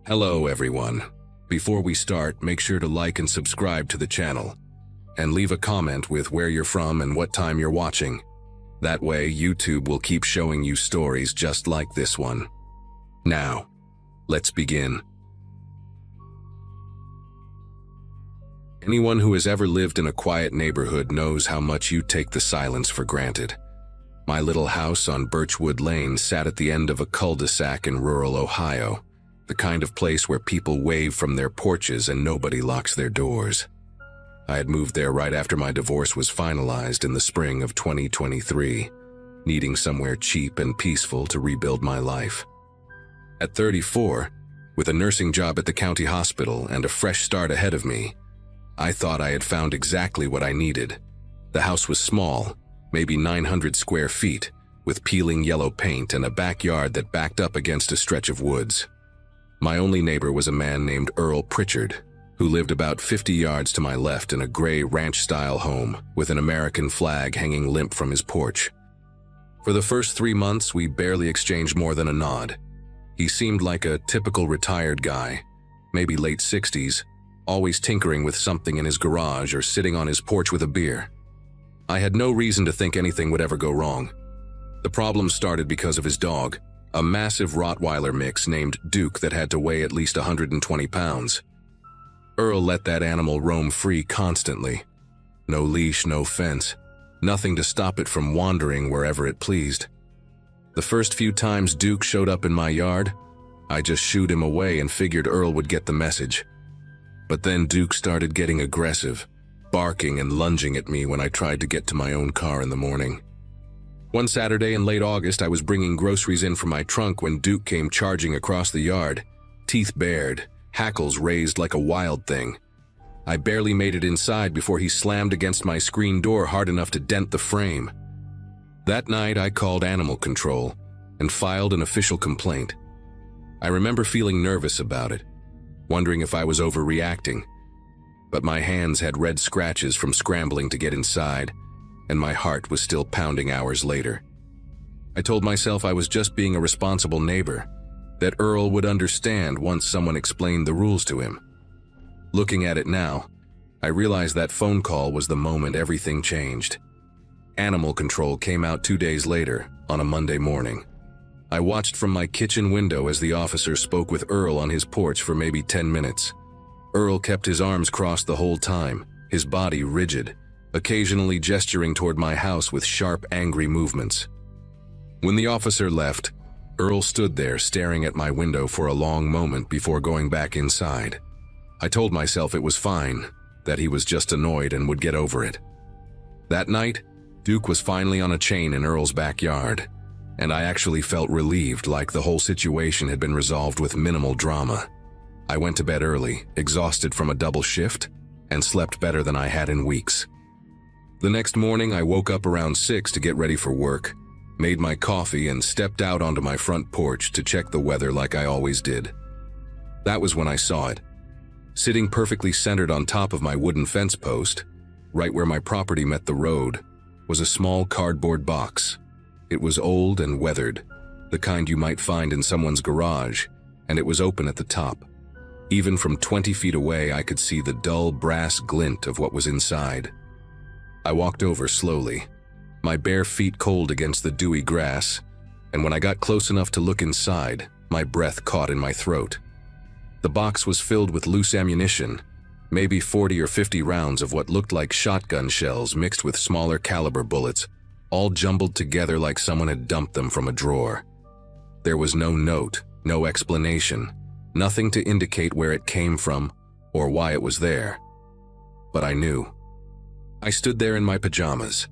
Hello everyone. Before we start, make sure to like and subscribe to the channel. And leave a comment with where you're from and what time you're watching. That way, YouTube will keep showing you stories just like this one. Now, let's begin. Anyone who has ever lived in a quiet neighborhood knows how much you take the silence for granted. My little house on Birchwood Lane sat at the end of a cul-de-sac in rural Ohio, the kind of place where people wave from their porches and nobody locks their doors. I had moved there right after my divorce was finalized in the spring of 2023, needing somewhere cheap and peaceful to rebuild my life. At 34, with a nursing job at the county hospital and a fresh start ahead of me, I thought I had found exactly what I needed. The house was small, maybe 900 square feet, with peeling yellow paint and a backyard that backed up against a stretch of woods. My only neighbor was a man named Earl Pritchard, who lived about 50 yards to my left in a gray ranch-style home with an American flag hanging limp from his porch. For the first 3 months, we barely exchanged more than a nod. He seemed like a typical retired guy, maybe late 60s, always tinkering with something in his garage or sitting on his porch with a beer. I had no reason to think anything would ever go wrong. The problem started because of his dog, a massive Rottweiler mix named Duke that had to weigh at least 120 pounds. Earl let that animal roam free constantly. No leash, no fence, nothing to stop it from wandering wherever it pleased. The first few times Duke showed up in my yard, I just shooed him away and figured Earl would get the message. But then Duke started getting aggressive, barking and lunging at me when I tried to get to my own car in the morning. One Saturday in late August, I was bringing groceries in from my trunk when Duke came charging across the yard, teeth bared, hackles raised like a wild thing. I barely made it inside before he slammed against my screen door hard enough to dent the frame. That night, I called animal control and filed an official complaint. I remember feeling nervous about it, wondering if I was overreacting. But my hands had red scratches from scrambling to get inside, and my heart was still pounding hours later. I told myself I was just being a responsible neighbor, that Earl would understand once someone explained the rules to him. Looking at it now, I realized that phone call was the moment everything changed. Animal control came out 2 days later, on a Monday morning. I watched from my kitchen window as the officer spoke with Earl on his porch for maybe 10 minutes. Earl kept his arms crossed the whole time, his body rigid, occasionally gesturing toward my house with sharp, angry movements. When the officer left, Earl stood there staring at my window for a long moment before going back inside. I told myself it was fine, that he was just annoyed and would get over it. That night, Duke was finally on a chain in Earl's backyard, and I actually felt relieved, like the whole situation had been resolved with minimal drama. I went to bed early, exhausted from a double shift, and slept better than I had in weeks. The next morning, I woke up around 6 to get ready for work, made my coffee, and stepped out onto my front porch to check the weather like I always did. That was when I saw it. Sitting perfectly centered on top of my wooden fence post, right where my property met the road, was a small cardboard box. It was old and weathered, the kind you might find in someone's garage, and it was open at the top. Even from 20 feet away, I could see the dull brass glint of what was inside. I walked over slowly, my bare feet cold against the dewy grass, and when I got close enough to look inside, my breath caught in my throat. The box was filled with loose ammunition, maybe 40 or 50 rounds of what looked like shotgun shells mixed with smaller caliber bullets, all jumbled together like someone had dumped them from a drawer. There was no note, no explanation, nothing to indicate where it came from or why it was there. But I knew. I stood there in my pajamas,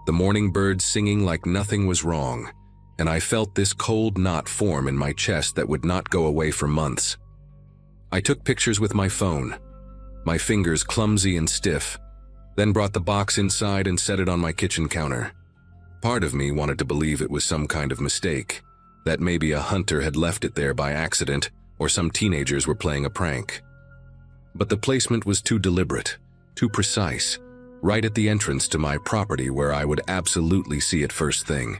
the morning birds singing like nothing was wrong, and I felt this cold knot form in my chest that would not go away for months. I took pictures with my phone, my fingers clumsy and stiff, then brought the box inside and set it on my kitchen counter. Part of me wanted to believe it was some kind of mistake, that maybe a hunter had left it there by accident or some teenagers were playing a prank. But the placement was too deliberate, too precise, right at the entrance to my property where I would absolutely see it first thing.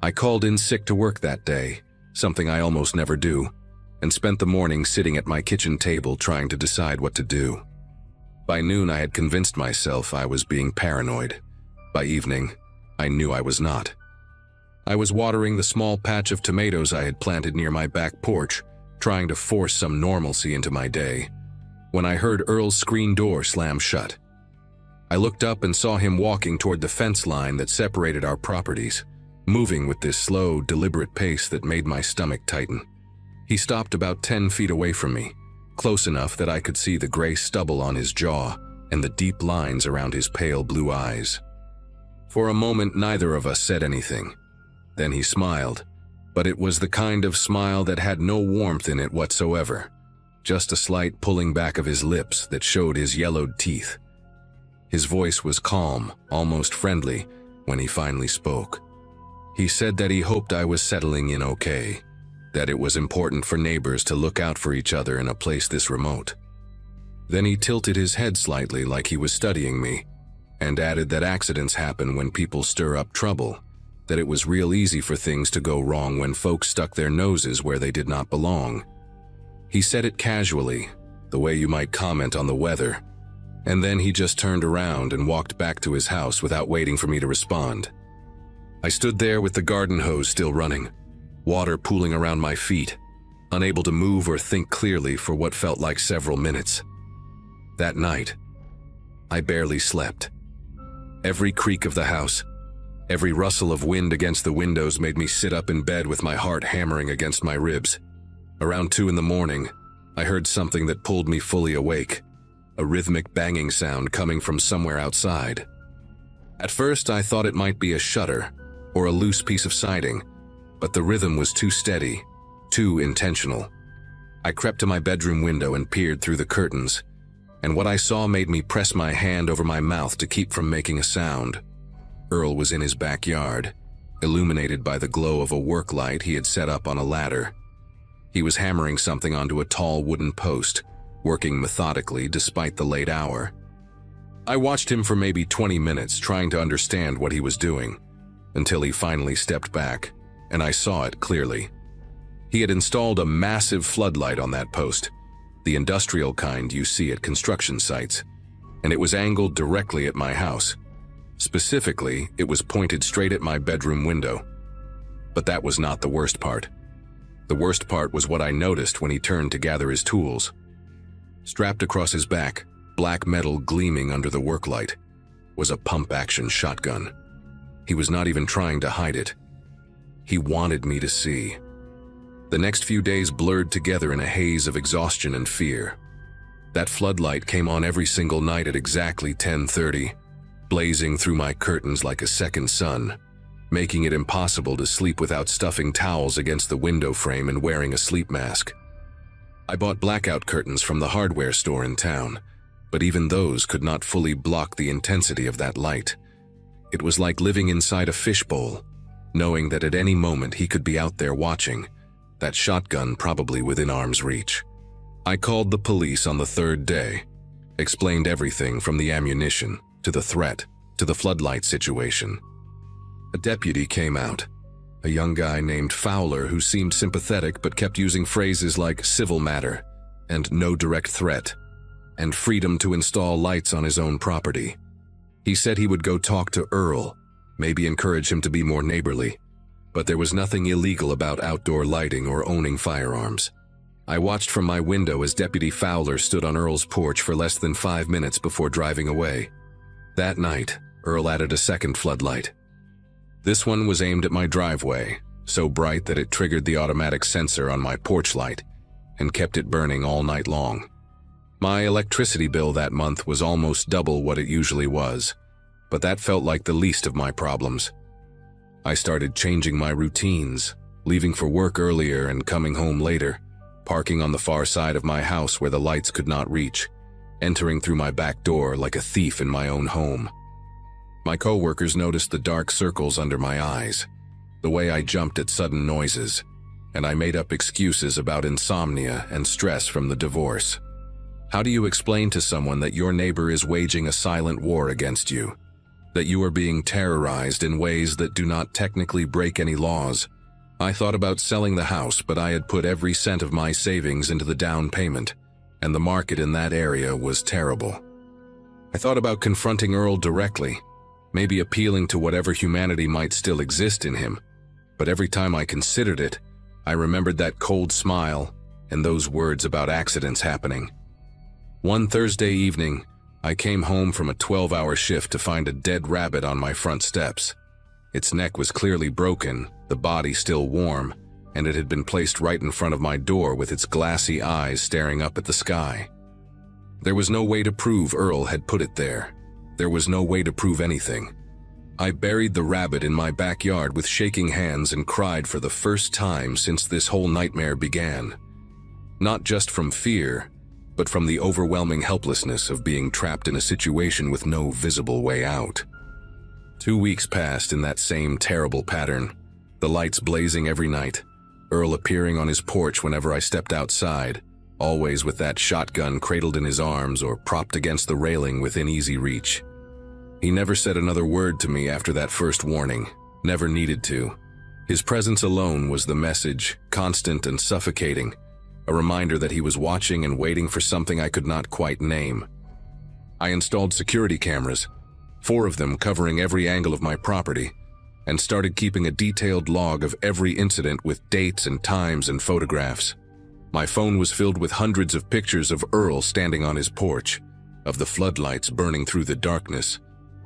I called in sick to work that day, something I almost never do, and spent the morning sitting at my kitchen table trying to decide what to do. By noon, I had convinced myself I was being paranoid. By evening, I knew I was not. I was watering the small patch of tomatoes I had planted near my back porch, trying to force some normalcy into my day, when I heard Earl's screen door slam shut. I looked up and saw him walking toward the fence line that separated our properties, moving with this slow, deliberate pace that made my stomach tighten. He stopped about 10 feet away from me, close enough that I could see the gray stubble on his jaw and the deep lines around his pale blue eyes. For a moment, neither of us said anything. Then he smiled, but it was the kind of smile that had no warmth in it whatsoever, just a slight pulling back of his lips that showed his yellowed teeth. His voice was calm, almost friendly, when he finally spoke. He said that he hoped I was settling in okay, that it was important for neighbors to look out for each other in a place this remote. Then he tilted his head slightly like he was studying me, and added that accidents happen when people stir up trouble, that it was real easy for things to go wrong when folks stuck their noses where they did not belong. He said it casually, the way you might comment on the weather, and then he just turned around and walked back to his house without waiting for me to respond. I stood there with the garden hose still running, water pooling around my feet, unable to move or think clearly for what felt like several minutes. That night, I barely slept. Every creak of the house, every rustle of wind against the windows made me sit up in bed with my heart hammering against my ribs. Around 2 in the morning, I heard something that pulled me fully awake, a rhythmic banging sound coming from somewhere outside. At first, I thought it might be a shutter or a loose piece of siding, but the rhythm was too steady, too intentional. I crept to my bedroom window and peered through the curtains, and what I saw made me press my hand over my mouth to keep from making a sound. Earl was in his backyard, illuminated by the glow of a work light he had set up on a ladder. He was hammering something onto a tall wooden post, working methodically despite the late hour. I watched him for maybe 20 minutes trying to understand what he was doing, until he finally stepped back, and I saw it clearly. He had installed a massive floodlight on that post, the industrial kind you see at construction sites, and it was angled directly at my house. Specifically, it was pointed straight at my bedroom window. But that was not the worst part. The worst part was what I noticed when he turned to gather his tools. Strapped across his back, black metal gleaming under the work light, was a pump-action shotgun. He was not even trying to hide it. He wanted me to see. The next few days blurred together in a haze of exhaustion and fear. That floodlight came on every single night at exactly 10:30, blazing through my curtains like a second sun, making it impossible to sleep without stuffing towels against the window frame and wearing a sleep mask. I bought blackout curtains from the hardware store in town, but even those could not fully block the intensity of that light. It was like living inside a fishbowl, knowing that at any moment he could be out there watching, that shotgun probably within arm's reach. I called the police on the 3rd day, explained everything from the ammunition, to the threat, to the floodlight situation. A deputy came out, a young guy named Fowler who seemed sympathetic but kept using phrases like civil matter, and no direct threat, and freedom to install lights on his own property. He said he would go talk to Earl, maybe encourage him to be more neighborly, but there was nothing illegal about outdoor lighting or owning firearms. I watched from my window as Deputy Fowler stood on Earl's porch for less than 5 minutes before driving away. That night, Earl added a second floodlight. This one was aimed at my driveway, so bright that it triggered the automatic sensor on my porch light and kept it burning all night long. My electricity bill that month was almost double what it usually was, but that felt like the least of my problems. I started changing my routines, leaving for work earlier and coming home later, parking on the far side of my house where the lights could not reach, entering through my back door like a thief in my own home. My coworkers noticed the dark circles under my eyes, the way I jumped at sudden noises, and I made up excuses about insomnia and stress from the divorce. How do you explain to someone that your neighbor is waging a silent war against you, that you are being terrorized in ways that do not technically break any laws, I thought about selling the house, but I had put every cent of my savings into the down payment, and the market in that area was terrible. I thought about confronting Earl directly, maybe appealing to whatever humanity might still exist in him, but every time I considered it, I remembered that cold smile and those words about accidents happening. One Thursday evening, I came home from a 12-hour shift to find a dead rabbit on my front steps. Its neck was clearly broken, the body still warm, and it had been placed right in front of my door with its glassy eyes staring up at the sky. There was no way to prove Earl had put it there. There was no way to prove anything. I buried the rabbit in my backyard with shaking hands and cried for the first time since this whole nightmare began. Not just from fear, but from the overwhelming helplessness of being trapped in a situation with no visible way out. 2 weeks passed in that same terrible pattern, the lights blazing every night, Earl appearing on his porch whenever I stepped outside, always with that shotgun cradled in his arms or propped against the railing within easy reach. He never said another word to me after that first warning, never needed to. His presence alone was the message, constant and suffocating, a reminder that he was watching and waiting for something I could not quite name. I installed security cameras, 4 of them covering every angle of my property, and started keeping a detailed log of every incident with dates and times and photographs. My phone was filled with hundreds of pictures of Earl standing on his porch, of the floodlights burning through the darkness,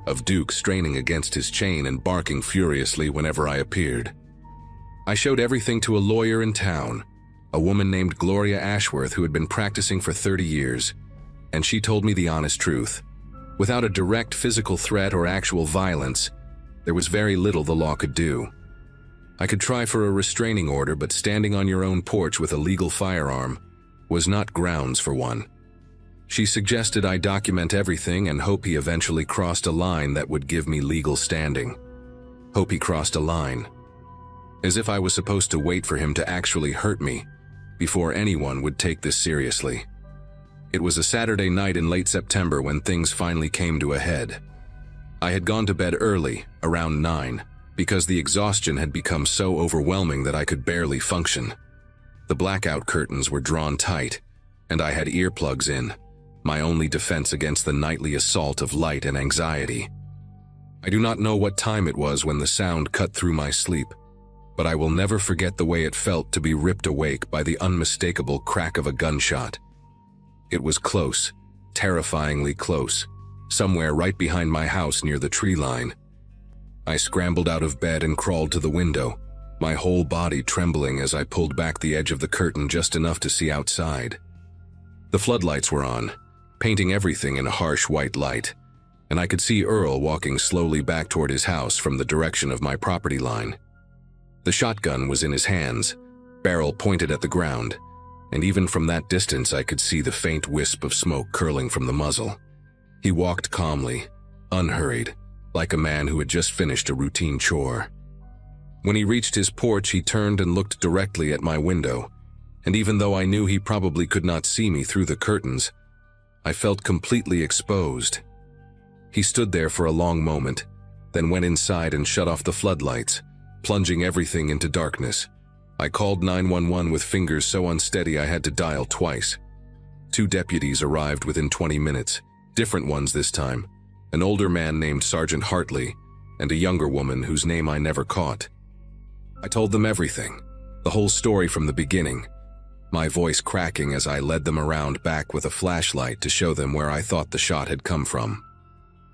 of Duke straining against his chain and barking furiously whenever I appeared. I showed everything to a lawyer in town, a woman named Gloria Ashworth who had been practicing for 30 years, and she told me the honest truth. Without a direct physical threat or actual violence, there was very little the law could do. I could try for a restraining order, but standing on your own porch with a legal firearm was not grounds for one. She suggested I document everything and hope he eventually crossed a line that would give me legal standing. Hope he crossed a line. As if I was supposed to wait for him to actually hurt me before anyone would take this seriously. It was a Saturday night in late September when things finally came to a head. I had gone to bed early, around 9, because the exhaustion had become so overwhelming that I could barely function. The blackout curtains were drawn tight, and I had earplugs in, my only defense against the nightly assault of light and anxiety. I do not know what time it was when the sound cut through my sleep, but I will never forget the way it felt to be ripped awake by the unmistakable crack of a gunshot. It was close, terrifyingly close, somewhere right behind my house near the tree line. I scrambled out of bed and crawled to the window, my whole body trembling as I pulled back the edge of the curtain just enough to see outside. The floodlights were on, painting everything in a harsh white light, and I could see Earl walking slowly back toward his house from the direction of my property line. The shotgun was in his hands, barrel pointed at the ground, and even from that distance I could see the faint wisp of smoke curling from the muzzle. He walked calmly, unhurried, like a man who had just finished a routine chore. When he reached his porch, he turned and looked directly at my window, and even though I knew he probably could not see me through the curtains, I felt completely exposed. He stood there for a long moment, then went inside and shut off the floodlights, plunging everything into darkness. I called 911 with fingers so unsteady I had to dial twice. 2 deputies arrived within 20 minutes, different ones this time, an older man named Sergeant Hartley, and a younger woman whose name I never caught. I told them everything, the whole story from the beginning, my voice cracking as I led them around back with a flashlight to show them where I thought the shot had come from.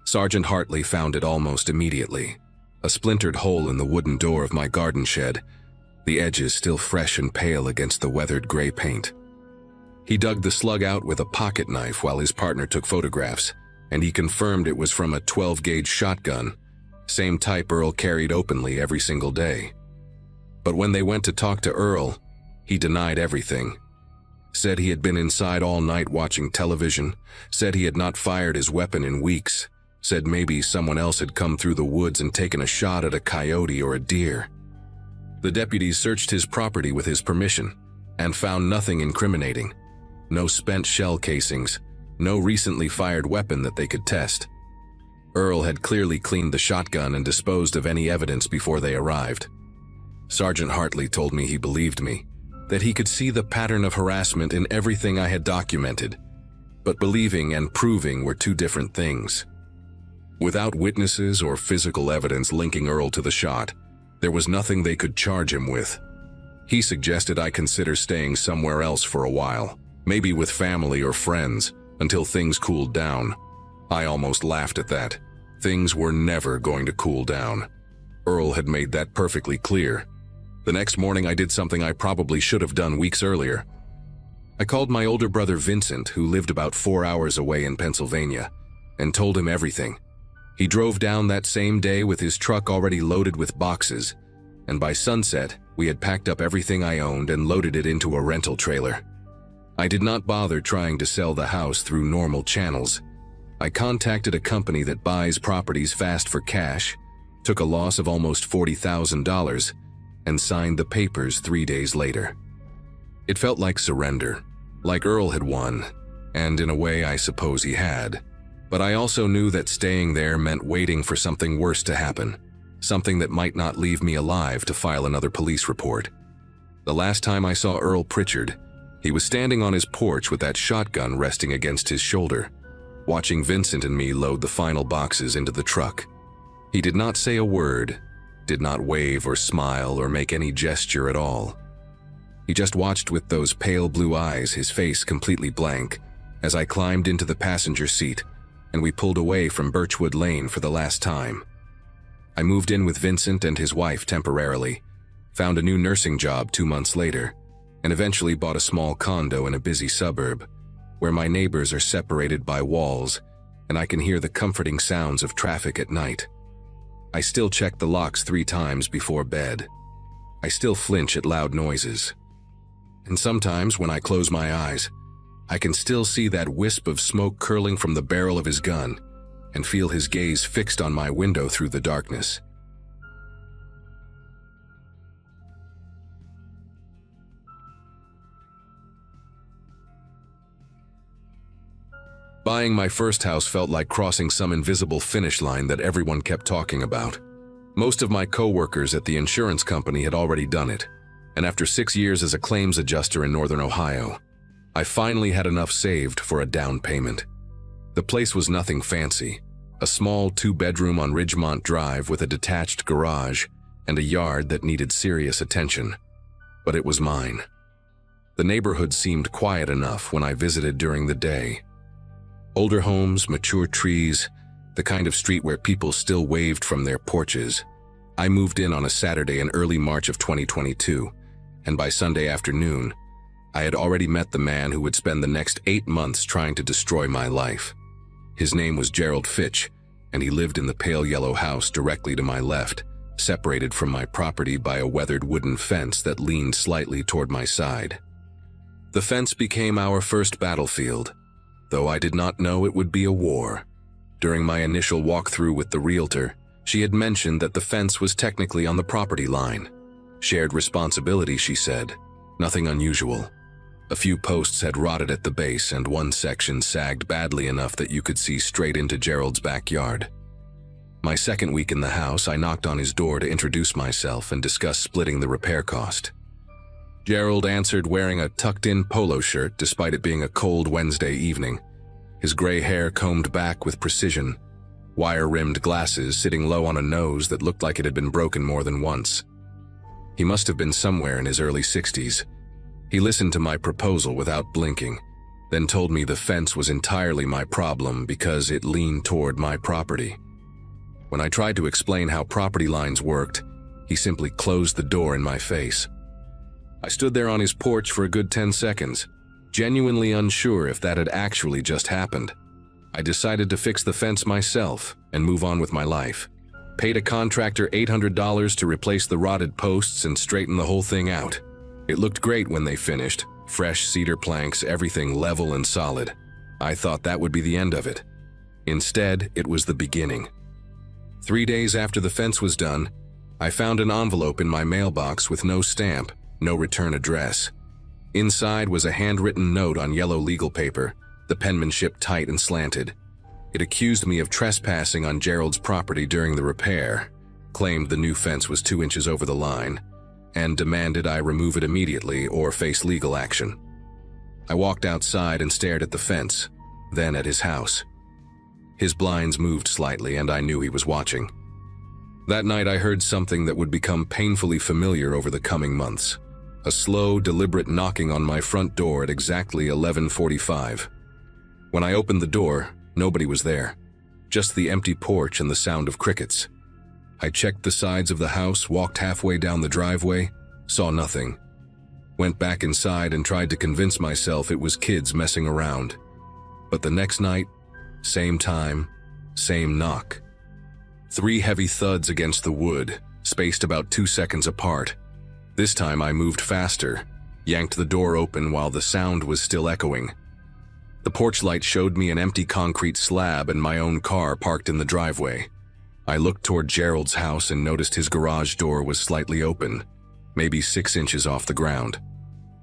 Sergeant Hartley found it almost immediately, a splintered hole in the wooden door of my garden shed, the edges still fresh and pale against the weathered gray paint. He dug the slug out with a pocket knife while his partner took photographs, and he confirmed it was from a 12-gauge shotgun, same type Earl carried openly every single day. But when they went to talk to Earl, he denied everything. Said he had been inside all night watching television, said he had not fired his weapon in weeks, said maybe someone else had come through the woods and taken a shot at a coyote or a deer. The deputies searched his property with his permission and found nothing incriminating. No spent shell casings, no recently fired weapon that they could test. Earl had clearly cleaned the shotgun and disposed of any evidence before they arrived. Sergeant Hartley told me he believed me, that he could see the pattern of harassment in everything I had documented, but believing and proving were two different things. Without witnesses or physical evidence linking Earl to the shot, there was nothing they could charge him with. He suggested I consider staying somewhere else for a while, maybe with family or friends, until things cooled down. I almost laughed at that. Things were never going to cool down. Earl had made that perfectly clear. The next morning I did something I probably should have done weeks earlier. I called my older brother Vincent, who lived about 4 hours away in Pennsylvania, and told him everything. He drove down that same day with his truck already loaded with boxes, and by sunset, we had packed up everything I owned and loaded it into a rental trailer. I did not bother trying to sell the house through normal channels. I contacted a company that buys properties fast for cash, took a loss of almost $40,000, and signed the papers 3 days later. It felt like surrender, like Earl had won, and in a way I suppose he had. But I also knew that staying there meant waiting for something worse to happen, something that might not leave me alive to file another police report. The last time I saw Earl Pritchard, he was standing on his porch with that shotgun resting against his shoulder, watching Vincent and me load the final boxes into the truck. He did not say a word, did not wave or smile or make any gesture at all. He just watched with those pale blue eyes, his face completely blank, as I climbed into the passenger seat and we pulled away from Birchwood Lane for the last time. I moved in with Vincent and his wife temporarily, found a new nursing job 2 months later, and eventually bought a small condo in a busy suburb, where my neighbors are separated by walls and I can hear the comforting sounds of traffic at night. I still check the locks 3 times before bed. I still flinch at loud noises. And sometimes when I close my eyes, I can still see that wisp of smoke curling from the barrel of his gun and feel his gaze fixed on my window through the darkness. Buying my first house felt like crossing some invisible finish line that everyone kept talking about. Most of my coworkers at the insurance company had already done it, and after 6 years as a claims adjuster in Northern Ohio, I finally had enough saved for a down payment. The place was nothing fancy, a small 2-bedroom on Ridgemont Drive with a detached garage and a yard that needed serious attention. But it was mine. The neighborhood seemed quiet enough when I visited during the day. Older homes, mature trees, the kind of street where people still waved from their porches. I moved in on a Saturday in early March of 2022, and by Sunday afternoon, I had already met the man who would spend the next 8 months trying to destroy my life. His name was Gerald Fitch, and he lived in the pale yellow house directly to my left, separated from my property by a weathered wooden fence that leaned slightly toward my side. The fence became our first battlefield, though I did not know it would be a war. During my initial walkthrough with the realtor, she had mentioned that the fence was technically on the property line. Shared responsibility, she said. Nothing unusual. A few posts had rotted at the base and one section sagged badly enough that you could see straight into Gerald's backyard. My second week in the house, I knocked on his door to introduce myself and discuss splitting the repair cost. Gerald answered wearing a tucked-in polo shirt despite it being a cold Wednesday evening, his gray hair combed back with precision, wire-rimmed glasses sitting low on a nose that looked like it had been broken more than once. He must have been somewhere in his early 60s. He listened to my proposal without blinking, then told me the fence was entirely my problem because it leaned toward my property. When I tried to explain how property lines worked, he simply closed the door in my face. I stood there on his porch for a good 10 seconds, genuinely unsure if that had actually just happened. I decided to fix the fence myself and move on with my life. Paid a contractor $800 to replace the rotted posts and straighten the whole thing out. It looked great when they finished, fresh cedar planks, everything level and solid. I thought that would be the end of it. Instead, it was the beginning. 3 days after the fence was done, I found an envelope in my mailbox with no stamp, no return address. Inside was a handwritten note on yellow legal paper, the penmanship tight and slanted. It accused me of trespassing on Gerald's property during the repair, claimed the new fence was 2 inches over the line, and demanded I remove it immediately or face legal action. I walked outside and stared at the fence, then at his house. His blinds moved slightly and I knew he was watching. That night I heard something that would become painfully familiar over the coming months. A slow, deliberate knocking on my front door at exactly 11:45. When I opened the door, nobody was there. Just the empty porch and the sound of crickets. I checked the sides of the house, walked halfway down the driveway, saw nothing. Went back inside and tried to convince myself it was kids messing around. But the next night, same time, same knock. 3 heavy thuds against the wood, spaced about 2 seconds apart. This time I moved faster, yanked the door open while the sound was still echoing. The porch light showed me an empty concrete slab and my own car parked in the driveway. I looked toward Gerald's house and noticed his garage door was slightly open, maybe 6 inches off the ground,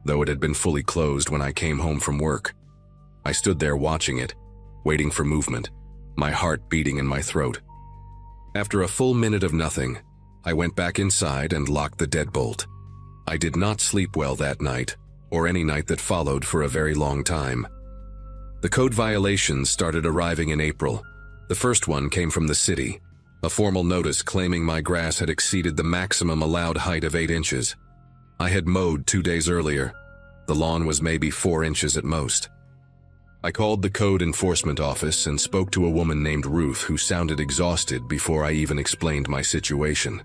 though it had been fully closed when I came home from work. I stood there watching it, waiting for movement, my heart beating in my throat. After a full minute of nothing, I went back inside and locked the deadbolt. I did not sleep well that night, or any night that followed for a very long time. The code violations started arriving in April. The first one came from the city, a formal notice claiming my grass had exceeded the maximum allowed height of 8 inches. I had mowed 2 days earlier. The lawn was maybe 4 inches at most. I called the code enforcement office and spoke to a woman named Ruth who sounded exhausted before I even explained my situation.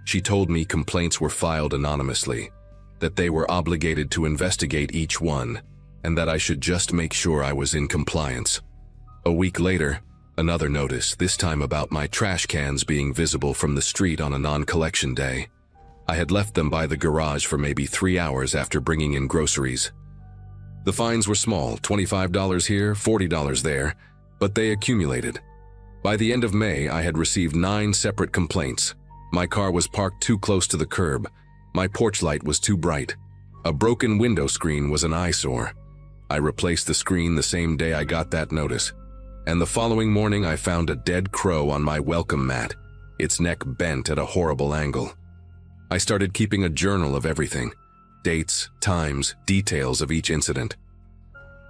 She told me complaints were filed anonymously, that they were obligated to investigate each one, and that I should just make sure I was in compliance. A week later, another notice, this time about my trash cans being visible from the street on a non-collection day. I had left them by the garage for maybe 3 hours after bringing in groceries. The fines were small, $25 here, $40 there, but they accumulated. By the end of May, I had received 9 separate complaints. My car was parked too close to the curb. My porch light was too bright. A broken window screen was an eyesore. I replaced the screen the same day I got that notice. And the following morning I found a dead crow on my welcome mat, its neck bent at a horrible angle. I started keeping a journal of everything. Dates, times, details of each incident.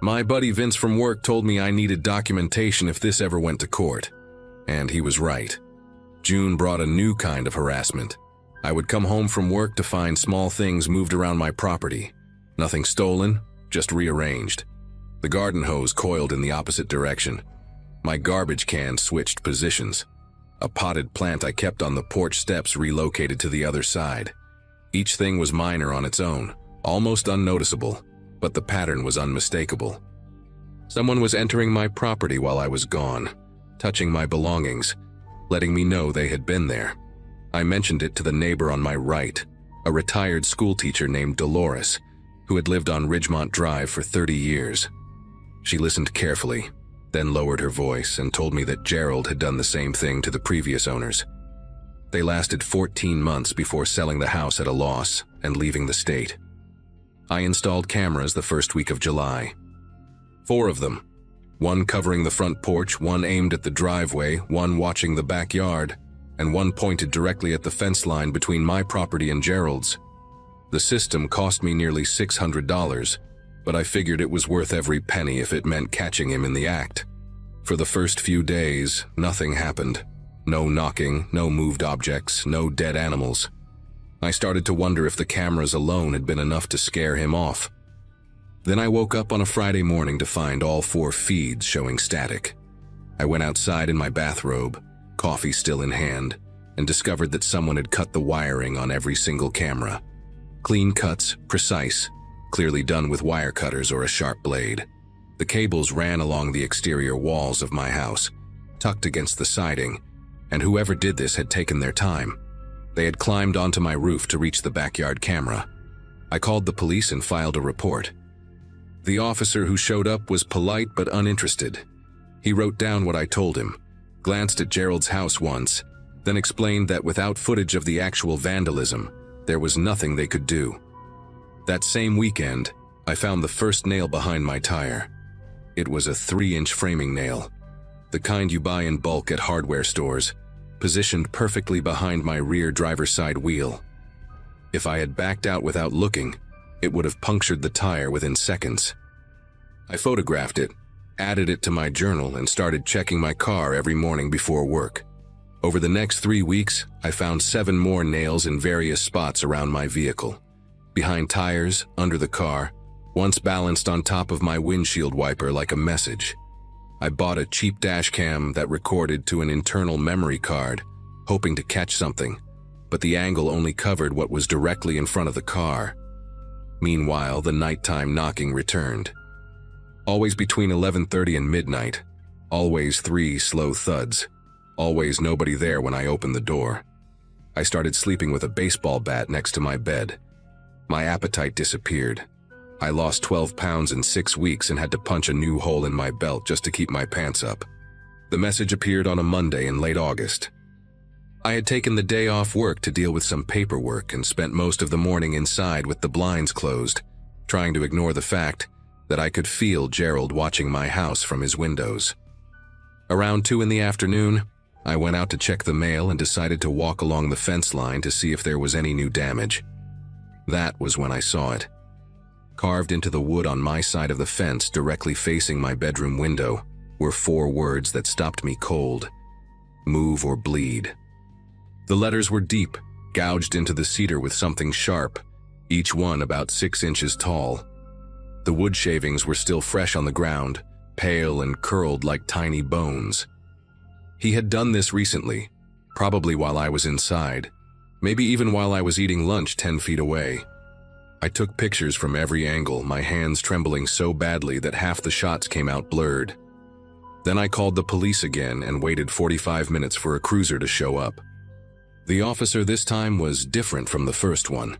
My buddy Vince from work told me I needed documentation if this ever went to court. And he was right. June brought a new kind of harassment. I would come home from work to find small things moved around my property. Nothing stolen, just rearranged. The garden hose coiled in the opposite direction. My garbage can switched positions. A potted plant I kept on the porch steps relocated to the other side. Each thing was minor on its own, almost unnoticeable, but the pattern was unmistakable. Someone was entering my property while I was gone, touching my belongings, letting me know they had been there. I mentioned it to the neighbor on my right, a retired schoolteacher named Dolores, who had lived on Ridgemont Drive for 30 years. She listened carefully, then lowered her voice and told me that Gerald had done the same thing to the previous owners. They lasted 14 months before selling the house at a loss and leaving the state. I installed cameras the first week of July. 4 of them. 1 covering the front porch, 1 aimed at the driveway, 1 watching the backyard, and 1 pointed directly at the fence line between my property and Gerald's. The system cost me nearly $600, but I figured it was worth every penny if it meant catching him in the act. For the first few days, nothing happened. No knocking, no moved objects, no dead animals. I started to wonder if the cameras alone had been enough to scare him off. Then I woke up on a Friday morning to find all 4 feeds showing static. I went outside in my bathrobe, coffee still in hand, and discovered that someone had cut the wiring on every single camera. Clean cuts, precise, clearly done with wire cutters or a sharp blade. The cables ran along the exterior walls of my house, tucked against the siding, and whoever did this had taken their time. They had climbed onto my roof to reach the backyard camera. I called the police and filed a report. The officer who showed up was polite but uninterested. He wrote down what I told him, glanced at Gerald's house once, then explained that without footage of the actual vandalism, there was nothing they could do. That same weekend, I found the first nail behind my tire. It was a 3-inch framing nail, the kind you buy in bulk at hardware stores, positioned perfectly behind my rear driver's side wheel. If I had backed out without looking, it would have punctured the tire within seconds. I photographed it, added it to my journal, and started checking my car every morning before work. Over the next 3 weeks, I found 7 more nails in various spots around my vehicle. Behind tires, under the car, once balanced on top of my windshield wiper like a message. I bought a cheap dash cam that recorded to an internal memory card, hoping to catch something, but the angle only covered what was directly in front of the car. Meanwhile, the nighttime knocking returned. Always between 11:30 and midnight, always 3 slow thuds, always nobody there when I opened the door. I started sleeping with a baseball bat next to my bed. My appetite disappeared. I lost 12 pounds in 6 weeks and had to punch a new hole in my belt just to keep my pants up. The message appeared on a Monday in late August. I had taken the day off work to deal with some paperwork and spent most of the morning inside with the blinds closed, trying to ignore the fact that I could feel Gerald watching my house from his windows. Around 2 in the afternoon, I went out to check the mail and decided to walk along the fence line to see if there was any new damage. That was when I saw it. Carved into the wood on my side of the fence, directly facing my bedroom window, were 4 words that stopped me cold. Move or bleed. The letters were deep, gouged into the cedar with something sharp, each one about 6 inches tall. The wood shavings were still fresh on the ground, pale and curled like tiny bones. He had done this recently, probably while I was inside, maybe even while I was eating lunch 10 feet away. I took pictures from every angle, my hands trembling so badly that half the shots came out blurred. Then I called the police again and waited 45 minutes for a cruiser to show up. The officer this time was different from the first one.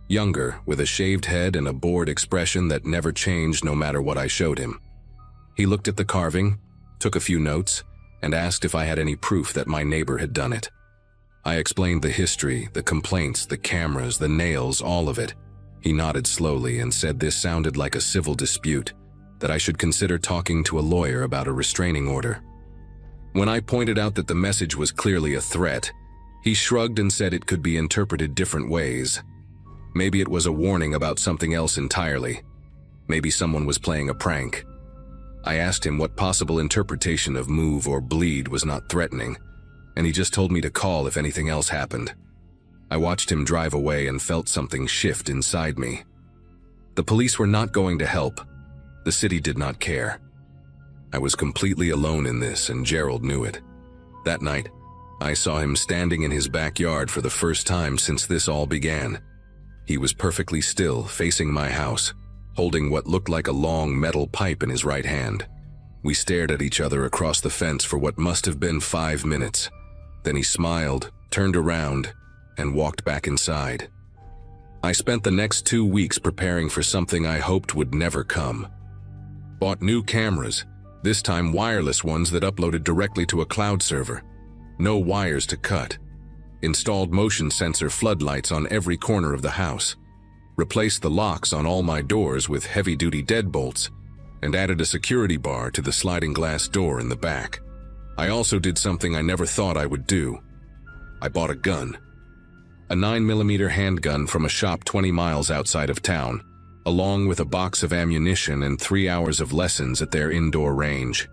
Younger, with a shaved head and a bored expression that never changed no matter what I showed him. He looked at the carving, took a few notes, and asked if I had any proof that my neighbor had done it. I explained the history, the complaints, the cameras, the nails, all of it. He nodded slowly and said this sounded like a civil dispute, that I should consider talking to a lawyer about a restraining order. When I pointed out that the message was clearly a threat, he shrugged and said it could be interpreted different ways. Maybe it was a warning about something else entirely. Maybe someone was playing a prank. I asked him what possible interpretation of move or bleed was not threatening, and he just told me to call if anything else happened. I watched him drive away and felt something shift inside me. The police were not going to help. The city did not care. I was completely alone in this, and Gerald knew it. That night, I saw him standing in his backyard for the first time since this all began. He was perfectly still, facing my house, holding what looked like a long metal pipe in his right hand. We stared at each other across the fence for what must have been 5 minutes. Then he smiled, turned around, and walked back inside. I spent the next 2 weeks preparing for something I hoped would never come. Bought new cameras, this time wireless ones that uploaded directly to a cloud server. No wires to cut. Installed motion sensor floodlights on every corner of the house. Replaced the locks on all my doors with heavy-duty deadbolts, and added a security bar to the sliding glass door in the back. I also did something I never thought I would do. I bought a gun. A 9mm handgun from a shop 20 miles outside of town, along with a box of ammunition and 3 hours of lessons at their indoor range.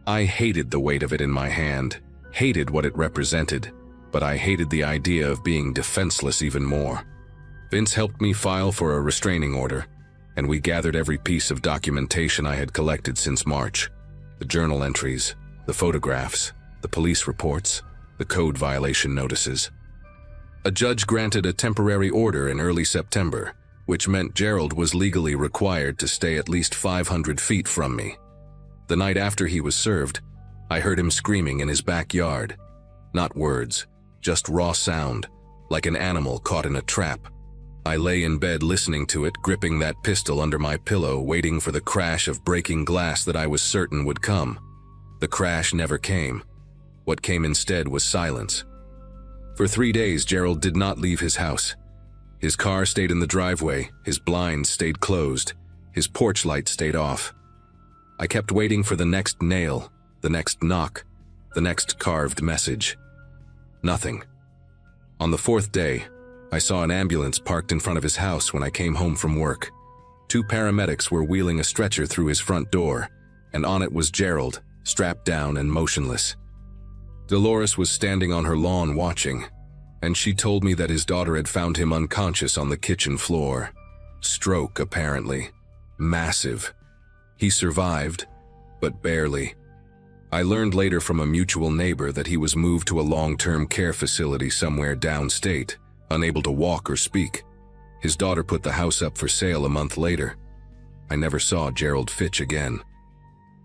I hated the weight of it in my hand, hated what it represented, but I hated the idea of being defenseless even more. Vince helped me file for a restraining order, and we gathered every piece of documentation I had collected since March. The journal entries, the photographs, the police reports, the code violation notices. A judge granted a temporary order in early September, which meant Gerald was legally required to stay at least 500 feet from me. The night after he was served, I heard him screaming in his backyard. Not words, just raw sound, like an animal caught in a trap. I lay in bed listening to it, gripping that pistol under my pillow, waiting for the crash of breaking glass that I was certain would come. The crash never came. What came instead was silence. For 3 days, Gerald did not leave his house. His car stayed in the driveway, his blinds stayed closed, his porch light stayed off. I kept waiting for the next nail, the next knock, the next carved message. Nothing. On the 4th day, I saw an ambulance parked in front of his house when I came home from work. 2 paramedics were wheeling a stretcher through his front door, and on it was Gerald, strapped down and motionless. Dolores was standing on her lawn watching, and she told me that his daughter had found him unconscious on the kitchen floor. Stroke, apparently. Massive. He survived, but barely. I learned later from a mutual neighbor that he was moved to a long-term care facility somewhere downstate, unable to walk or speak. His daughter put the house up for sale a month later. I never saw Gerald Fitch again.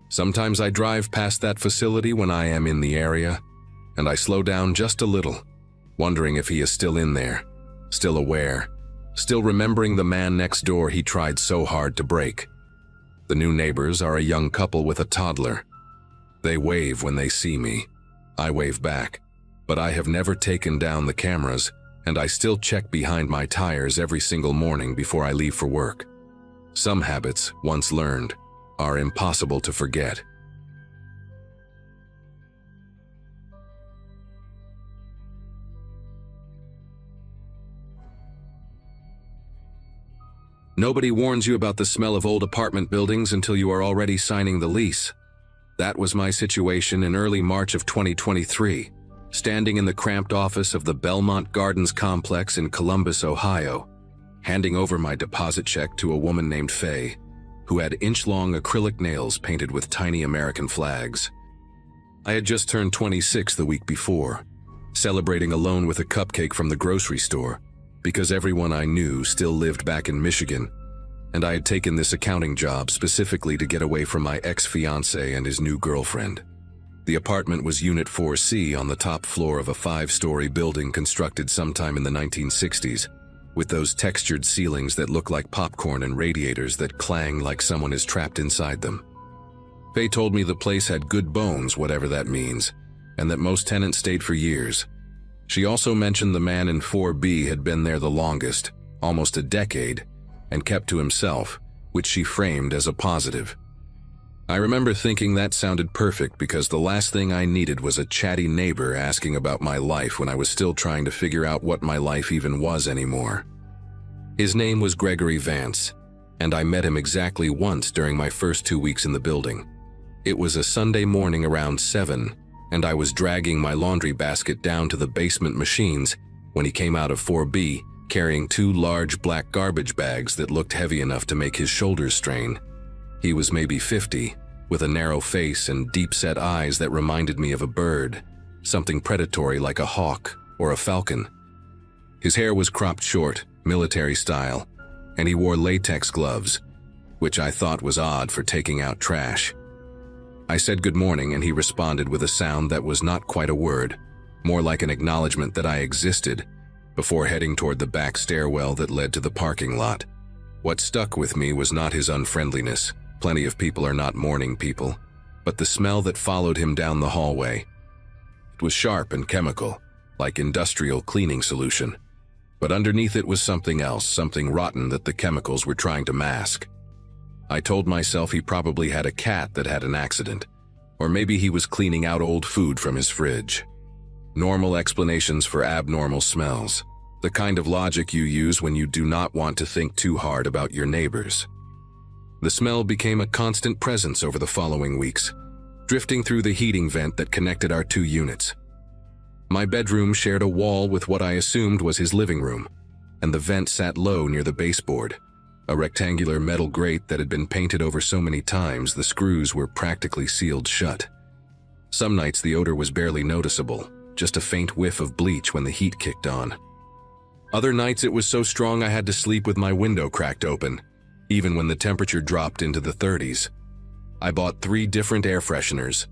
Sometimes I drive past that facility when I am in the area, and I slow down just a little, wondering if he is still in there, still aware, still remembering the man next door he tried so hard to break. The new neighbors are a young couple with a toddler. They wave when they see me. I wave back, but I have never taken down the cameras, and I still check behind my tires every single morning before I leave for work. Some habits, once learned, are impossible to forget. Nobody warns you about the smell of old apartment buildings until you are already signing the lease. That was my situation in early March of 2023, standing in the cramped office of the Belmont Gardens complex in Columbus, Ohio, handing over my deposit check to a woman named Faye, who had inch-long acrylic nails painted with tiny American flags. I had just turned 26 the week before, celebrating alone with a cupcake from the grocery store, because everyone I knew still lived back in Michigan, and I had taken this accounting job specifically to get away from my ex-fiancé and his new girlfriend. The apartment was Unit 4C on the top floor of a 5-story building constructed sometime in the 1960s, with those textured ceilings that look like popcorn and radiators that clang like someone is trapped inside them. Faye told me the place had good bones, whatever that means, and that most tenants stayed for years. She also mentioned the man in 4B had been there the longest, almost a decade, and kept to himself, which she framed as a positive. I remember thinking that sounded perfect because the last thing I needed was a chatty neighbor asking about my life when I was still trying to figure out what my life even was anymore. His name was Gregory Vance, and I met him exactly once during my first 2 weeks in the building. It was a Sunday morning around 7, and I was dragging my laundry basket down to the basement machines when he came out of 4B, carrying 2 large black garbage bags that looked heavy enough to make his shoulders strain. He was maybe 50, with a narrow face and deep-set eyes that reminded me of a bird, something predatory like a hawk or a falcon. His hair was cropped short, military style, and he wore latex gloves, which I thought was odd for taking out trash. I said good morning, and he responded with a sound that was not quite a word, more like an acknowledgement that I existed, before heading toward the back stairwell that led to the parking lot. What stuck with me was not his unfriendliness. Plenty of people are not morning people, but the smell that followed him down the hallway. It was sharp and chemical, like industrial cleaning solution, but underneath it was something else, something rotten that the chemicals were trying to mask. I told myself he probably had a cat that had an accident, or maybe he was cleaning out old food from his fridge. Normal explanations for abnormal smells, the kind of logic you use when you do not want to think too hard about your neighbors. The smell became a constant presence over the following weeks, drifting through the heating vent that connected our 2 units. My bedroom shared a wall with what I assumed was his living room, and the vent sat low near the baseboard, a rectangular metal grate that had been painted over so many times the screws were practically sealed shut. Some nights the odor was barely noticeable, just a faint whiff of bleach when the heat kicked on. Other nights it was so strong I had to sleep with my window cracked open, even when the temperature dropped into the 30s. I bought 3 different air fresheners,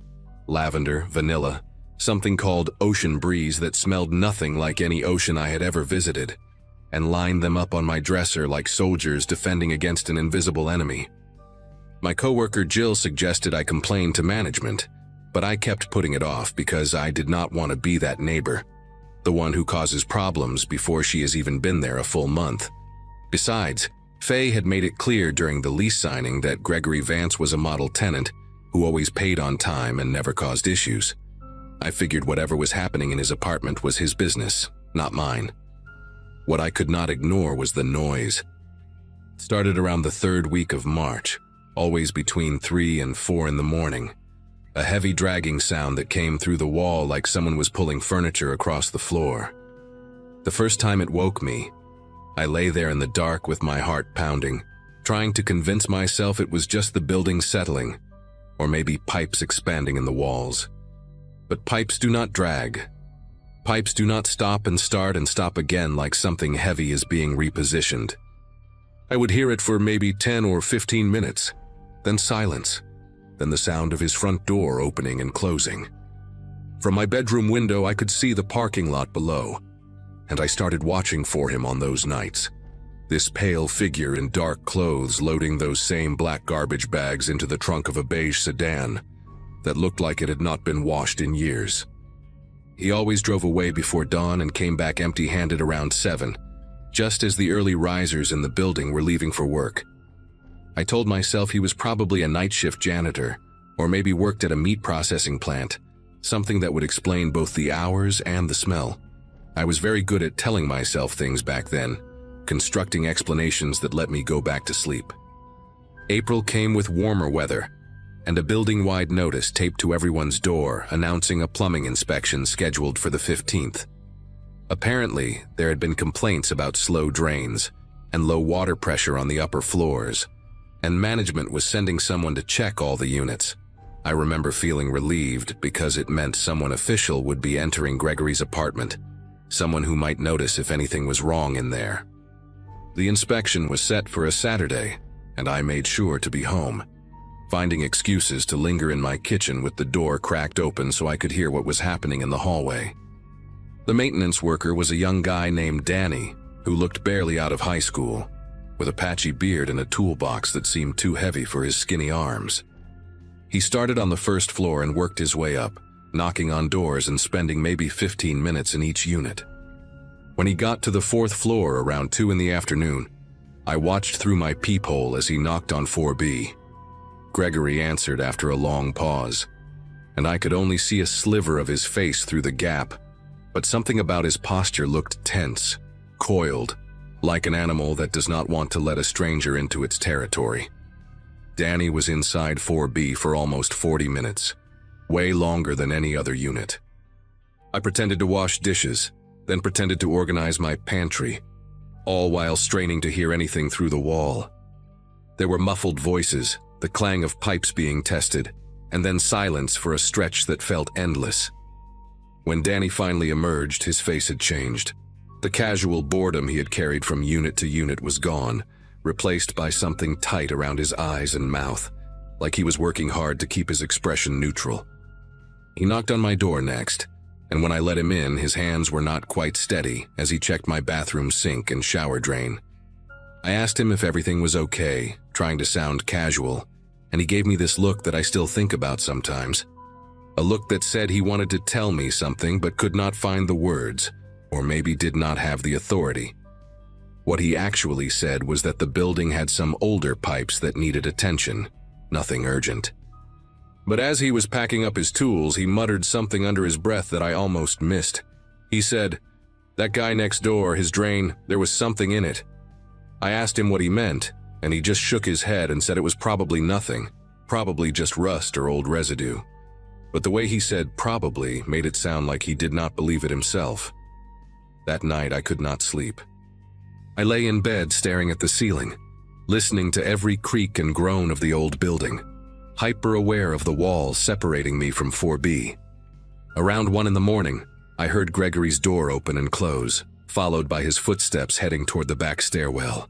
lavender, vanilla, something called Ocean Breeze that smelled nothing like any ocean I had ever visited, and lined them up on my dresser like soldiers defending against an invisible enemy. My coworker Jill suggested I complain to management, but I kept putting it off because I did not want to be that neighbor, the one who causes problems before she has even been there a full month. Besides, Faye had made it clear during the lease signing that Gregory Vance was a model tenant who always paid on time and never caused issues. I figured whatever was happening in his apartment was his business, not mine. What I could not ignore was the noise. It started around the third week of March, always between 3 and 4 in the morning. A heavy dragging sound that came through the wall like someone was pulling furniture across the floor. The first time it woke me, I lay there in the dark with my heart pounding, trying to convince myself it was just the building settling, or maybe pipes expanding in the walls. But pipes do not drag. Pipes do not stop and stop again like something heavy is being repositioned. I would hear it for maybe 10 or 15 minutes, then silence, then the sound of his front door opening and closing. From my bedroom window, I could see the parking lot below, and I started watching for him on those nights. This pale figure in dark clothes loading those same black garbage bags into the trunk of a beige sedan that looked like it had not been washed in years. He always drove away before dawn and came back empty-handed around 7, just as the early risers in the building were leaving for work. I told myself he was probably a night shift janitor, or maybe worked at a meat processing plant, something that would explain both the hours and the smell. I was very good at telling myself things back then, constructing explanations that let me go back to sleep. April came with warmer weather, and a building-wide notice taped to everyone's door announcing a plumbing inspection scheduled for the 15th. Apparently, there had been complaints about slow drains and low water pressure on the upper floors, and management was sending someone to check all the units. I remember feeling relieved because it meant someone official would be entering Gregory's apartment, someone who might notice if anything was wrong in there. The inspection was set for a Saturday, and I made sure to be home, finding excuses to linger in my kitchen with the door cracked open so I could hear what was happening in the hallway. The maintenance worker was a young guy named Danny, who looked barely out of high school, with a patchy beard and a toolbox that seemed too heavy for his skinny arms. He started on the first floor and worked his way up, knocking on doors and spending maybe 15 minutes in each unit. When he got to the 4th floor around 2 in the afternoon, I watched through my peephole as he knocked on 4B. Gregory answered after a long pause, and I could only see a sliver of his face through the gap, but something about his posture looked tense, coiled, like an animal that does not want to let a stranger into its territory. Danny was inside 4B for almost 40 minutes, way longer than any other unit. I pretended to wash dishes, then pretended to organize my pantry, all while straining to hear anything through the wall. There were muffled voices, the clang of pipes being tested, and then silence for a stretch that felt endless. When Danny finally emerged, his face had changed. The casual boredom he had carried from unit to unit was gone, replaced by something tight around his eyes and mouth, like he was working hard to keep his expression neutral. He knocked on my door next, and when I let him in, his hands were not quite steady as he checked my bathroom sink and shower drain. I asked him if everything was okay, trying to sound casual, and he gave me this look that I still think about sometimes. A look that said he wanted to tell me something but could not find the words, or maybe did not have the authority. What he actually said was that the building had some older pipes that needed attention, nothing urgent. But as he was packing up his tools, he muttered something under his breath that I almost missed. He said, "That guy next door, his drain, there was something in it." I asked him what he meant, and he just shook his head and said it was probably nothing, probably just rust or old residue. But the way he said probably made it sound like he did not believe it himself. That night I could not sleep. I lay in bed staring at the ceiling, listening to every creak and groan of the old building, hyper-aware of the walls separating me from 4B. Around 1 in the morning, I heard Gregory's door open and close, followed by his footsteps heading toward the back stairwell.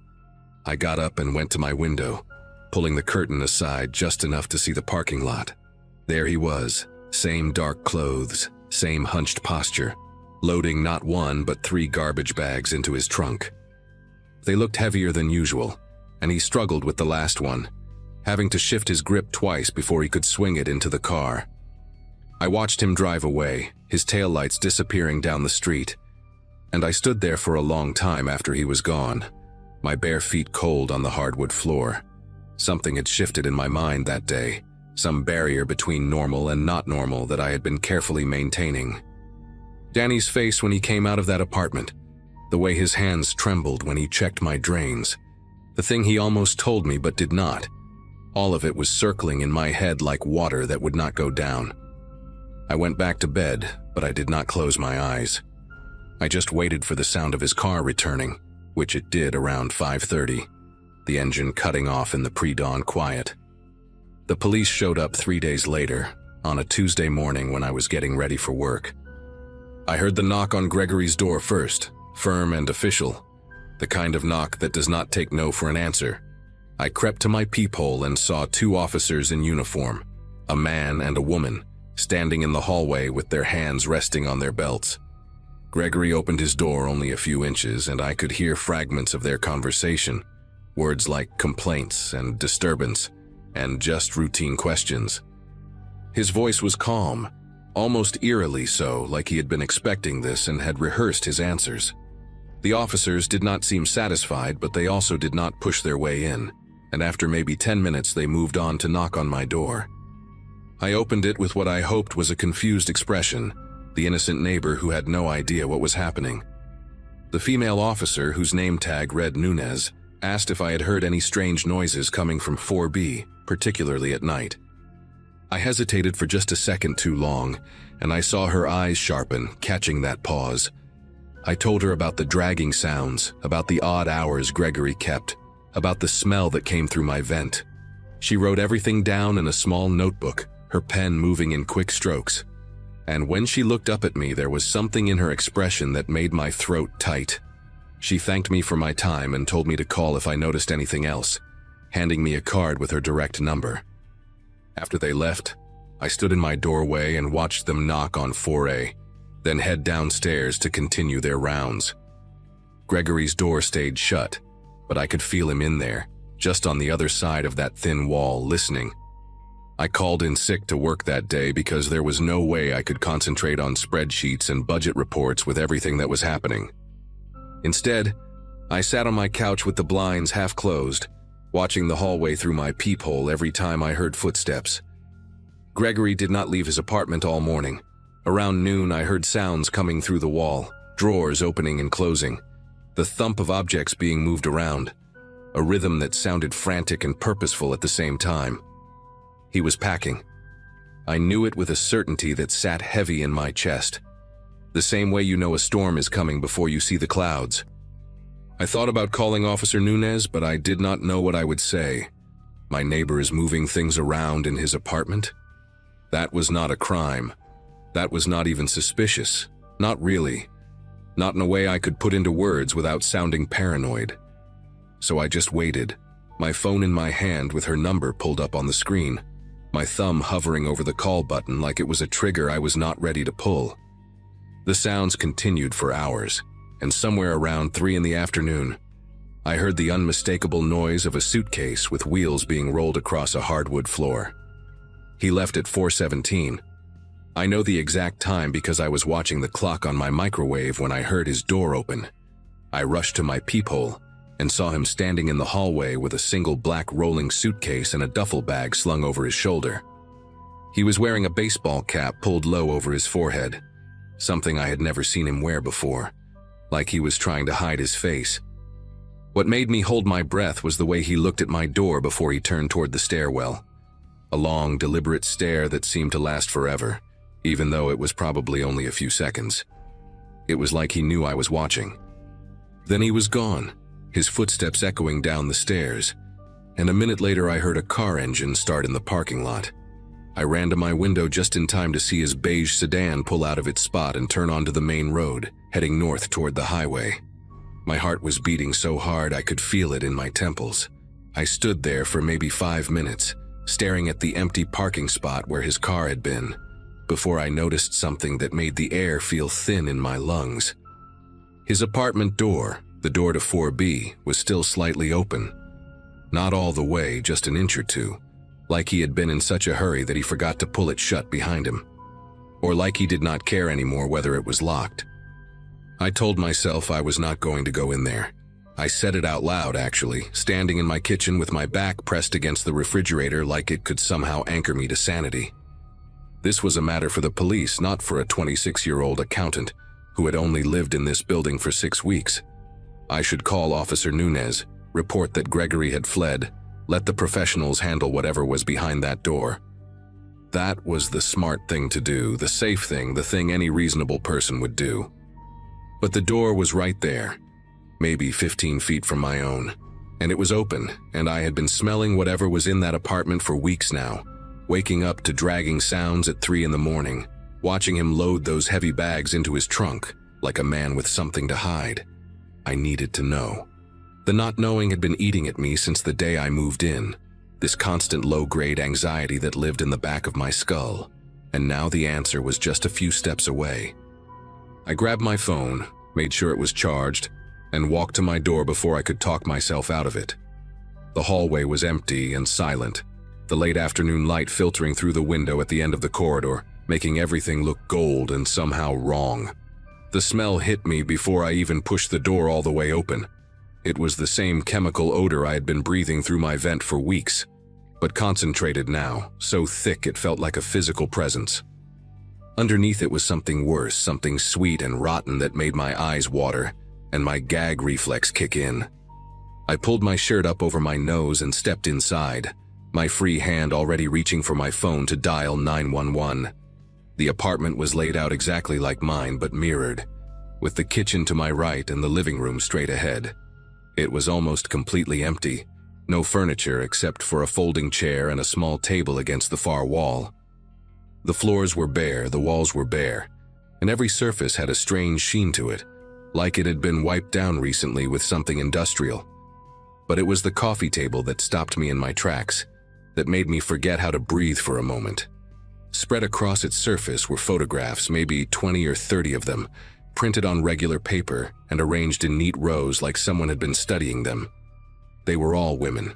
I got up and went to my window, pulling the curtain aside just enough to see the parking lot. There he was, same dark clothes, same hunched posture, loading not 1 but 3 garbage bags into his trunk. They looked heavier than usual, and he struggled with the last one, having to shift his grip twice before he could swing it into the car. I watched him drive away, his taillights disappearing down the street, and I stood there for a long time after he was gone, my bare feet cold on the hardwood floor. Something had shifted in my mind that day, some barrier between normal and not normal that I had been carefully maintaining. Danny's face when he came out of that apartment, The way his hands trembled when he checked my drains. The thing he almost told me but did not. All of it was circling in my head like water that would not go down. I went back to bed, but I did not close my eyes. I just waited for the sound of his car returning, which it did around 5:30, the engine cutting off in the pre-dawn quiet. The police showed up 3 days later, on a Tuesday morning when I was getting ready for work. I heard the knock on Gregory's door first, firm and official, the kind of knock that does not take no for an answer. I crept to my peephole and saw 2 officers in uniform, a man and a woman, standing in the hallway with their hands resting on their belts. Gregory opened his door only a few inches, and I could hear fragments of their conversation, words like complaints and disturbance, and just routine questions. His voice was calm, almost eerily so, like he had been expecting this and had rehearsed his answers. The officers did not seem satisfied, but they also did not push their way in, and after maybe 10 minutes they moved on to knock on my door. I opened it with what I hoped was a confused expression, the innocent neighbor who had no idea what was happening. The female officer, whose name tag read Nunez, asked if I had heard any strange noises coming from 4B, particularly at night. I hesitated for just a second too long, and I saw her eyes sharpen, catching that pause. I told her about the dragging sounds, about the odd hours Gregory kept, about the smell that came through my vent. She wrote everything down in a small notebook, her pen moving in quick strokes. And when she looked up at me, there was something in her expression that made my throat tight. She thanked me for my time and told me to call if I noticed anything else, handing me a card with her direct number. After they left, I stood in my doorway and watched them knock on 4A, then head downstairs to continue their rounds. Gregory's door stayed shut, but I could feel him in there, just on the other side of that thin wall, listening. I called in sick to work that day because there was no way I could concentrate on spreadsheets and budget reports with everything that was happening. Instead, I sat on my couch with the blinds half closed, watching the hallway through my peephole every time I heard footsteps. Gregory did not leave his apartment all morning. Around noon, I heard sounds coming through the wall, drawers opening and closing, the thump of objects being moved around, a rhythm that sounded frantic and purposeful at the same time. He was packing. I knew it with a certainty that sat heavy in my chest. The same way you know a storm is coming before you see the clouds. I thought about calling Officer Nunez, but I did not know what I would say. My neighbor is moving things around in his apartment? That was not a crime. That was not even suspicious. Not really. Not in a way I could put into words without sounding paranoid. So I just waited, my phone in my hand with her number pulled up on the screen, my thumb hovering over the call button like it was a trigger I was not ready to pull. The sounds continued for hours, and somewhere around 3 in the afternoon, I heard the unmistakable noise of a suitcase with wheels being rolled across a hardwood floor. He left at 4:17. I know the exact time because I was watching the clock on my microwave when I heard his door open. I rushed to my peephole and saw him standing in the hallway with a single black rolling suitcase and a duffel bag slung over his shoulder. He was wearing a baseball cap pulled low over his forehead, something I had never seen him wear before, like he was trying to hide his face. What made me hold my breath was the way he looked at my door before he turned toward the stairwell. A long, deliberate stare that seemed to last forever, even though it was probably only a few seconds. It was like he knew I was watching. Then he was gone, his footsteps echoing down the stairs, and a minute later I heard a car engine start in the parking lot. I ran to my window just in time to see his beige sedan pull out of its spot and turn onto the main road, heading north toward the highway. My heart was beating so hard I could feel it in my temples. I stood there for maybe 5 minutes, staring at the empty parking spot where his car had been, before I noticed something that made the air feel thin in my lungs. His apartment door, the door to 4B, was still slightly open. Not all the way, just an inch or two, like he had been in such a hurry that he forgot to pull it shut behind him. Or like he did not care anymore whether it was locked. I told myself I was not going to go in there. I said it out loud, actually, standing in my kitchen with my back pressed against the refrigerator like it could somehow anchor me to sanity. This was a matter for the police, not for a 26-year-old accountant who had only lived in this building for 6 weeks. I should call Officer Nunez, report that Gregory had fled, let the professionals handle whatever was behind that door. That was the smart thing to do, the safe thing, the thing any reasonable person would do. But the door was right there, maybe 15 feet from my own, and it was open, and I had been smelling whatever was in that apartment for weeks now, waking up to dragging sounds at 3 in the morning, watching him load those heavy bags into his trunk, like a man with something to hide. I needed to know. The not knowing had been eating at me since the day I moved in, this constant low-grade anxiety that lived in the back of my skull, and now the answer was just a few steps away. I grabbed my phone, made sure it was charged, and walked to my door before I could talk myself out of it. The hallway was empty and silent, the late afternoon light filtering through the window at the end of the corridor, making everything look gold and somehow wrong. The smell hit me before I even pushed the door all the way open. It was the same chemical odor I had been breathing through my vent for weeks, but concentrated now, so thick it felt like a physical presence. Underneath it was something worse, something sweet and rotten that made my eyes water and my gag reflex kick in. I pulled my shirt up over my nose and stepped inside, my free hand already reaching for my phone to dial 911. The apartment was laid out exactly like mine but mirrored, with the kitchen to my right and the living room straight ahead. It was almost completely empty, no furniture except for a folding chair and a small table against the far wall. The floors were bare, the walls were bare, and every surface had a strange sheen to it, like it had been wiped down recently with something industrial. But it was the coffee table that stopped me in my tracks, that made me forget how to breathe for a moment. Spread across its surface were photographs, maybe 20 or 30 of them, printed on regular paper and arranged in neat rows like someone had been studying them. They were all women.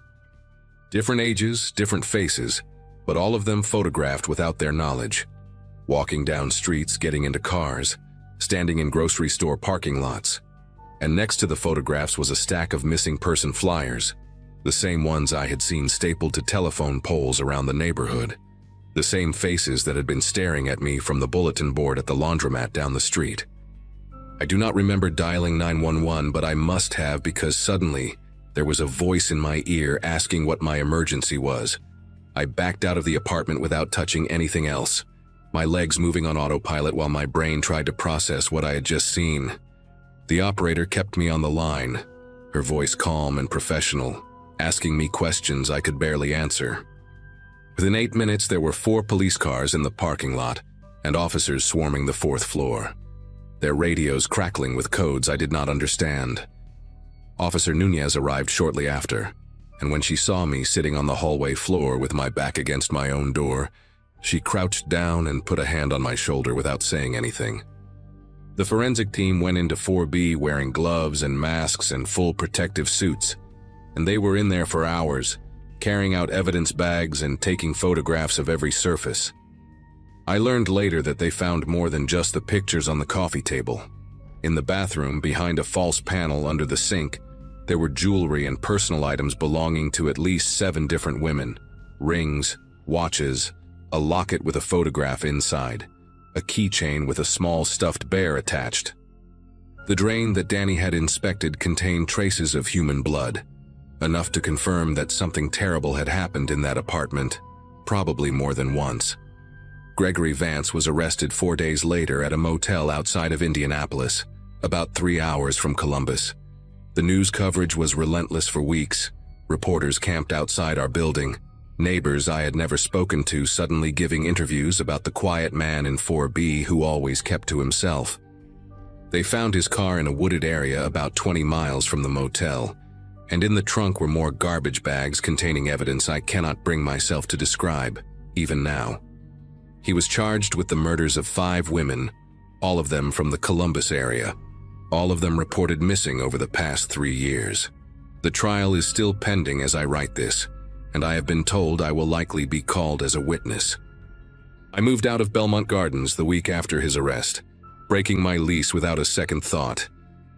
Different ages, different faces, but all of them photographed without their knowledge. Walking down streets, getting into cars, standing in grocery store parking lots. And next to the photographs was a stack of missing person flyers, the same ones I had seen stapled to telephone poles around the neighborhood. The same faces that had been staring at me from the bulletin board at the laundromat down the street. I do not remember dialing 911, but I must have, because suddenly there was a voice in my ear asking what my emergency was. I backed out of the apartment without touching anything else, my legs moving on autopilot while my brain tried to process what I had just seen. The operator kept me on the line, her voice calm and professional, asking me questions I could barely answer. Within 8 minutes, there were 4 police cars in the parking lot and officers swarming the 4th floor, their radios crackling with codes I did not understand. Officer Nunez arrived shortly after, and when she saw me sitting on the hallway floor with my back against my own door, she crouched down and put a hand on my shoulder without saying anything. The forensic team went into 4B wearing gloves and masks and full protective suits, and they were in there for hours, carrying out evidence bags and taking photographs of every surface. I learned later that they found more than just the pictures on the coffee table. In the bathroom, behind a false panel under the sink, there were jewelry and personal items belonging to at least 7 different women. Rings, watches, a locket with a photograph inside, a keychain with a small stuffed bear attached. The drain that Danny had inspected contained traces of human blood, enough to confirm that something terrible had happened in that apartment, probably more than once. Gregory Vance was arrested 4 days later at a motel outside of Indianapolis, about 3 hours from Columbus. The news coverage was relentless for weeks. Reporters camped outside our building, neighbors I had never spoken to suddenly giving interviews about the quiet man in 4B who always kept to himself. They found his car in a wooded area about 20 miles from the motel, and in the trunk were more garbage bags containing evidence I cannot bring myself to describe, even now. He was charged with the murders of 5 women, all of them from the Columbus area. All of them reported missing over the past 3 years. The trial is still pending as I write this, and I have been told I will likely be called as a witness. I moved out of Belmont Gardens the week after his arrest, breaking my lease without a second thought,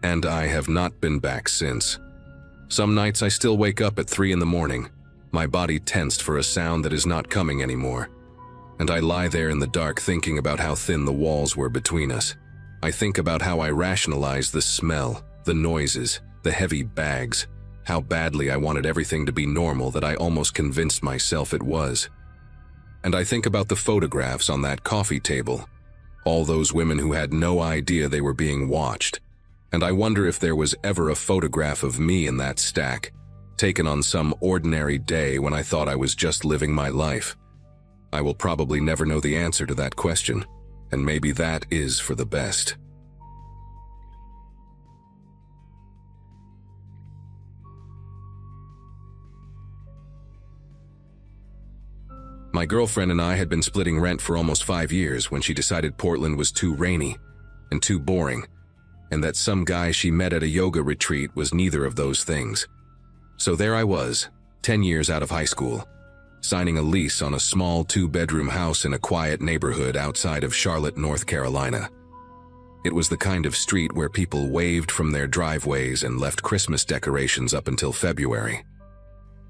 and I have not been back since. Some nights I still wake up at 3 in the morning, my body tensed for a sound that is not coming anymore, and I lie there in the dark thinking about how thin the walls were between us, I think about how I rationalized the smell, the noises, the heavy bags, how badly I wanted everything to be normal that I almost convinced myself it was. And I think about the photographs on that coffee table, all those women who had no idea they were being watched, and I wonder if there was ever a photograph of me in that stack, taken on some ordinary day when I thought I was just living my life. I will probably never know the answer to that question, and maybe that is for the best. My girlfriend and I had been splitting rent for almost 5 years when she decided Portland was too rainy and too boring, and that some guy she met at a yoga retreat was neither of those things. So there I was, 10 years out of high school, signing a lease on a small 2-bedroom house in a quiet neighborhood outside of Charlotte, North Carolina. It was the kind of street where people waved from their driveways and left Christmas decorations up until February.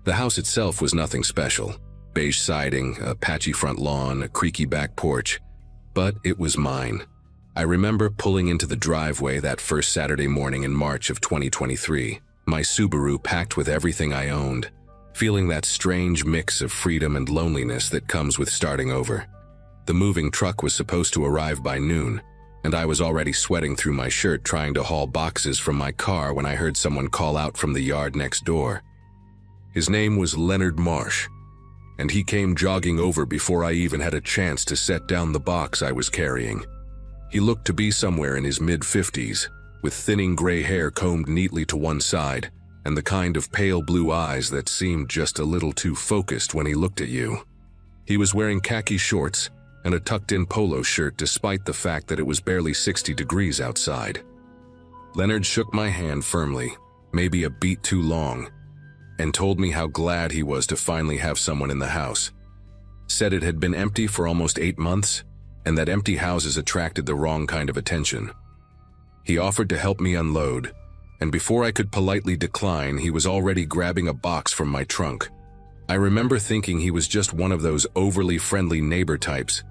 The house itself was nothing special. Beige siding, a patchy front lawn, a creaky back porch, but it was mine. I remember pulling into the driveway that first Saturday morning in March of 2023, my Subaru packed with everything I owned, feeling that strange mix of freedom and loneliness that comes with starting over. The moving truck was supposed to arrive by noon, and I was already sweating through my shirt trying to haul boxes from my car when I heard someone call out from the yard next door. His name was Leonard Marsh, and he came jogging over before I even had a chance to set down the box I was carrying. He looked to be somewhere in his mid-50s, with thinning gray hair combed neatly to one side, and the kind of pale blue eyes that seemed just a little too focused when he looked at you. He was wearing khaki shorts and a tucked-in polo shirt despite the fact that it was barely 60 degrees outside. Leonard shook my hand firmly, maybe a beat too long, and told me how glad he was to finally have someone in the house. Said it had been empty for almost 8 months, and that empty houses attracted the wrong kind of attention. He offered to help me unload, and before I could politely decline, he was already grabbing a box from my trunk. I remember thinking he was just one of those overly friendly neighbor types,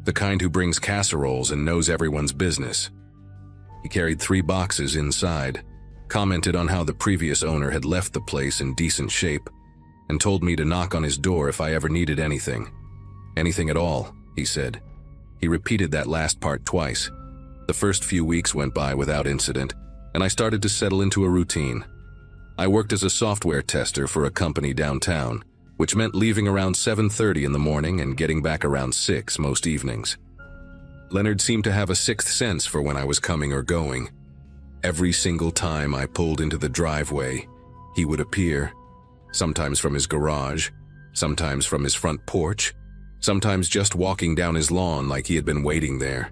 the kind who brings casseroles and knows everyone's business. He carried 3 boxes inside, commented on how the previous owner had left the place in decent shape, and told me to knock on his door if I ever needed anything. Anything at all, he said. He repeated that last part twice. The first few weeks went by without incident, and I started to settle into a routine. I worked as a software tester for a company downtown, which meant leaving around 7:30 in the morning and getting back around 6 most evenings. Leonard seemed to have a sixth sense for when I was coming or going. Every single time I pulled into the driveway, he would appear, sometimes from his garage, sometimes from his front porch, sometimes just walking down his lawn like he had been waiting there.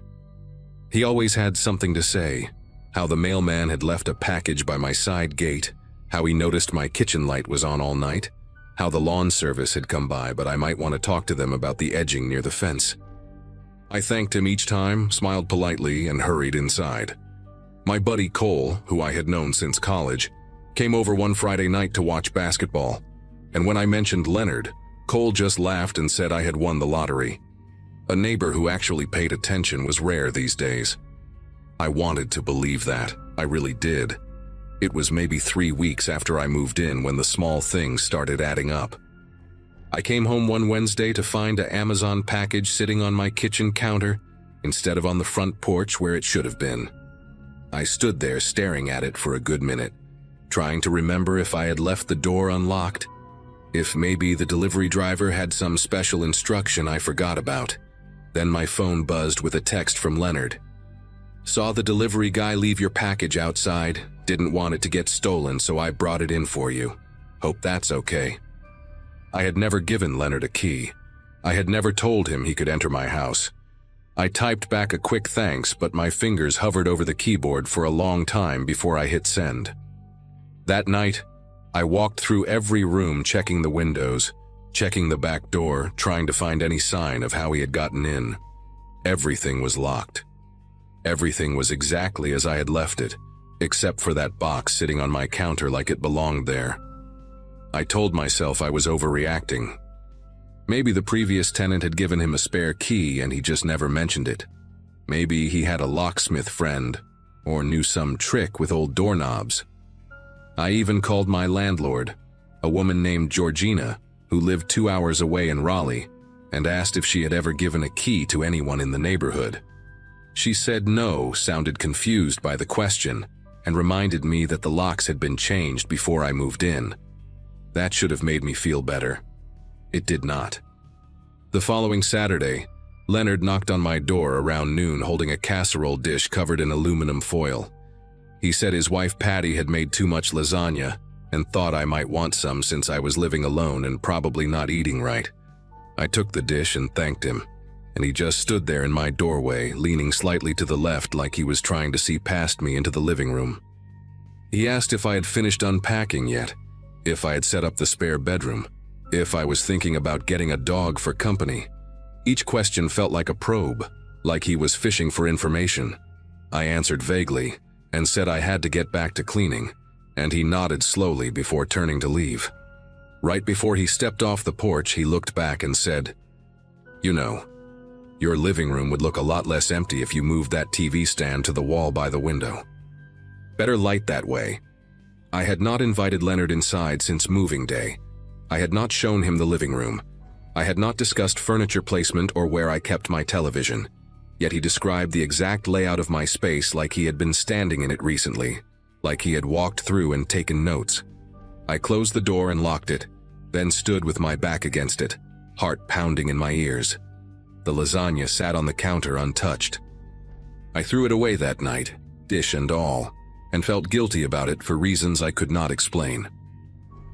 He always had something to say, how the mailman had left a package by my side gate, how he noticed my kitchen light was on all night, how the lawn service had come by but I might want to talk to them about the edging near the fence. I thanked him each time, smiled politely, and hurried inside. My buddy Cole, who I had known since college, came over one Friday night to watch basketball, and when I mentioned Leonard, Cole just laughed and said I had won the lottery. A neighbor who actually paid attention was rare these days. I wanted to believe that, I really did. It was maybe 3 weeks after I moved in when the small things started adding up. I came home one Wednesday to find an Amazon package sitting on my kitchen counter instead of on the front porch where it should have been. I stood there staring at it for a good minute, trying to remember if I had left the door unlocked, if maybe the delivery driver had some special instruction I forgot about. Then my phone buzzed with a text from Leonard. Saw the delivery guy leave your package outside, didn't want it to get stolen, so I brought it in for you. Hope that's okay. I had never given Leonard a key. I had never told him he could enter my house. I typed back a quick thanks, but my fingers hovered over the keyboard for a long time before I hit send. That night, I walked through every room checking the windows, checking the back door, trying to find any sign of how he had gotten in. Everything was locked. Everything was exactly as I had left it, except for that box sitting on my counter like it belonged there. I told myself I was overreacting. Maybe the previous tenant had given him a spare key and he just never mentioned it. Maybe he had a locksmith friend, or knew some trick with old doorknobs. I even called my landlord, a woman named Georgina, who lived 2 hours away in Raleigh, and asked if she had ever given a key to anyone in the neighborhood. She said no, sounded confused by the question, and reminded me that the locks had been changed before I moved in. That should have made me feel better. It did not. The following Saturday, Leonard knocked on my door around noon holding a casserole dish covered in aluminum foil. He said his wife Patty had made too much lasagna and thought I might want some since I was living alone and probably not eating right. I took the dish and thanked him, and he just stood there in my doorway, leaning slightly to the left like he was trying to see past me into the living room. He asked if I had finished unpacking yet, if I had set up the spare bedroom, if I was thinking about getting a dog for company. Each question felt like a probe, like he was fishing for information. I answered vaguely and said I had to get back to cleaning, and he nodded slowly before turning to leave. Right before he stepped off the porch, he looked back and said, "You know, your living room would look a lot less empty if you moved that TV stand to the wall by the window. Better light that way." I had not invited Leonard inside since moving day. I had not shown him the living room. I had not discussed furniture placement or where I kept my television. Yet he described the exact layout of my space like he had been standing in it recently, like he had walked through and taken notes. I closed the door and locked it, then stood with my back against it, heart pounding in my ears. The lasagna sat on the counter untouched. I threw it away that night, dish and all, and felt guilty about it for reasons I could not explain.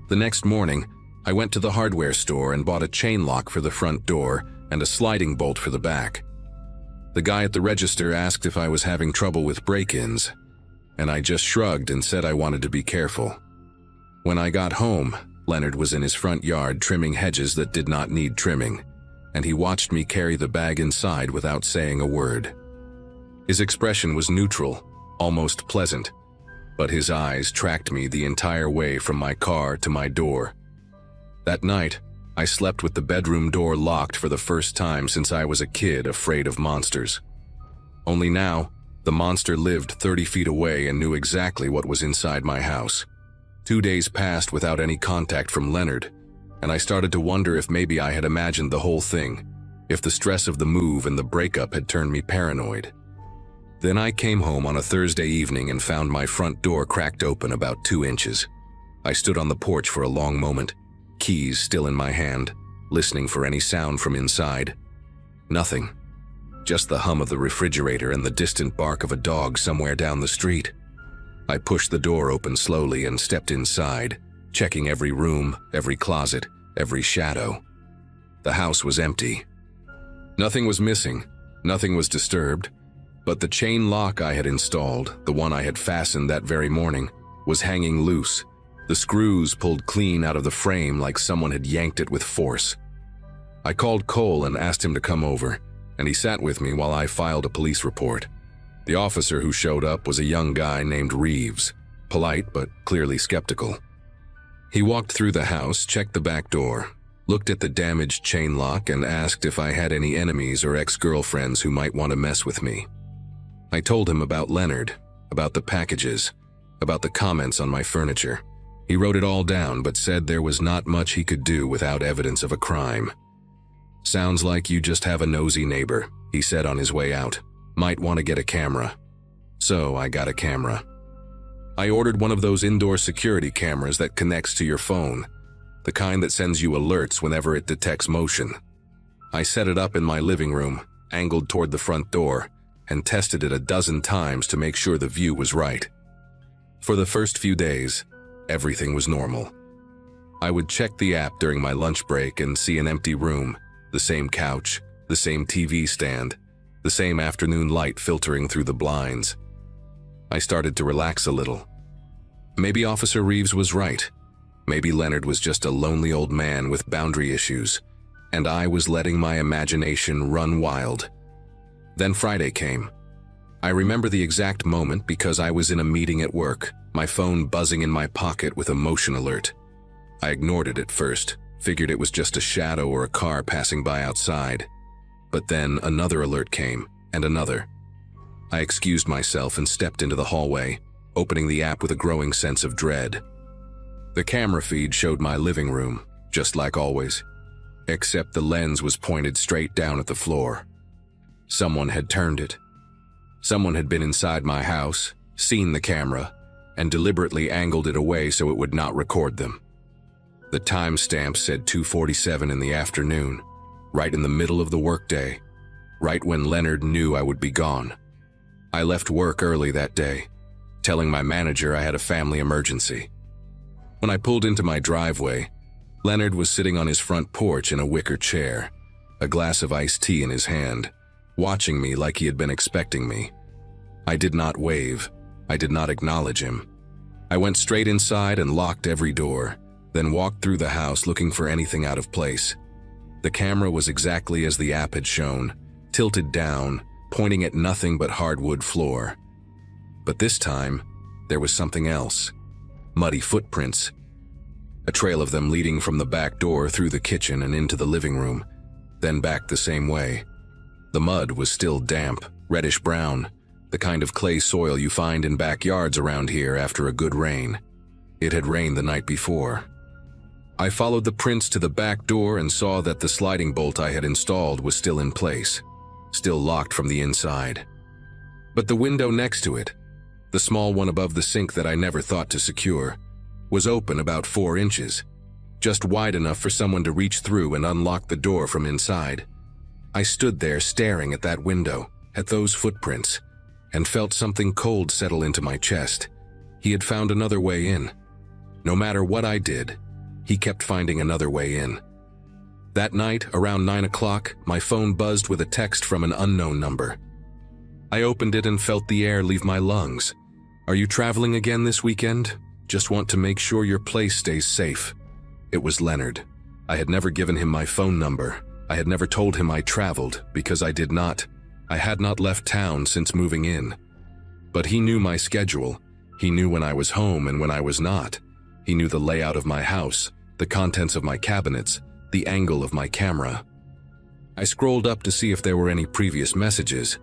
The next morning, I went to the hardware store and bought a chain lock for the front door and a sliding bolt for the back. The guy at the register asked if I was having trouble with break-ins, and I just shrugged and said I wanted to be careful. When I got home, Leonard was in his front yard trimming hedges that did not need trimming, and he watched me carry the bag inside without saying a word. His expression was neutral, almost pleasant, but his eyes tracked me the entire way from my car to my door. That night, I slept with the bedroom door locked for the first time since I was a kid afraid of monsters. Only now, the monster lived 30 feet away and knew exactly what was inside my house. 2 days passed without any contact from Leonard, and I started to wonder if maybe I had imagined the whole thing, if the stress of the move and the breakup had turned me paranoid. Then I came home on a Thursday evening and found my front door cracked open about 2 inches. I stood on the porch for a long moment, keys still in my hand, listening for any sound from inside. Nothing. Just the hum of the refrigerator and the distant bark of a dog somewhere down the street. I pushed the door open slowly and stepped inside, checking every room, every closet, every shadow. The house was empty. Nothing was missing, nothing was disturbed, but the chain lock I had installed, the one I had fastened that very morning, was hanging loose. The screws pulled clean out of the frame like someone had yanked it with force. I called Cole and asked him to come over, and he sat with me while I filed a police report. The officer who showed up was a young guy named Reeves, polite but clearly skeptical. He walked through the house, checked the back door, looked at the damaged chain lock, and asked if I had any enemies or ex-girlfriends who might want to mess with me. I told him about Leonard, about the packages, about the comments on my furniture. He wrote it all down but said there was not much he could do without evidence of a crime. "Sounds like you just have a nosy neighbor," he said on his way out. "Might want to get a camera." So I got a camera. I ordered one of those indoor security cameras that connects to your phone, the kind that sends you alerts whenever it detects motion. I set it up in my living room, angled toward the front door, and tested it a dozen times to make sure the view was right. For the first few days, everything was normal. I would check the app during my lunch break and see an empty room, the same couch, the same TV stand, the same afternoon light filtering through the blinds. I started to relax a little. Maybe Officer Reeves was right. Maybe Leonard was just a lonely old man with boundary issues, and I was letting my imagination run wild. Then Friday came. I remember the exact moment because I was in a meeting at work, my phone buzzing in my pocket with a motion alert. I ignored it at first, figured it was just a shadow or a car passing by outside. But then another alert came, and another. I excused myself and stepped into the hallway, opening the app with a growing sense of dread. The camera feed showed my living room, just like always, except the lens was pointed straight down at the floor. Someone had turned it. Someone had been inside my house, seen the camera, and deliberately angled it away so it would not record them. The timestamp said 2:47 in the afternoon, right in the middle of the workday, right when Leonard knew I would be gone. I left work early that day, telling my manager I had a family emergency. When I pulled into my driveway, Leonard was sitting on his front porch in a wicker chair, a glass of iced tea in his hand, watching me like he had been expecting me. I did not wave. I did not acknowledge him. I went straight inside and locked every door, then walked through the house looking for anything out of place. The camera was exactly as the app had shown, tilted down, pointing at nothing but hardwood floor. But this time, there was something else. Muddy footprints. A trail of them leading from the back door through the kitchen and into the living room, then back the same way. The mud was still damp, reddish-brown, the kind of clay soil you find in backyards around here after a good rain. It had rained the night before. I followed the prints to the back door and saw that the sliding bolt I had installed was still in place, still locked from the inside. But the window next to it, the small one above the sink that I never thought to secure, was open about 4 inches, just wide enough for someone to reach through and unlock the door from inside. I stood there staring at that window, at those footprints, and felt something cold settle into my chest. He had found another way in. No matter what I did, he kept finding another way in. That night, around 9 o'clock, my phone buzzed with a text from an unknown number. I opened it and felt the air leave my lungs. "Are you traveling again this weekend? Just want to make sure your place stays safe." It was Leonard. I had never given him my phone number. I had never told him I traveled, because I did not. I had not left town since moving in. But he knew my schedule. He knew when I was home and when I was not. He knew the layout of my house, the contents of my cabinets, the angle of my camera. I scrolled up to see if there were any previous messages,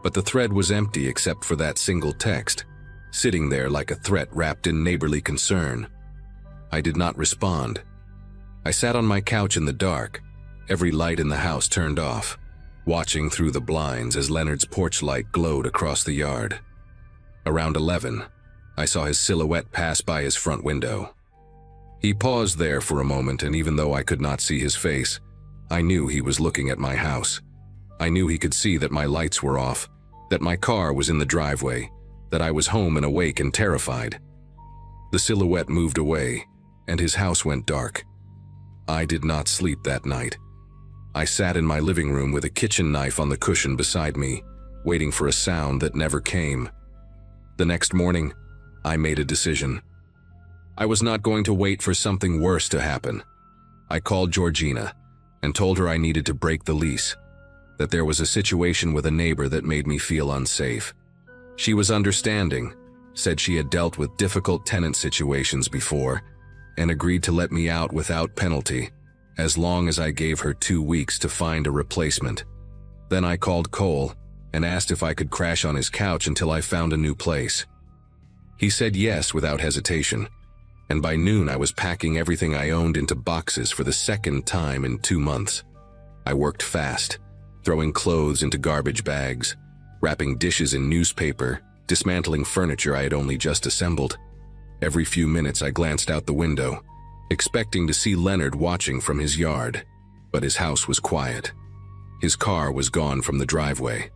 but the thread was empty except for that single text, sitting there like a threat wrapped in neighborly concern. I did not respond. I sat on my couch in the dark, every light in the house turned off, watching through the blinds as Leonard's porch light glowed across the yard. Around 11, I saw his silhouette pass by his front window. He paused there for a moment, and even though I could not see his face, I knew he was looking at my house. I knew he could see that my lights were off, that my car was in the driveway, that I was home and awake and terrified. The silhouette moved away, and his house went dark. I did not sleep that night. I sat in my living room with a kitchen knife on the cushion beside me, waiting for a sound that never came. The next morning, I made a decision. I was not going to wait for something worse to happen. I called Georgina and told her I needed to break the lease, that there was a situation with a neighbor that made me feel unsafe. She was understanding, said she had dealt with difficult tenant situations before, and agreed to let me out without penalty, as long as I gave her 2 weeks to find a replacement. Then I called Cole and asked if I could crash on his couch until I found a new place. He said yes without hesitation, and by noon I was packing everything I owned into boxes for the second time in 2 months. I worked fast, throwing clothes into garbage bags, wrapping dishes in newspaper, dismantling furniture I had only just assembled. Every few minutes I glanced out the window, expecting to see Leonard watching from his yard, but his house was quiet. His car was gone from the driveway.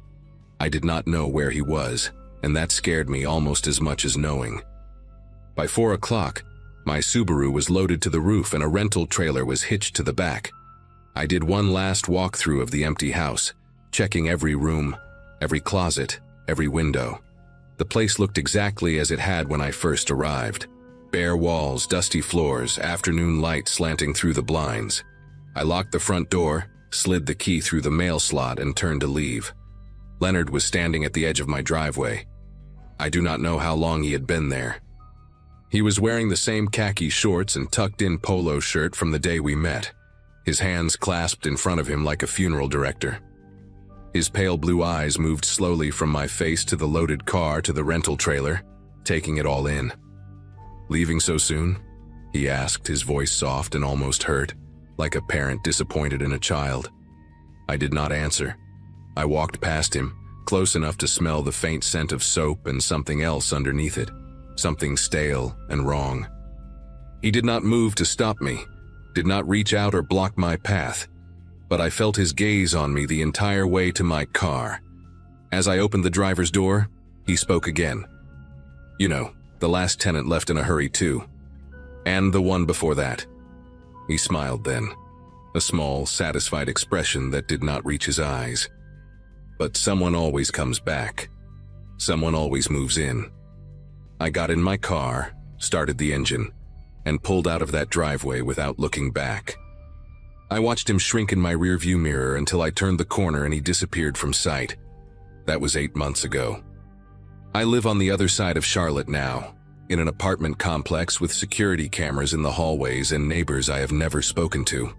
I did not know where he was, and that scared me almost as much as knowing. By 4 o'clock, my Subaru was loaded to the roof and a rental trailer was hitched to the back. I did one last walkthrough of the empty house, checking every room, every closet, every window. The place looked exactly as it had when I first arrived. Bare walls, dusty floors, afternoon light slanting through the blinds. I locked the front door, slid the key through the mail slot, and turned to leave. Leonard was standing at the edge of my driveway. I do not know how long he had been there. He was wearing the same khaki shorts and tucked-in polo shirt from the day we met, his hands clasped in front of him like a funeral director. His pale blue eyes moved slowly from my face to the loaded car to the rental trailer, taking it all in. "Leaving so soon?" he asked, his voice soft and almost hurt, like a parent disappointed in a child. I did not answer. I walked past him, close enough to smell the faint scent of soap and something else underneath it, something stale and wrong. He did not move to stop me, did not reach out or block my path, but I felt his gaze on me the entire way to my car. As I opened the driver's door, he spoke again. "You know, the last tenant left in a hurry too. And the one before that." He smiled then, a small, satisfied expression that did not reach his eyes. "But someone always comes back. Someone always moves in." I got in my car, started the engine, and pulled out of that driveway without looking back. I watched him shrink in my rearview mirror until I turned the corner and he disappeared from sight. That was 8 months ago. I live on the other side of Charlotte now, in an apartment complex with security cameras in the hallways and neighbors I have never spoken to.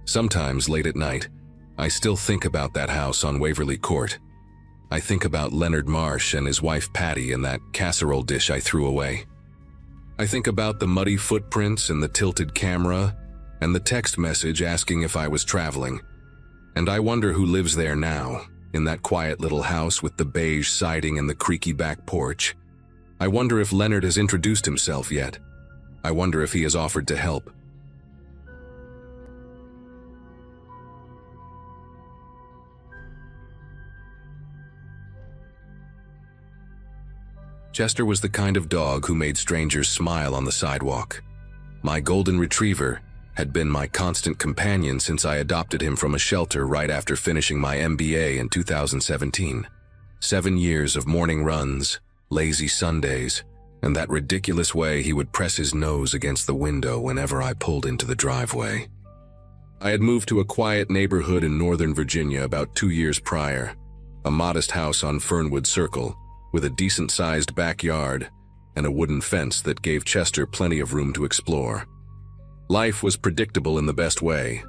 Sometimes late at night, I still think about that house on Waverly Court. I think about Leonard Marsh and his wife Patty and that casserole dish I threw away. I think about the muddy footprints and the tilted camera and the text message asking if I was traveling. And I wonder who lives there now, in that quiet little house with the beige siding and the creaky back porch. I wonder if Leonard has introduced himself yet. I wonder if he has offered to help. Chester was the kind of dog who made strangers smile on the sidewalk. My golden retriever had been my constant companion since I adopted him from a shelter right after finishing my MBA in 2017. 7 years of morning runs, lazy Sundays, and that ridiculous way he would press his nose against the window whenever I pulled into the driveway. I had moved to a quiet neighborhood in Northern Virginia about 2 years prior, a modest house on Fernwood Circle, with a decent-sized backyard and a wooden fence that gave Chester plenty of room to explore. Life was predictable in the best way.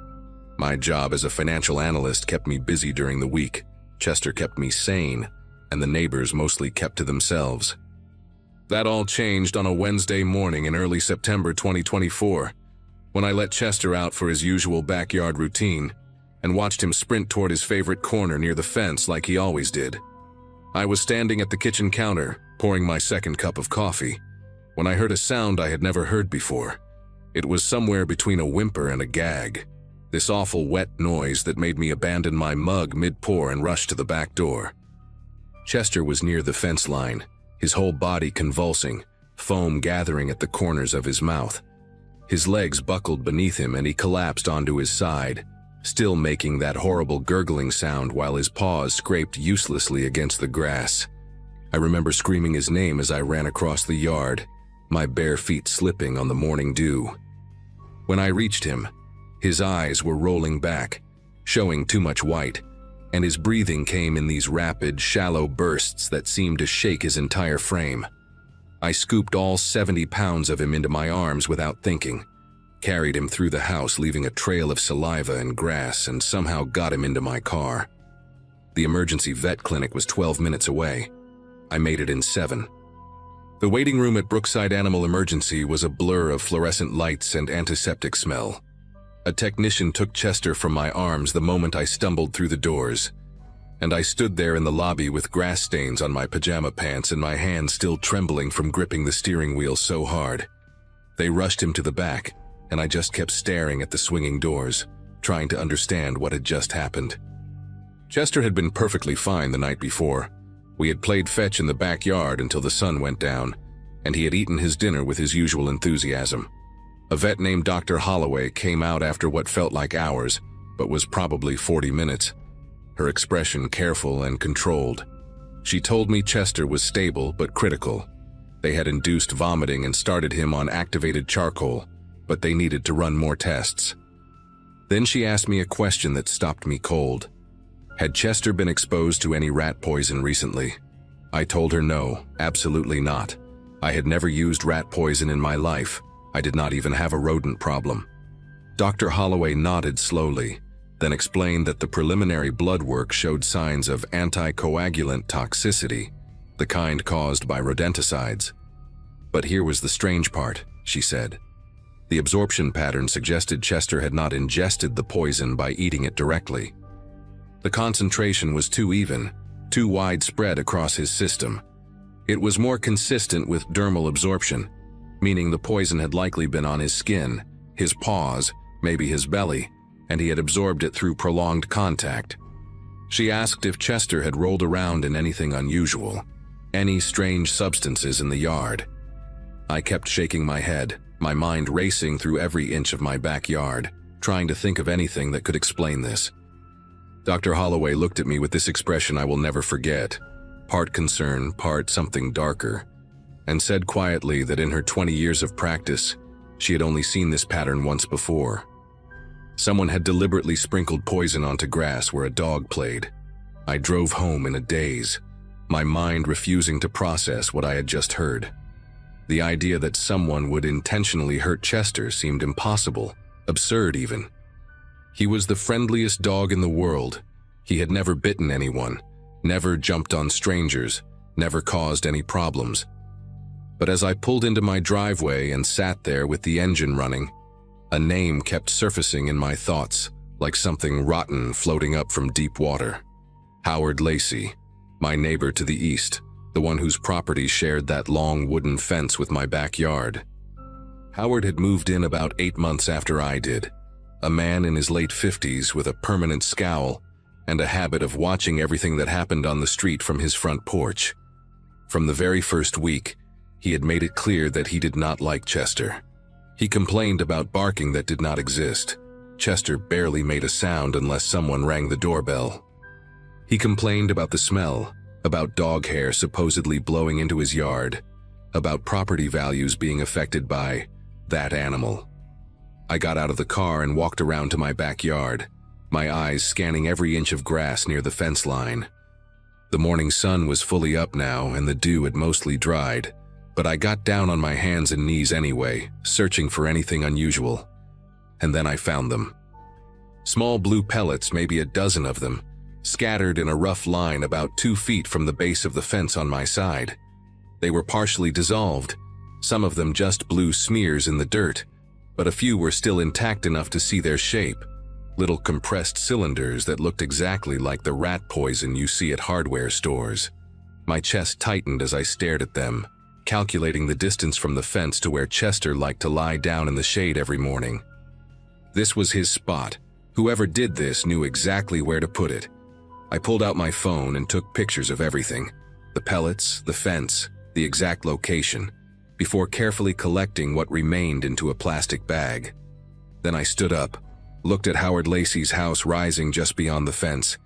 My job as a financial analyst kept me busy during the week, Chester kept me sane, and the neighbors mostly kept to themselves. That all changed on a Wednesday morning in early September 2024, when I let Chester out for his usual backyard routine and watched him sprint toward his favorite corner near the fence like he always did. I was standing at the kitchen counter, pouring my second cup of coffee, when I heard a sound I had never heard before. It was somewhere between a whimper and a gag, this awful wet noise that made me abandon my mug mid-pour and rush to the back door. Chester was near the fence line, his whole body convulsing, foam gathering at the corners of his mouth. His legs buckled beneath him and he collapsed onto his side, still making that horrible gurgling sound while his paws scraped uselessly against the grass. I remember screaming his name as I ran across the yard, my bare feet slipping on the morning dew. When I reached him, his eyes were rolling back, showing too much white, and his breathing came in these rapid, shallow bursts that seemed to shake his entire frame. I scooped all 70 pounds of him into my arms without thinking, carried him through the house leaving a trail of saliva and grass, and somehow got him into my car. The emergency vet clinic was 12 minutes away. I made it in 7. The waiting room at Brookside Animal Emergency was a blur of fluorescent lights and antiseptic smell. A technician took Chester from my arms the moment I stumbled through the doors, and I stood there in the lobby with grass stains on my pajama pants and my hands still trembling from gripping the steering wheel so hard. They rushed him to the back, and I just kept staring at the swinging doors, trying to understand what had just happened. Chester had been perfectly fine the night before. We had played fetch in the backyard until the sun went down, and he had eaten his dinner with his usual enthusiasm. A vet named Dr. Holloway came out after what felt like hours, but was probably 40 minutes, her expression careful and controlled. She told me Chester was stable but critical. They had induced vomiting and started him on activated charcoal, but they needed to run more tests. Then she asked me a question that stopped me cold. Had Chester been exposed to any rat poison recently? I told her no, absolutely not. I had never used rat poison in my life. I did not even have a rodent problem. Dr. Holloway nodded slowly, then explained that the preliminary blood work showed signs of anticoagulant toxicity, the kind caused by rodenticides. But here was the strange part, she said. The absorption pattern suggested Chester had not ingested the poison by eating it directly. The concentration was too even, too widespread across his system. It was more consistent with dermal absorption, meaning the poison had likely been on his skin, his paws, maybe his belly, and he had absorbed it through prolonged contact. She asked if Chester had rolled around in anything unusual, any strange substances in the yard. I kept shaking my head, my mind racing through every inch of my backyard, trying to think of anything that could explain this. Dr. Holloway looked at me with this expression I will never forget, part concern, part something darker, and said quietly that in her 20 years of practice, she had only seen this pattern once before. Someone had deliberately sprinkled poison onto grass where a dog played. I drove home in a daze, my mind refusing to process what I had just heard. The idea that someone would intentionally hurt Chester seemed impossible, absurd even. He was the friendliest dog in the world. He had never bitten anyone, never jumped on strangers, never caused any problems. But as I pulled into my driveway and sat there with the engine running, a name kept surfacing in my thoughts, like something rotten floating up from deep water. Howard Lacey, my neighbor to the east, the one whose property shared that long wooden fence with my backyard. Howard had moved in about 8 months after I did, a man in his late 50s with a permanent scowl and a habit of watching everything that happened on the street from his front porch. From the very first week, he had made it clear that he did not like Chester. He complained about barking that did not exist. Chester barely made a sound unless someone rang the doorbell. He complained about the smell, about dog hair supposedly blowing into his yard, about property values being affected by that animal. I got out of the car and walked around to my backyard, my eyes scanning every inch of grass near the fence line. The morning sun was fully up now and the dew had mostly dried, but I got down on my hands and knees anyway, searching for anything unusual. And then I found them. Small blue pellets, maybe a dozen of them, scattered in a rough line about 2 feet from the base of the fence on my side. They were partially dissolved, some of them just blue smears in the dirt, but a few were still intact enough to see their shape, little compressed cylinders that looked exactly like the rat poison you see at hardware stores. My chest tightened as I stared at them, calculating the distance from the fence to where Chester liked to lie down in the shade every morning. This was his spot. Whoever did this knew exactly where to put it. I pulled out my phone and took pictures of everything, the pellets, the fence, the exact location, before carefully collecting what remained into a plastic bag. Then I stood up, looked at Howard Lacey's house rising just beyond the fence,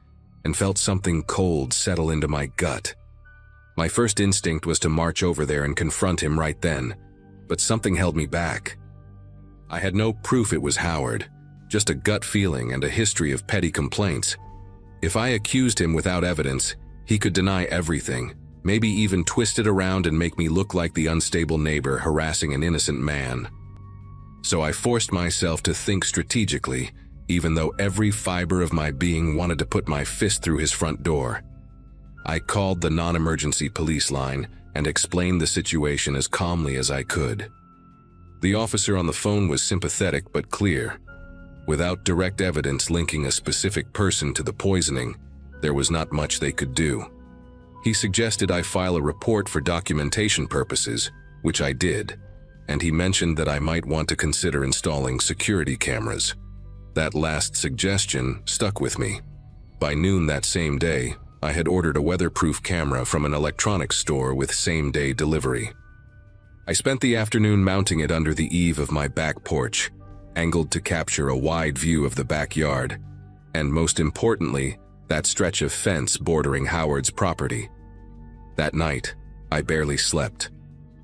and felt something cold settle into my gut. My first instinct was to march over there and confront him right then, but something held me back. I had no proof it was Howard, just a gut feeling and a history of petty complaints. If I accused him without evidence, he could deny everything, maybe even twist it around and make me look like the unstable neighbor harassing an innocent man. So I forced myself to think strategically, even though every fiber of my being wanted to put my fist through his front door. I called the non-emergency police line and explained the situation as calmly as I could. The officer on the phone was sympathetic but clear. Without direct evidence linking a specific person to the poisoning, there was not much they could do. He suggested I file a report for documentation purposes, which I did, and he mentioned that I might want to consider installing security cameras. That last suggestion stuck with me. By noon that same day, I had ordered a weatherproof camera from an electronics store with same-day delivery. I spent the afternoon mounting it under the eave of my back porch, angled to capture a wide view of the backyard, and most importantly, that stretch of fence bordering Howard's property. That night, I barely slept.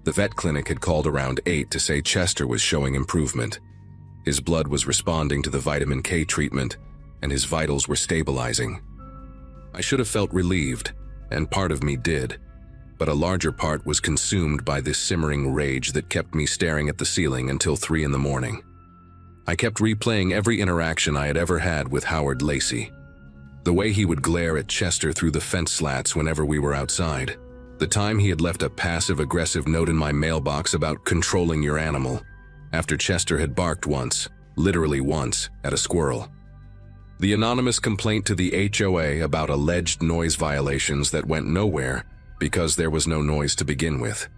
The vet clinic had called around 8 to say Chester was showing improvement. His blood was responding to the vitamin K treatment, and his vitals were stabilizing. I should have felt relieved, and part of me did, but a larger part was consumed by this simmering rage that kept me staring at the ceiling until 3 in the morning. I kept replaying every interaction I had ever had with Howard Lacey. The way he would glare at Chester through the fence slats whenever we were outside. The time he had left a passive-aggressive note in my mailbox about controlling your animal, after Chester had barked once, literally once, at a squirrel. The anonymous complaint to the HOA about alleged noise violations that went nowhere because there was no noise to begin with.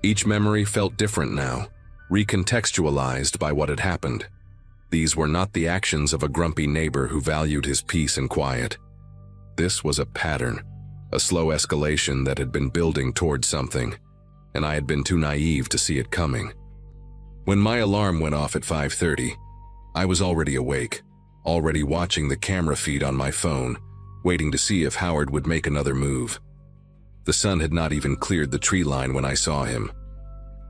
Each memory felt different now, recontextualized by what had happened. These were not the actions of a grumpy neighbor who valued his peace and quiet. This was a pattern, a slow escalation that had been building towards something, and I had been too naive to see it coming. When my alarm went off at 5:30, I was already awake, already watching the camera feed on my phone, waiting to see if Howard would make another move. The sun had not even cleared the tree line when I saw him.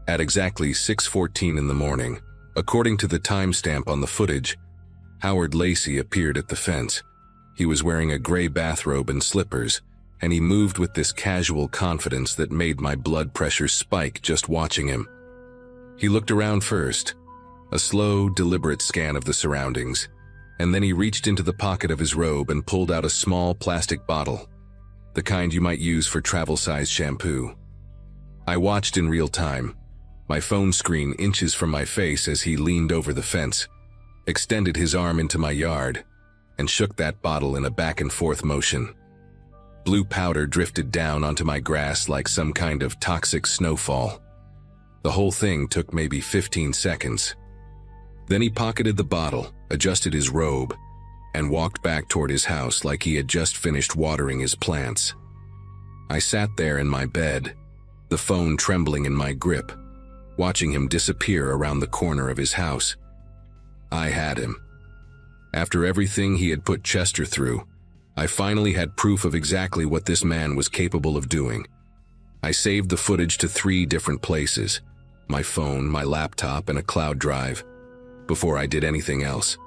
At exactly 6:14 in the morning, according to the timestamp on the footage, Howard Lacey appeared at the fence. He was wearing a gray bathrobe and slippers, and he moved with this casual confidence that made my blood pressure spike just watching him. He looked around first, a slow, deliberate scan of the surroundings, and then he reached into the pocket of his robe and pulled out a small plastic bottle, the kind you might use for travel-size shampoo. I watched in real time, my phone screen inches from my face as he leaned over the fence, extended his arm into my yard, and shook that bottle in a back-and-forth motion. Blue powder drifted down onto my grass like some kind of toxic snowfall. The whole thing took maybe 15 seconds. Then he pocketed the bottle, adjusted his robe, and walked back toward his house like he had just finished watering his plants. I sat there in my bed, the phone trembling in my grip, watching him disappear around the corner of his house. I had him. After everything he had put Chester through, I finally had proof of exactly what this man was capable of doing. I saved the footage to 3 different places, my phone, my laptop, and a cloud drive, before I did anything else.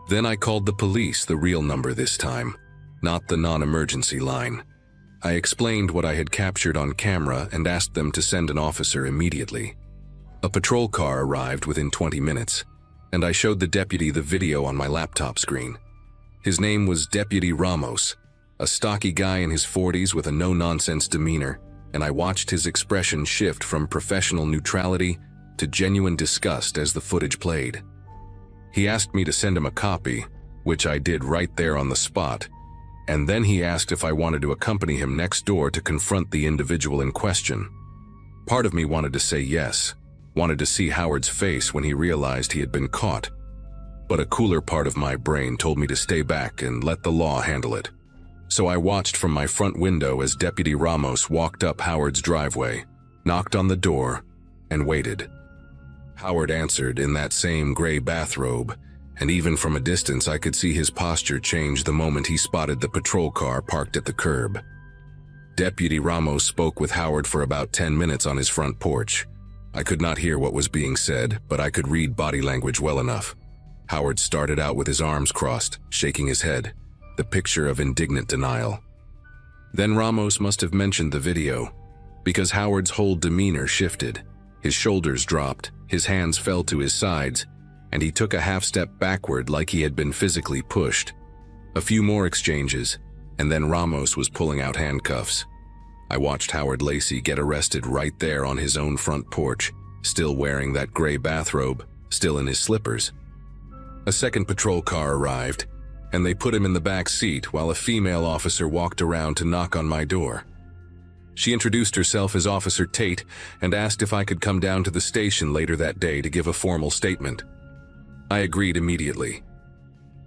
Then I called the police, the real number this time, not the non-emergency line. I explained what I had captured on camera and asked them to send an officer immediately. A patrol car arrived within 20 minutes, and I showed the deputy the video on my laptop screen. His name was Deputy Ramos, a stocky guy in his 40s with a no-nonsense demeanor, and I watched his expression shift from professional neutrality to genuine disgust as the footage played. He asked me to send him a copy, which I did right there on the spot, and then he asked if I wanted to accompany him next door to confront the individual in question. Part of me wanted to say yes, wanted to see Howard's face when he realized he had been caught, but a cooler part of my brain told me to stay back and let the law handle it. So I watched from my front window as Deputy Ramos walked up Howard's driveway, knocked on the door, and waited. Howard answered in that same gray bathrobe, and even from a distance I could see his posture change the moment he spotted the patrol car parked at the curb. Deputy Ramos spoke with Howard for about 10 minutes on his front porch. I could not hear what was being said, but I could read body language well enough. Howard started out with his arms crossed, shaking his head, the picture of indignant denial. Then Ramos must have mentioned the video, because Howard's whole demeanor shifted. His shoulders dropped, his hands fell to his sides, and he took a half step backward like he had been physically pushed. A few more exchanges, and then Ramos was pulling out handcuffs. I watched Howard Lacey get arrested right there on his own front porch, still wearing that gray bathrobe, still in his slippers. A second patrol car arrived, and they put him in the back seat while a female officer walked around to knock on my door. She introduced herself as Officer Tate and asked if I could come down to the station later that day to give a formal statement. I agreed immediately.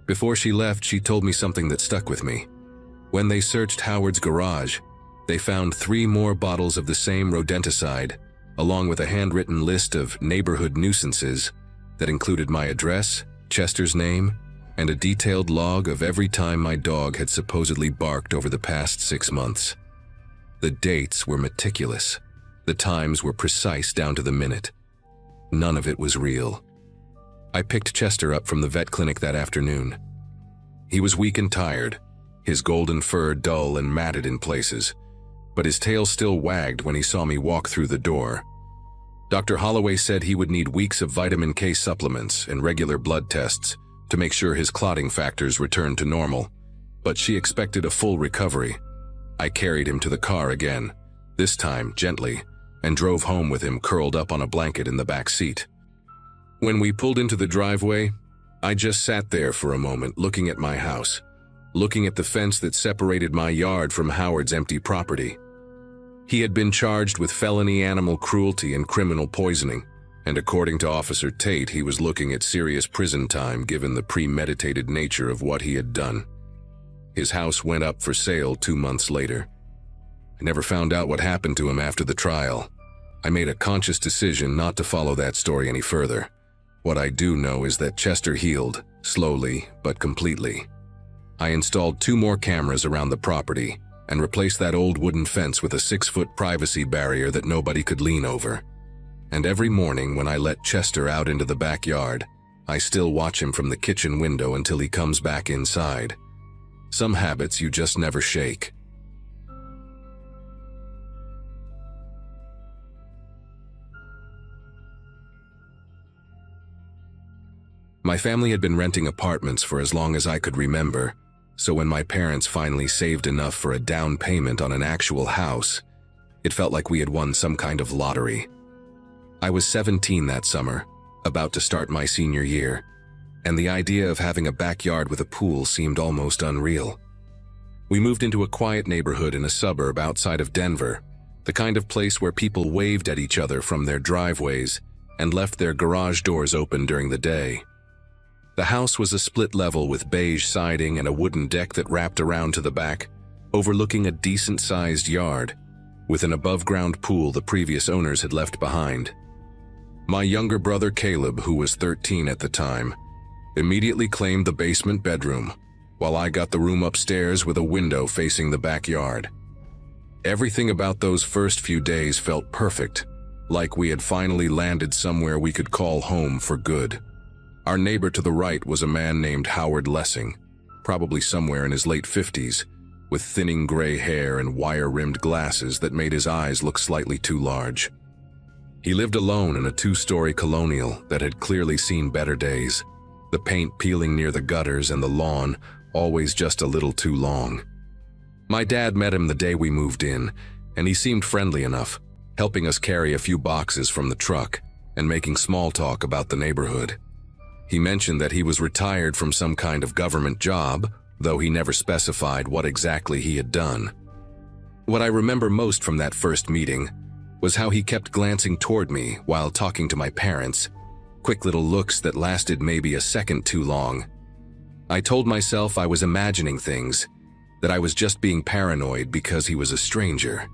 Before she left, she told me something that stuck with me. When they searched Howard's garage, they found 3 more bottles of the same rodenticide, along with a handwritten list of neighborhood nuisances that included my address, Chester's name, and a detailed log of every time my dog had supposedly barked over the past 6 months. The dates were meticulous. The times were precise down to the minute. None of it was real. I picked Chester up from the vet clinic that afternoon. He was weak and tired, his golden fur dull and matted in places, but his tail still wagged when he saw me walk through the door. Dr. Holloway said he would need weeks of vitamin K supplements and regular blood tests to make sure his clotting factors returned to normal, but she expected a full recovery. I carried him to the car again, this time gently, and drove home with him curled up on a blanket in the back seat. When we pulled into the driveway, I just sat there for a moment looking at my house, looking at the fence that separated my yard from Howard's empty property. He had been charged with felony animal cruelty and criminal poisoning, and according to Officer Tate, he was looking at serious prison time given the premeditated nature of what he had done. His house went up for sale 2 months later. I never found out what happened to him after the trial. I made a conscious decision not to follow that story any further. What I do know is that Chester healed, slowly but completely. I installed 2 more cameras around the property and replaced that old wooden fence with a 6-foot privacy barrier that nobody could lean over. And every morning when I let Chester out into the backyard, I still watch him from the kitchen window until he comes back inside. Some habits you just never shake. My family had been renting apartments for as long as I could remember, so when my parents finally saved enough for a down payment on an actual house, it felt like we had won some kind of lottery. I was 17 that summer, about to start my senior year, and the idea of having a backyard with a pool seemed almost unreal. We moved into a quiet neighborhood in a suburb outside of Denver, the kind of place where people waved at each other from their driveways and left their garage doors open during the day. The house was a split level with beige siding and a wooden deck that wrapped around to the back, overlooking a decent-sized yard, with an above-ground pool the previous owners had left behind. My younger brother Caleb, who was 13 at the time, immediately claimed the basement bedroom, while I got the room upstairs with a window facing the backyard. Everything about those first few days felt perfect, like we had finally landed somewhere we could call home for good. Our neighbor to the right was a man named Howard Lessing, probably somewhere in his late 50s, with thinning gray hair and wire-rimmed glasses that made his eyes look slightly too large. He lived alone in a 2-story colonial that had clearly seen better days, the paint peeling near the gutters and the lawn always just a little too long. My dad met him the day we moved in, and he seemed friendly enough, helping us carry a few boxes from the truck and making small talk about the neighborhood. He mentioned that he was retired from some kind of government job, though he never specified what exactly he had done. What I remember most from that first meeting was how he kept glancing toward me while talking to my parents, quick little looks that lasted maybe a second too long. I told myself I was imagining things, that I was just being paranoid because he was a stranger.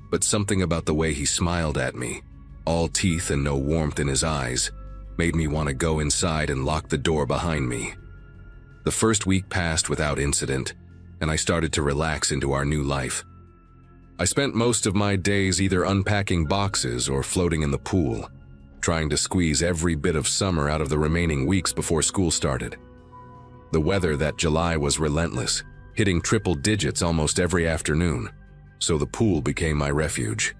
But something about the way he smiled at me, all teeth and no warmth in his eyes, made me want to go inside and lock the door behind me. The first week passed without incident, and I started to relax into our new life. I spent most of my days either unpacking boxes or floating in the pool, trying to squeeze every bit of summer out of the remaining weeks before school started. The weather that July was relentless, hitting triple digits almost every afternoon, so the pool became my refuge.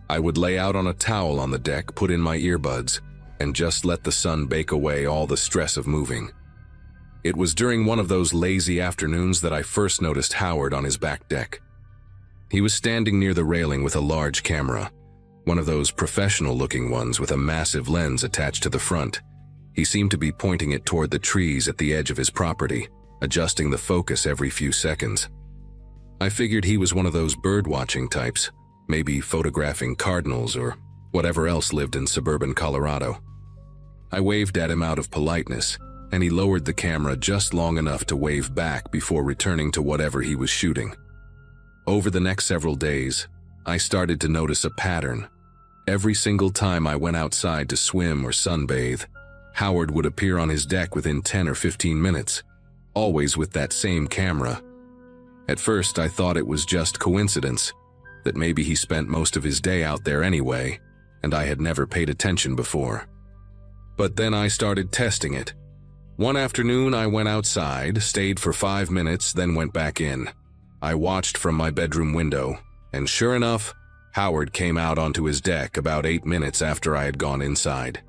I would lay out on a towel on the deck, put in my earbuds, and just let the sun bake away all the stress of moving. It was during one of those lazy afternoons that I first noticed Howard on his back deck. He was standing near the railing with a large camera, one of those professional-looking ones with a massive lens attached to the front. He seemed to be pointing it toward the trees at the edge of his property, adjusting the focus every few seconds. I figured he was one of those bird-watching types, maybe photographing cardinals or whatever else lived in suburban Colorado. I waved at him out of politeness, and he lowered the camera just long enough to wave back before returning to whatever he was shooting. Over the next several days, I started to notice a pattern. Every single time I went outside to swim or sunbathe, Howard would appear on his deck within 10 or 15 minutes, always with that same camera. At first, I thought it was just coincidence, that maybe he spent most of his day out there anyway, and I had never paid attention before. But then I started testing it. One afternoon I went outside, stayed for 5 minutes, then went back in. I watched from my bedroom window, and sure enough, Howard came out onto his deck about 8 minutes after I had gone inside.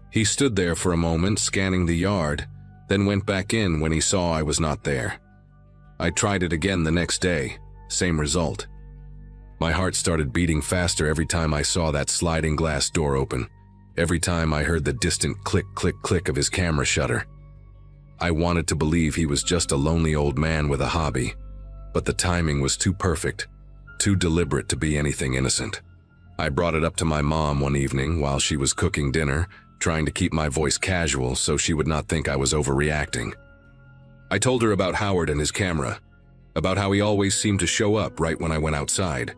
He stood there for a moment scanning the yard, then went back in when he saw I was not there. I tried it again the next day, same result. My heart started beating faster every time I saw that sliding glass door open, every time I heard the distant click, click, click of his camera shutter. I wanted to believe he was just a lonely old man with a hobby, but the timing was too perfect, too deliberate to be anything innocent. I brought it up to my mom one evening while she was cooking dinner, trying to keep my voice casual so she would not think I was overreacting. I told her about Howard and his camera, about how he always seemed to show up right when I went outside.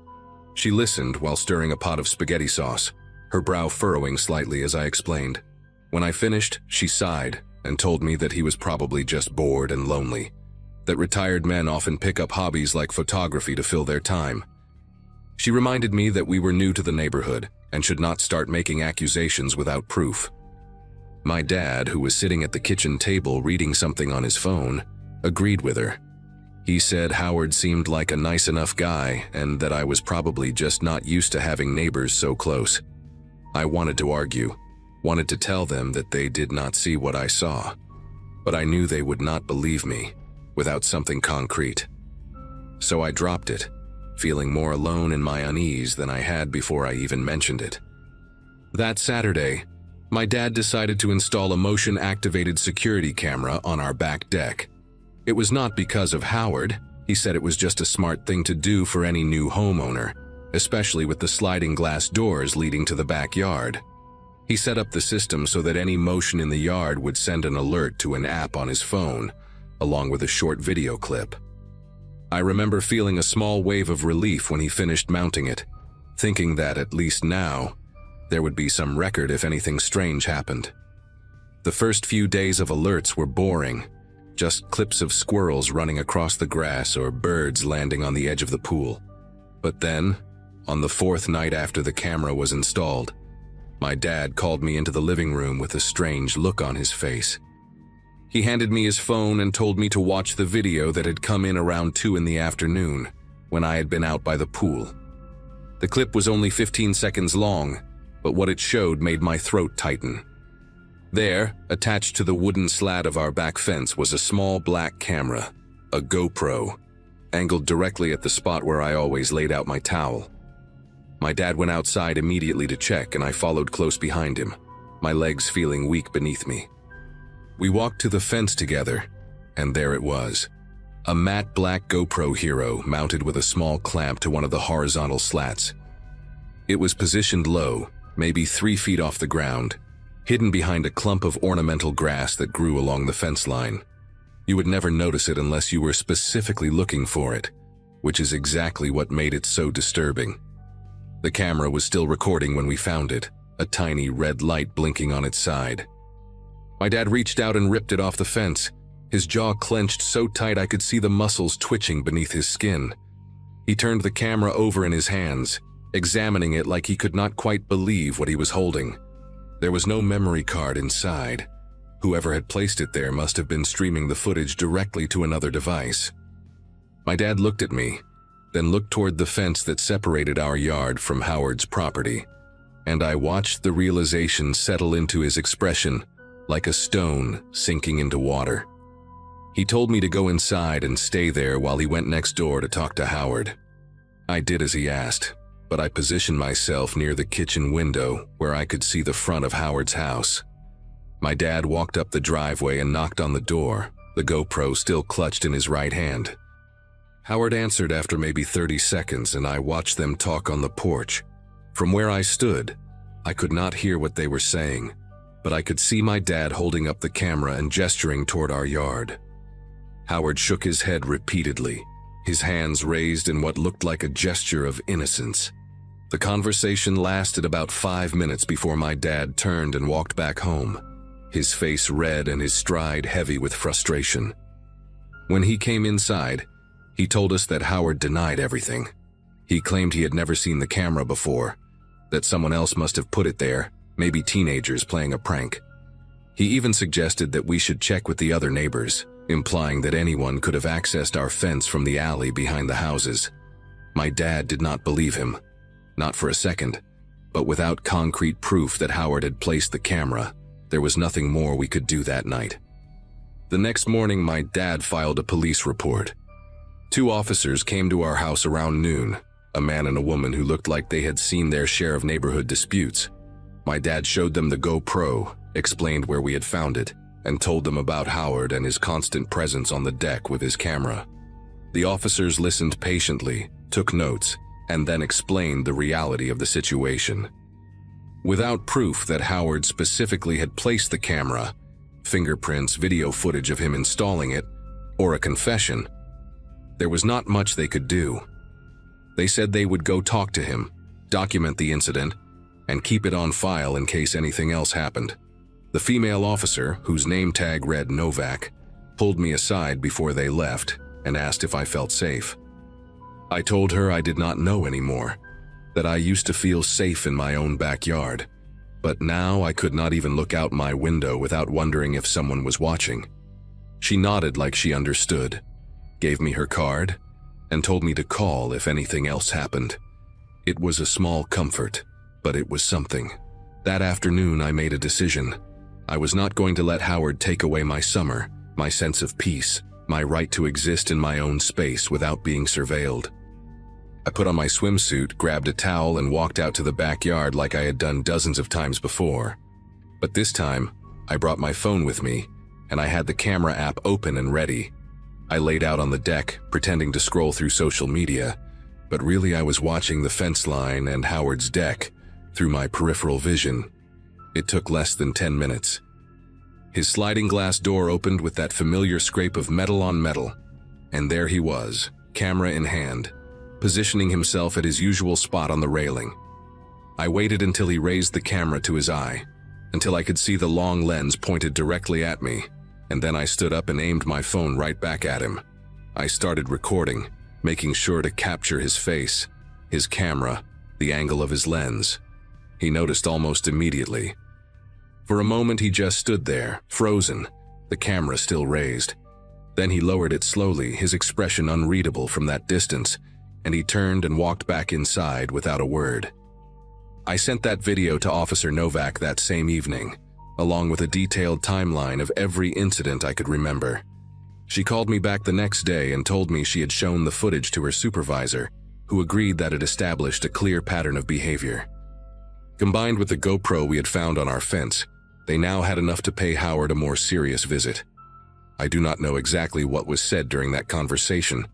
She listened while stirring a pot of spaghetti sauce, her brow furrowing slightly as I explained. When I finished, she sighed and told me that he was probably just bored and lonely, that retired men often pick up hobbies like photography to fill their time. She reminded me that we were new to the neighborhood and should not start making accusations without proof. My dad, who was sitting at the kitchen table reading something on his phone, agreed with her. He said Howard seemed like a nice enough guy and that I was probably just not used to having neighbors so close. I wanted to argue, wanted to tell them that they did not see what I saw, but I knew they would not believe me without something concrete. So I dropped it, feeling more alone in my unease than I had before I even mentioned it. That Saturday, my dad decided to install a motion-activated security camera on our back deck. It was not because of Howard. He said it was just a smart thing to do for any new homeowner, especially with the sliding glass doors leading to the backyard. He set up the system so that any motion in the yard would send an alert to an app on his phone, along with a short video clip. I remember feeling a small wave of relief when he finished mounting it, thinking that, at least now, there would be some record if anything strange happened. The first few days of alerts were boring, just clips of squirrels running across the grass or birds landing on the edge of the pool. But then, on the 4th night after the camera was installed, my dad called me into the living room with a strange look on his face. He handed me his phone and told me to watch the video that had come in around 2 in the afternoon, when I had been out by the pool. The clip was only 15 seconds long, but what it showed made my throat tighten. There, attached to the wooden slat of our back fence, was a small black camera, a GoPro, angled directly at the spot where I always laid out my towel. My dad went outside immediately to check, and I followed close behind him, my legs feeling weak beneath me. We walked to the fence together, and there it was, a matte black GoPro Hero mounted with a small clamp to one of the horizontal slats. It was positioned low, maybe 3 feet off the ground, hidden behind a clump of ornamental grass that grew along the fence line. You would never notice it unless you were specifically looking for it, which is exactly what made it so disturbing. The camera was still recording when we found it, a tiny red light blinking on its side. My dad reached out and ripped it off the fence, his jaw clenched so tight I could see the muscles twitching beneath his skin. He turned the camera over in his hands, examining it like he could not quite believe what he was holding. There was no memory card inside. Whoever had placed it there must have been streaming the footage directly to another device. My dad looked at me, then looked toward the fence that separated our yard from Howard's property, and I watched the realization settle into his expression like a stone sinking into water. He told me to go inside and stay there while he went next door to talk to Howard. I did as he asked, but I positioned myself near the kitchen window where I could see the front of Howard's house. My dad walked up the driveway and knocked on the door, the GoPro still clutched in his right hand. Howard answered after maybe 30 seconds, and I watched them talk on the porch. From where I stood, I could not hear what they were saying, but I could see my dad holding up the camera and gesturing toward our yard. Howard shook his head repeatedly, his hands raised in what looked like a gesture of innocence. The conversation lasted about 5 minutes before my dad turned and walked back home, his face red and his stride heavy with frustration. When he came inside, he told us that Howard denied everything. He claimed he had never seen the camera before, that someone else must have put it there, maybe teenagers playing a prank. He even suggested that we should check with the other neighbors, implying that anyone could have accessed our fence from the alley behind the houses. My dad did not believe him. not for a second, but without concrete proof that Howard had placed the camera, there was nothing more we could do that night. The next morning, my dad filed a police report. 2 officers came to our house around noon, a man and a woman who looked like they had seen their share of neighborhood disputes. My dad showed them the GoPro, explained where we had found it, and told them about Howard and his constant presence on the deck with his camera. The officers listened patiently, took notes, and then explained the reality of the situation. Without proof that Howard specifically had placed the camera, fingerprints, video footage of him installing it, or a confession, there was not much they could do. They said they would go talk to him, document the incident, and keep it on file in case anything else happened. The female officer, whose name tag read Novak, pulled me aside before they left and asked if I felt safe. I told her I did not know anymore, that I used to feel safe in my own backyard, but now I could not even look out my window without wondering if someone was watching. She nodded like she understood, gave me her card, and told me to call if anything else happened. It was a small comfort, but it was something. That afternoon I made a decision. I was not going to let Howard take away my summer, my sense of peace, my right to exist in my own space without being surveilled. I put on my swimsuit, grabbed a towel, and walked out to the backyard like I had done dozens of times before. But this time, I brought my phone with me, and I had the camera app open and ready. I laid out on the deck, pretending to scroll through social media, but really I was watching the fence line and Howard's deck through my peripheral vision. It took less than 10 minutes. His sliding glass door opened with that familiar scrape of metal on metal, and there he was, camera in hand, positioning himself at his usual spot on the railing. I waited until he raised the camera to his eye, until I could see the long lens pointed directly at me, and then I stood up and aimed my phone right back at him. I started recording, making sure to capture his face, his camera, the angle of his lens. He noticed almost immediately. For a moment he just stood there, frozen, the camera still raised. Then he lowered it slowly, his expression unreadable from that distance, and he turned and walked back inside without a word. I sent that video to Officer Novak that same evening, along with a detailed timeline of every incident I could remember. She called me back the next day and told me she had shown the footage to her supervisor, who agreed that it established a clear pattern of behavior. Combined with the GoPro we had found on our fence, they now had enough to pay Howard a more serious visit. I do not know exactly what was said during that conversation,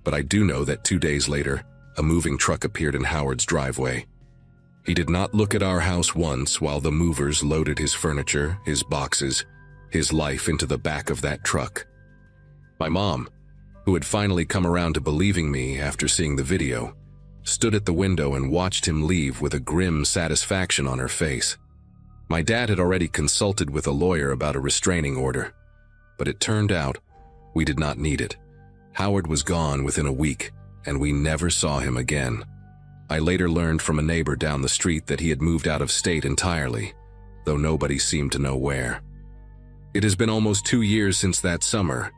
but I do know that 2 days later, a moving truck appeared in Howard's driveway. He did not look at our house once while the movers loaded his furniture, his boxes, his life into the back of that truck. My mom, who had finally come around to believing me after seeing the video, stood at the window and watched him leave with a grim satisfaction on her face. My dad had already consulted with a lawyer about a restraining order, but it turned out we did not need it. Howard was gone within a week, and we never saw him again. I later learned from a neighbor down the street that he had moved out of state entirely, though nobody seemed to know where. It has been almost 2 years since that summer,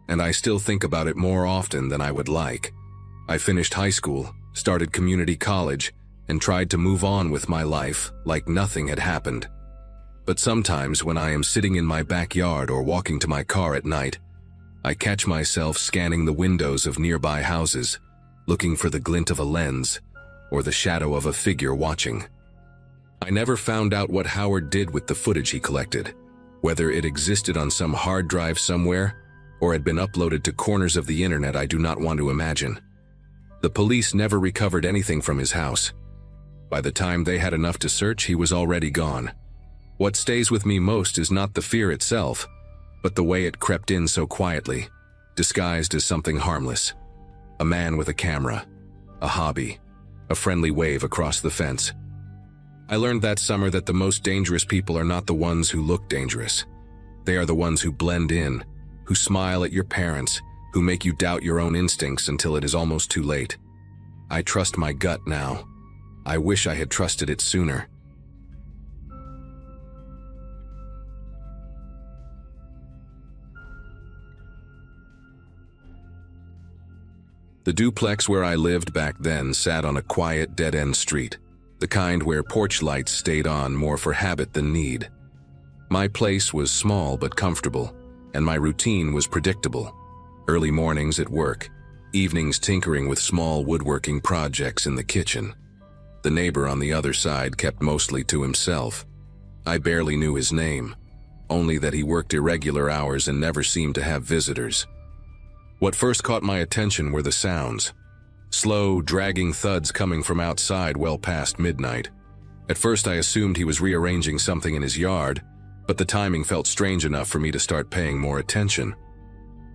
and I still think about it more often than I would like. I finished high school, started community college, and tried to move on with my life like nothing had happened. But sometimes when I am sitting in my backyard or walking to my car at night, I catch myself scanning the windows of nearby houses, looking for the glint of a lens or the shadow of a figure watching. I never found out what Howard did with the footage he collected, whether it existed on some hard drive somewhere or had been uploaded to corners of the internet I do not want to imagine. The police never recovered anything from his house. By the time they had enough to search, he was already gone. What stays with me most is not the fear itself, but the way it crept in so quietly, disguised as something harmless. A man with a camera, a hobby, a friendly wave across the fence. I learned that summer that the most dangerous people are not the ones who look dangerous. They are the ones who blend in, who smile at your parents, who make you doubt your own instincts until it is almost too late. I trust my gut now. I wish I had trusted it sooner. The duplex where I lived back then sat on a quiet, dead-end street, the kind where porch lights stayed on more for habit than need. My place was small but comfortable, and my routine was predictable. Early mornings at work, evenings tinkering with small woodworking projects in the kitchen. The neighbor on the other side kept mostly to himself. I barely knew his name, only that he worked irregular hours and never seemed to have visitors. What first caught my attention were the sounds. Slow, dragging thuds coming from outside well past midnight. At first I assumed he was rearranging something in his yard, but the timing felt strange enough for me to start paying more attention.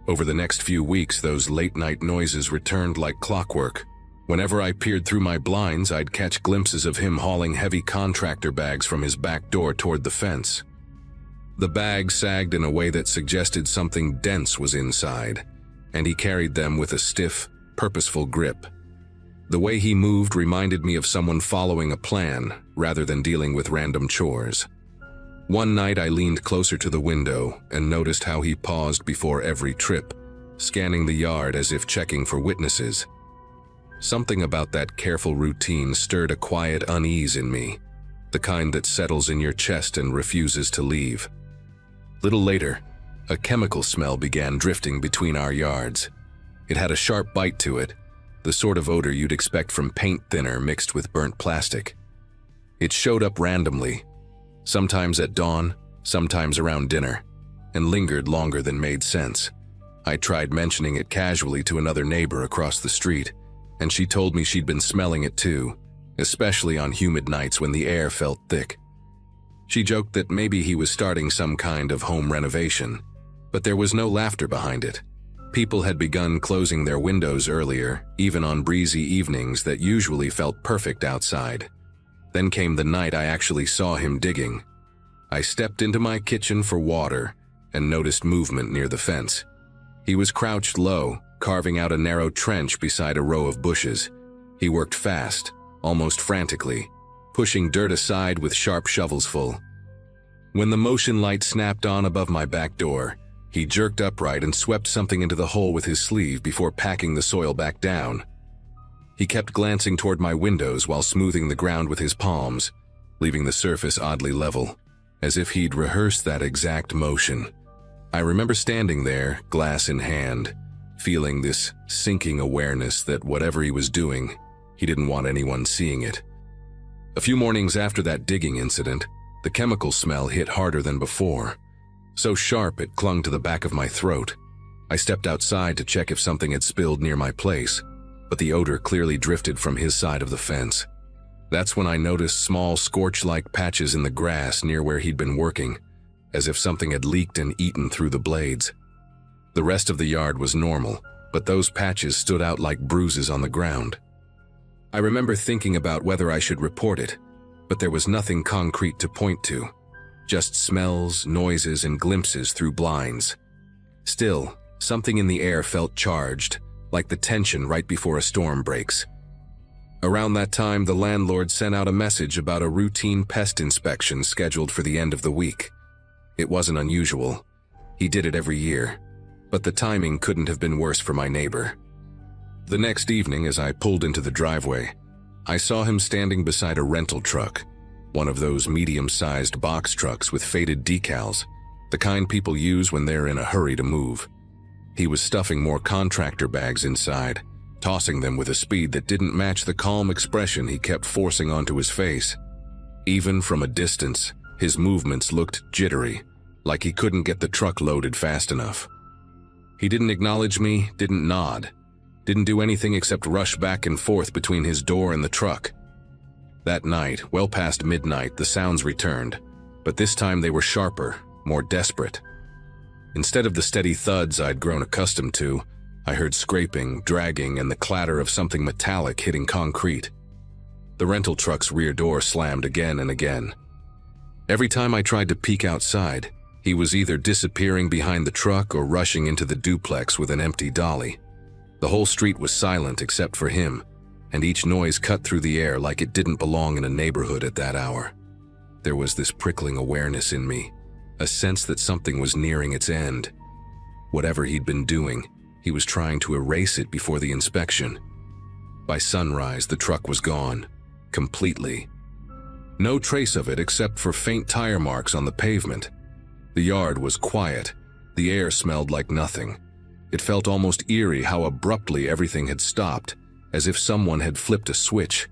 Over the next few weeks, those late-night noises returned like clockwork. Whenever I peered through my blinds, I'd catch glimpses of him hauling heavy contractor bags from his back door toward the fence. The bags sagged in a way that suggested something dense was inside, and he carried them with a stiff, purposeful grip. The way he moved reminded me of someone following a plan rather than dealing with random chores. One night I leaned closer to the window and noticed how he paused before every trip, scanning the yard as if checking for witnesses. Something about that careful routine stirred a quiet unease in me, the kind that settles in your chest and refuses to leave. Little later, a chemical smell began drifting between our yards. It had a sharp bite to it, the sort of odor you'd expect from paint thinner mixed with burnt plastic. It showed up randomly, sometimes at dawn, sometimes around dinner, and lingered longer than made sense. I tried mentioning it casually to another neighbor across the street, and she told me she'd been smelling it too, especially on humid nights when the air felt thick. She joked that maybe he was starting some kind of home renovation, but there was no laughter behind it. People had begun closing their windows earlier, even on breezy evenings that usually felt perfect outside. Then came the night I actually saw him digging. I stepped into my kitchen for water and noticed movement near the fence. He was crouched low, carving out a narrow trench beside a row of bushes. He worked fast, almost frantically, pushing dirt aside with sharp shovels full. When the motion light snapped on above my back door, he jerked upright and swept something into the hole with his sleeve before packing the soil back down. He kept glancing toward my windows while smoothing the ground with his palms, leaving the surface oddly level, as if he'd rehearsed that exact motion. I remember standing there, glass in hand, feeling this sinking awareness that whatever he was doing, he didn't want anyone seeing it. A few mornings after that digging incident, the chemical smell hit harder than before, so sharp it clung to the back of my throat. I stepped outside to check if something had spilled near my place, but the odor clearly drifted from his side of the fence. That's when I noticed small scorch-like patches in the grass near where he'd been working, as if something had leaked and eaten through the blades. The rest of the yard was normal, but those patches stood out like bruises on the ground. I remember thinking about whether I should report it, but there was nothing concrete to point to, just smells, noises, and glimpses through blinds. Still, something in the air felt charged, like the tension right before a storm breaks. Around that time, the landlord sent out a message about a routine pest inspection scheduled for the end of the week. It wasn't unusual. He did it every year, but the timing couldn't have been worse for my neighbor. The next evening, as I pulled into the driveway, I saw him standing beside a rental truck, one of those medium-sized box trucks with faded decals, the kind people use when they're in a hurry to move. He was stuffing more contractor bags inside, tossing them with a speed that didn't match the calm expression he kept forcing onto his face. Even from a distance, his movements looked jittery, like he couldn't get the truck loaded fast enough. He didn't acknowledge me, didn't nod, didn't do anything except rush back and forth between his door and the truck. That night, well past midnight, the sounds returned, but this time they were sharper, more desperate. Instead of the steady thuds I'd grown accustomed to, I heard scraping, dragging, and the clatter of something metallic hitting concrete. The rental truck's rear door slammed again and again. Every time I tried to peek outside, he was either disappearing behind the truck or rushing into the duplex with an empty dolly. The whole street was silent except for him, and each noise cut through the air like it didn't belong in a neighborhood at that hour. There was this prickling awareness in me, a sense that something was nearing its end. Whatever he'd been doing, He was trying to erase it before the inspection. By sunrise, the truck was gone. Completely. No trace of it except for faint tire marks on the pavement. The yard was quiet. The air smelled like nothing. It felt almost eerie how abruptly everything had stopped, as if someone had flipped a switch.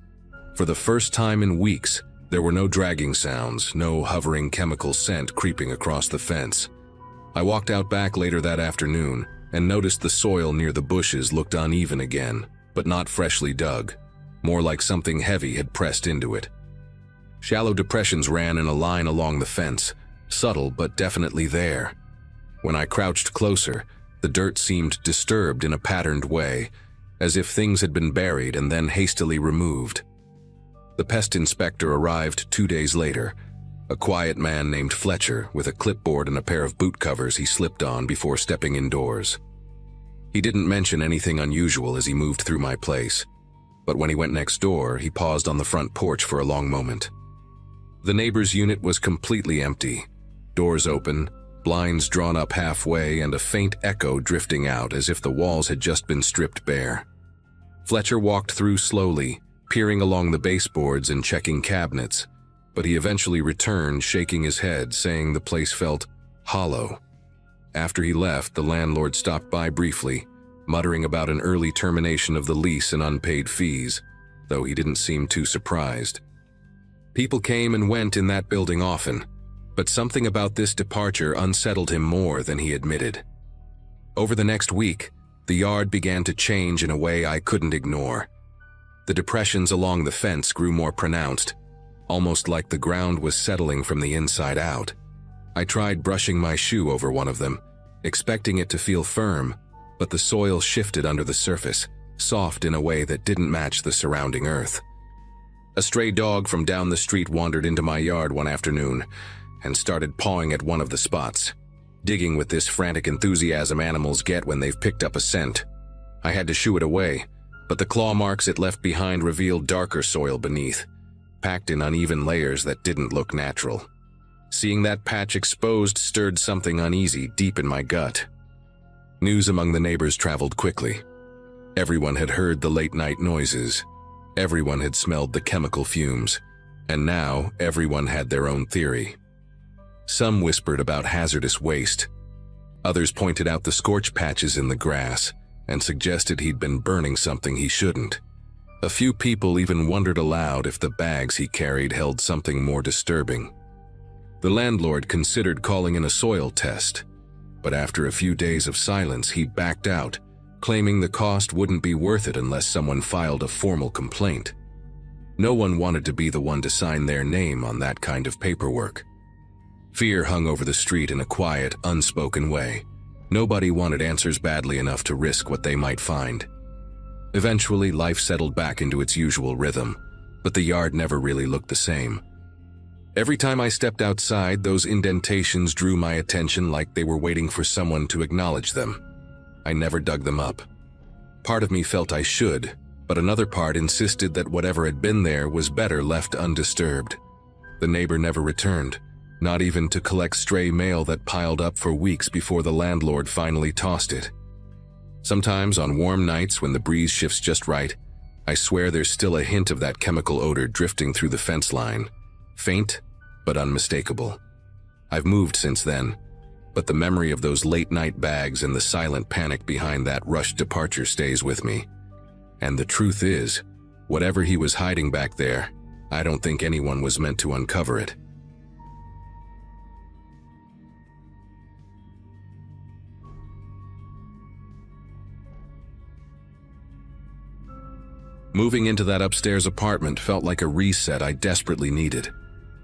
For the first time in weeks, there were no dragging sounds, no hovering chemical scent creeping across the fence. I walked out back later that afternoon and noticed the soil near the bushes looked uneven again, but not freshly dug. More like something heavy had pressed into it. Shallow depressions ran in a line along the fence, subtle but definitely there. When I crouched closer, the dirt seemed disturbed in a patterned way, as if things had been buried and then hastily removed. The pest inspector arrived 2 days later, a quiet man named Fletcher with a clipboard and a pair of boot covers he slipped on before stepping indoors. He didn't mention anything unusual as he moved through my place, but when he went next door, he paused on the front porch for a long moment. The neighbor's unit was completely empty, doors open, blinds drawn up halfway, and a faint echo drifting out as if the walls had just been stripped bare. Fletcher walked through slowly, peering along the baseboards and checking cabinets, but he eventually returned, shaking his head, saying the place felt hollow. After he left, the landlord stopped by briefly, muttering about an early termination of the lease and unpaid fees, though he didn't seem too surprised. People came and went in that building often, but something about this departure unsettled him more than he admitted. Over the next week, the yard began to change in a way I couldn't ignore. The depressions along the fence grew more pronounced, almost like the ground was settling from the inside out. I tried brushing my shoe over one of them, expecting it to feel firm, but the soil shifted under the surface, soft in a way that didn't match the surrounding earth. A stray dog from down the street wandered into my yard one afternoon and started pawing at one of the spots, digging with this frantic enthusiasm animals get when they've picked up a scent. I had to shoo it away, but the claw marks it left behind revealed darker soil beneath, packed in uneven layers that didn't look natural. Seeing that patch exposed stirred something uneasy deep in my gut. News among the neighbors traveled quickly. Everyone had heard the late-night noises. Everyone had smelled the chemical fumes, and now everyone had their own theory. Some whispered about hazardous waste. Others pointed out the scorch patches in the grass and suggested he'd been burning something he shouldn't. A few people even wondered aloud if the bags he carried held something more disturbing. The landlord considered calling in a soil test, but after a few days of silence, he backed out, claiming the cost wouldn't be worth it unless someone filed a formal complaint. No one wanted to be the one to sign their name on that kind of paperwork. Fear hung over the street in a quiet, unspoken way. Nobody wanted answers badly enough to risk what they might find. Eventually, life settled back into its usual rhythm, but the yard never really looked the same. Every time I stepped outside, those indentations drew my attention like they were waiting for someone to acknowledge them. I never dug them up. Part of me felt I should, but another part insisted that whatever had been there was better left undisturbed. The neighbor never returned, not even to collect stray mail that piled up for weeks before the landlord finally tossed it. Sometimes on warm nights when the breeze shifts just right, I swear there's still a hint of that chemical odor drifting through the fence line. Faint, but unmistakable. I've moved since then, but the memory of those late-night bags and the silent panic behind that rushed departure stays with me. And the truth is, whatever he was hiding back there, I don't think anyone was meant to uncover it. Moving into that upstairs apartment felt like a reset I desperately needed.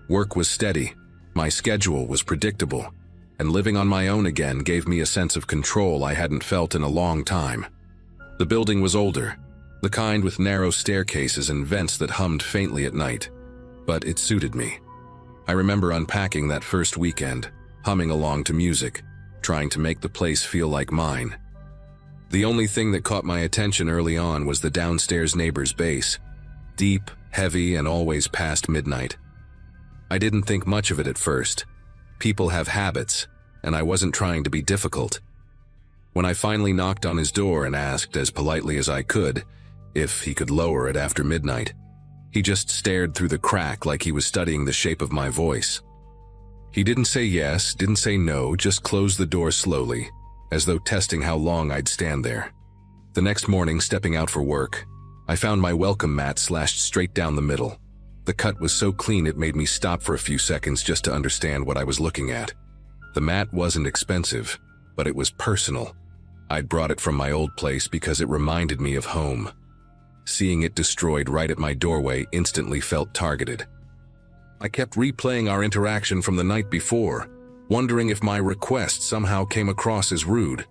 Work was steady, my schedule was predictable, and living on my own again gave me a sense of control I hadn't felt in a long time. The building was older, the kind with narrow staircases and vents that hummed faintly at night, but it suited me. I remember unpacking that first weekend, humming along to music, trying to make the place feel like mine. The only thing that caught my attention early on was the downstairs neighbor's bass, deep, heavy, and always past midnight. I didn't think much of it at first. People have habits, and I wasn't trying to be difficult. When I finally knocked on his door and asked, as politely as I could, if he could lower it after midnight, he just stared through the crack like he was studying the shape of my voice. He didn't say yes, didn't say no, just closed the door slowly, as though testing how long I'd stand there. The next morning, stepping out for work, I found my welcome mat slashed straight down the middle. The cut was so clean it made me stop for a few seconds just to understand what I was looking at. The mat wasn't expensive, but it was personal. I'd brought it from my old place because it reminded me of home. Seeing it destroyed right at my doorway instantly felt targeted. I kept replaying our interaction from the night before, wondering if my request somehow came across as rude.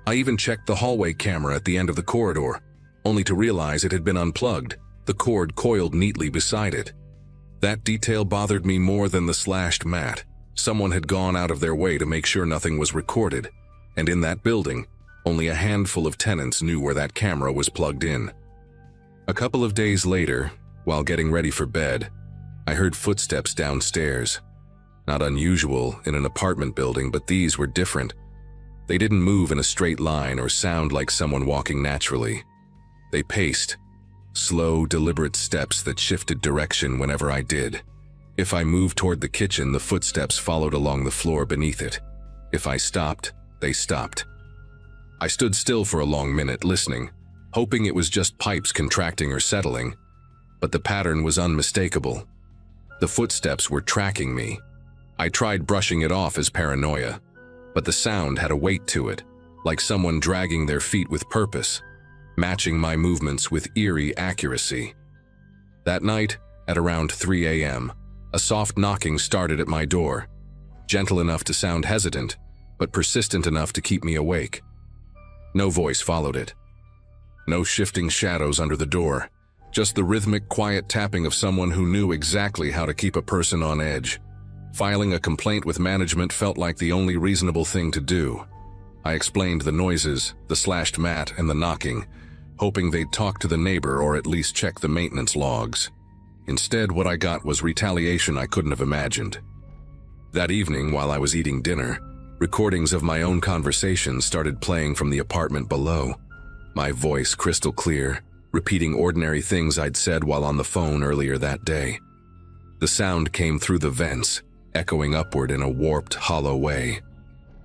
I even checked the hallway camera at the end of the corridor, only to realize it had been unplugged, the cord coiled neatly beside it. That detail bothered me more than the slashed mat. Someone had gone out of their way to make sure nothing was recorded, and in that building, only a handful of tenants knew where that camera was plugged in. A couple of days later, while getting ready for bed, I heard footsteps downstairs. Not unusual in an apartment building, but these were different. They didn't move in a straight line or sound like someone walking naturally. They paced, slow, deliberate steps that shifted direction whenever I did. If I moved toward the kitchen, the footsteps followed along the floor beneath it. If I stopped, they stopped. I stood still for a long minute, listening, hoping it was just pipes contracting or settling, but the pattern was unmistakable. The footsteps were tracking me. I tried brushing it off as paranoia, but the sound had a weight to it, like someone dragging their feet with purpose, matching my movements with eerie accuracy. That night, at around 3 a.m., a soft knocking started at my door, gentle enough to sound hesitant, but persistent enough to keep me awake. No voice followed it. No shifting shadows under the door, just the rhythmic, quiet tapping of someone who knew exactly how to keep a person on edge. Filing a complaint with management felt like the only reasonable thing to do. I explained the noises, the slashed mat, and the knocking, hoping they'd talk to the neighbor or at least check the maintenance logs. Instead, what I got was retaliation I couldn't have imagined. That evening, while I was eating dinner, recordings of my own conversations started playing from the apartment below. My voice crystal clear, repeating ordinary things I'd said while on the phone earlier that day. The sound came through the vents, echoing upward in a warped, hollow way.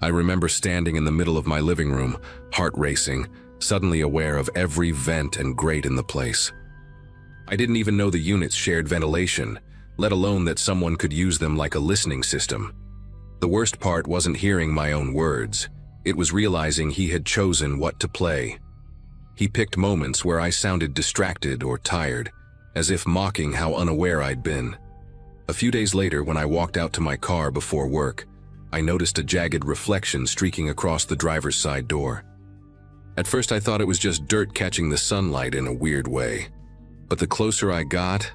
I remember standing in the middle of my living room, heart racing, suddenly aware of every vent and grate in the place. I didn't even know the units shared ventilation, let alone that someone could use them like a listening system. The worst part wasn't hearing my own words. It was realizing he had chosen what to play. He picked moments where I sounded distracted or tired, as if mocking how unaware I'd been. A few days later, when I walked out to my car before work, I noticed a jagged reflection streaking across the driver's side door. At first I thought it was just dirt catching the sunlight in a weird way. But the closer I got,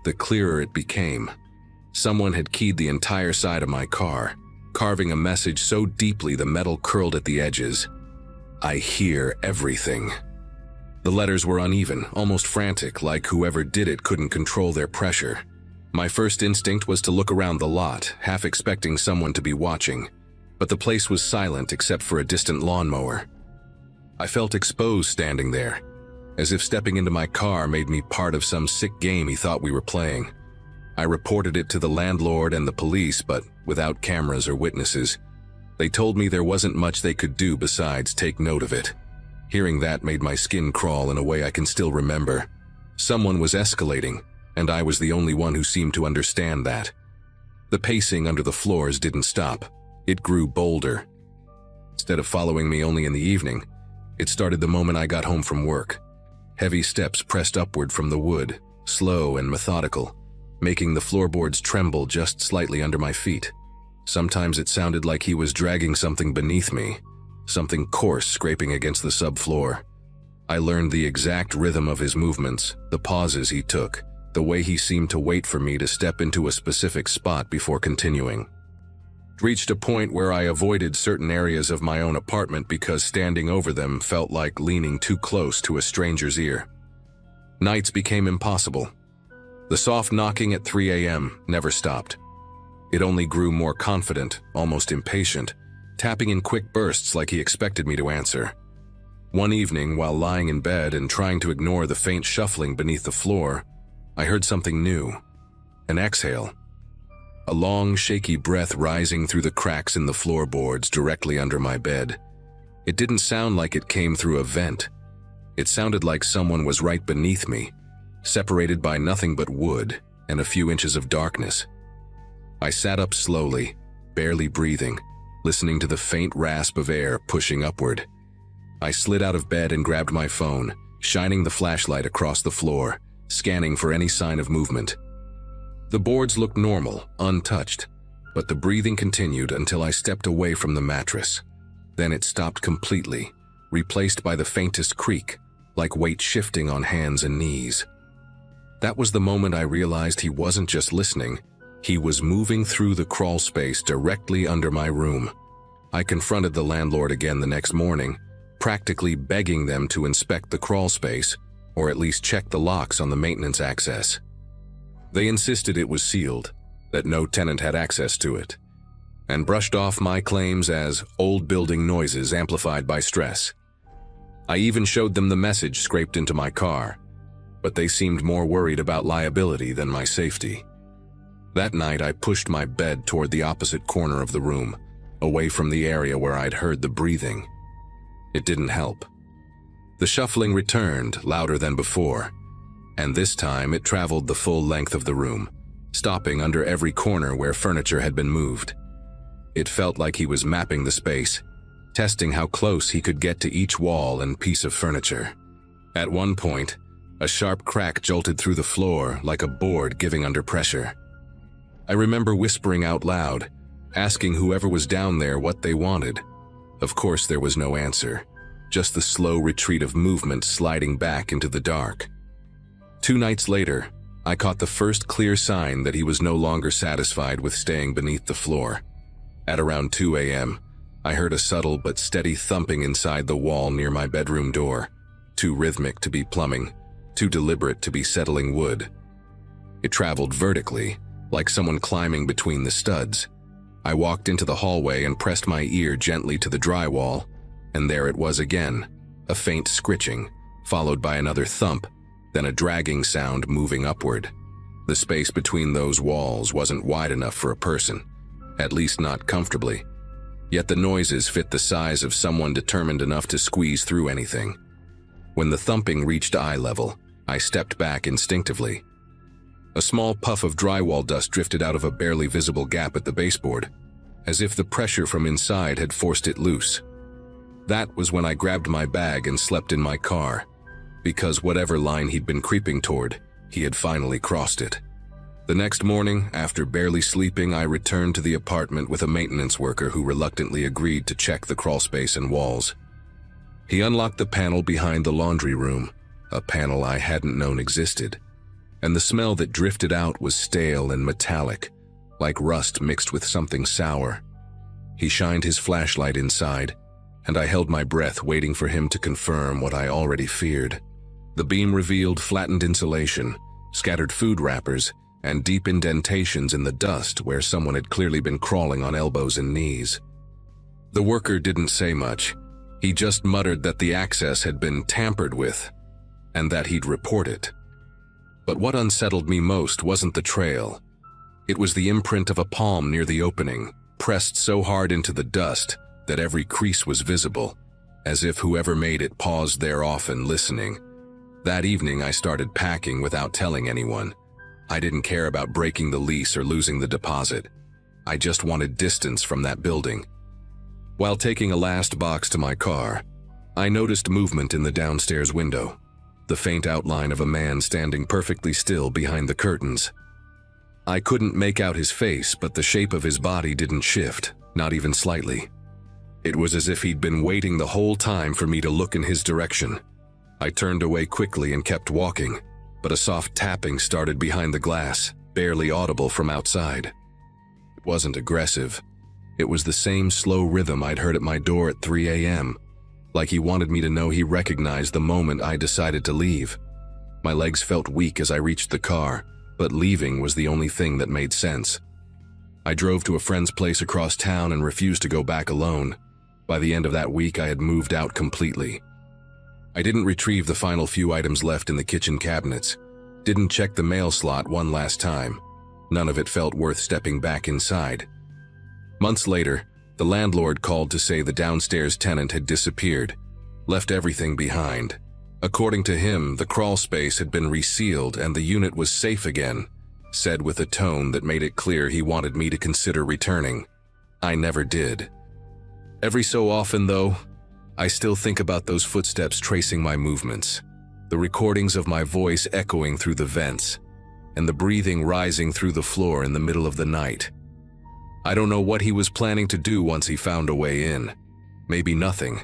the clearer it became. Someone had keyed the entire side of my car, carving a message so deeply the metal curled at the edges. I hear everything. The letters were uneven, almost frantic, like whoever did it couldn't control their pressure. My first instinct was to look around the lot, half expecting someone to be watching, but the place was silent except for a distant lawnmower. I felt exposed standing there, as if stepping into my car made me part of some sick game he thought we were playing. I reported it to the landlord and the police, but without cameras or witnesses. They told me there wasn't much they could do besides take note of it. Hearing that made my skin crawl in a way I can still remember. Someone was escalating, and I was the only one who seemed to understand that. The pacing under the floors didn't stop. It grew bolder. Instead of following me only in the evening, it started the moment I got home from work. Heavy steps pressed upward from the wood, slow and methodical, making the floorboards tremble just slightly under my feet. Sometimes it sounded like he was dragging something beneath me, something coarse scraping against the subfloor. I learned the exact rhythm of his movements, the pauses he took, the way he seemed to wait for me to step into a specific spot before continuing. It reached a point where I avoided certain areas of my own apartment because standing over them felt like leaning too close to a stranger's ear. Nights became impossible. The soft knocking at 3 a.m. never stopped. It only grew more confident, almost impatient, tapping in quick bursts like he expected me to answer. One evening, while lying in bed and trying to ignore the faint shuffling beneath the floor, I heard something new. An exhale. A long, shaky breath rising through the cracks in the floorboards directly under my bed. It didn't sound like it came through a vent. It sounded like someone was right beneath me, separated by nothing but wood and a few inches of darkness. I sat up slowly, barely breathing, listening to the faint rasp of air pushing upward. I slid out of bed and grabbed my phone, shining the flashlight across the floor, scanning for any sign of movement. The boards looked normal, untouched, but the breathing continued until I stepped away from the mattress. Then it stopped completely, replaced by the faintest creak, like weight shifting on hands and knees. That was the moment I realized he wasn't just listening, he was moving through the crawl space directly under my room. I confronted the landlord again the next morning, practically begging them to inspect the crawl space, or at least check the locks on the maintenance access. They insisted it was sealed, that no tenant had access to it, and brushed off my claims as old building noises amplified by stress. I even showed them the message scraped into my car, but they seemed more worried about liability than my safety. That night, I pushed my bed toward the opposite corner of the room, away from the area where I'd heard the breathing. It didn't help. The shuffling returned, louder than before, and this time it traveled the full length of the room, stopping under every corner where furniture had been moved. It felt like he was mapping the space, testing how close he could get to each wall and piece of furniture. At one point, a sharp crack jolted through the floor like a board giving under pressure. I remember whispering out loud, asking whoever was down there what they wanted. Of course, there was no answer, just the slow retreat of movement sliding back into the dark. 2 nights later, I caught the first clear sign that he was no longer satisfied with staying beneath the floor. At around 2 a.m., I heard a subtle but steady thumping inside the wall near my bedroom door, too rhythmic to be plumbing, too deliberate to be settling wood. It traveled vertically, like someone climbing between the studs. I walked into the hallway and pressed my ear gently to the drywall, and there it was again, a faint scritching, followed by another thump, then a dragging sound moving upward. The space between those walls wasn't wide enough for a person, at least not comfortably. Yet the noises fit the size of someone determined enough to squeeze through anything. When the thumping reached eye level, I stepped back instinctively. A small puff of drywall dust drifted out of a barely visible gap at the baseboard, as if the pressure from inside had forced it loose. That was when I grabbed my bag and slept in my car, because whatever line he'd been creeping toward, he had finally crossed it. The next morning, after barely sleeping, I returned to the apartment with a maintenance worker who reluctantly agreed to check the crawlspace and walls. He unlocked the panel behind the laundry room, a panel I hadn't known existed, and the smell that drifted out was stale and metallic, like rust mixed with something sour. He shined his flashlight inside, and I held my breath waiting for him to confirm what I already feared. The beam revealed flattened insulation, scattered food wrappers, and deep indentations in the dust where someone had clearly been crawling on elbows and knees. The worker didn't say much. He just muttered that the access had been tampered with, and that he'd report it. But what unsettled me most wasn't the trail. It was the imprint of a palm near the opening, pressed so hard into the dust that every crease was visible, as if whoever made it paused there often listening. That evening I started packing without telling anyone. I didn't care about breaking the lease or losing the deposit. I just wanted distance from that building. While taking a last box to my car, I noticed movement in the downstairs window, the faint outline of a man standing perfectly still behind the curtains. I couldn't make out his face, but the shape of his body didn't shift, not even slightly. It was as if he'd been waiting the whole time for me to look in his direction. I turned away quickly and kept walking, but a soft tapping started behind the glass, barely audible from outside. It wasn't aggressive. It was the same slow rhythm I'd heard at my door at 3 a.m., like he wanted me to know he recognized the moment I decided to leave. My legs felt weak as I reached the car, but leaving was the only thing that made sense. I drove to a friend's place across town and refused to go back alone. By the end of that week, I had moved out completely. I didn't retrieve the final few items left in the kitchen cabinets, didn't check the mail slot one last time. None of it felt worth stepping back inside. Months later, the landlord called to say the downstairs tenant had disappeared, left everything behind. According to him, the crawl space had been resealed and the unit was safe again, said with a tone that made it clear he wanted me to consider returning. I never did. Every so often, though, I still think about those footsteps tracing my movements, the recordings of my voice echoing through the vents, and the breathing rising through the floor in the middle of the night. I don't know what he was planning to do once he found a way in. Maybe nothing.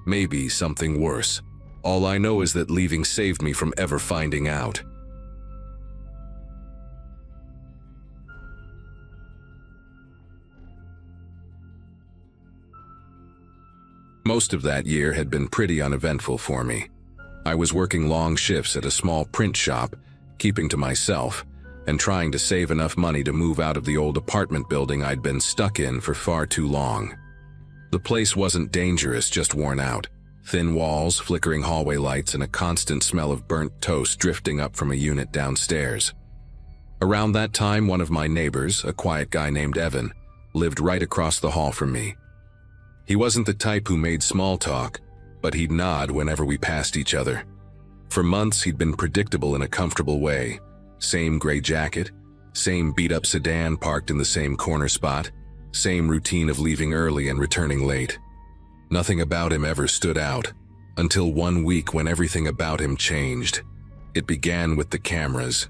Maybe something worse. All I know is that leaving saved me from ever finding out. Most of that year had been pretty uneventful for me. I was working long shifts at a small print shop, keeping to myself, and trying to save enough money to move out of the old apartment building I'd been stuck in for far too long. The place wasn't dangerous, just worn out. Thin walls, flickering hallway lights, and a constant smell of burnt toast drifting up from a unit downstairs. Around that time, one of my neighbors, a quiet guy named Evan, lived right across the hall from me. He wasn't the type who made small talk, but he'd nod whenever we passed each other. For months, he'd been predictable in a comfortable way. Same gray jacket, same beat-up sedan parked in the same corner spot, same routine of leaving early and returning late. Nothing about him ever stood out, until one week when everything about him changed. It began with the cameras.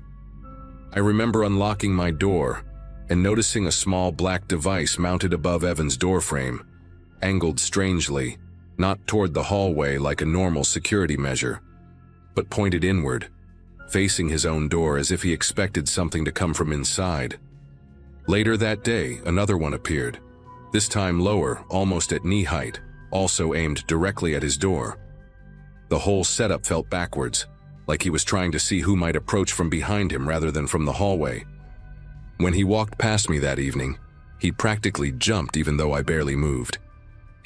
I remember unlocking my door and noticing a small black device mounted above Evan's doorframe, angled strangely, not toward the hallway like a normal security measure, but pointed inward, facing his own door as if he expected something to come from inside. Later that day, another one appeared, this time lower, almost at knee height, also aimed directly at his door. The whole setup felt backwards, like he was trying to see who might approach from behind him rather than from the hallway. When he walked past me that evening, he practically jumped even though I barely moved.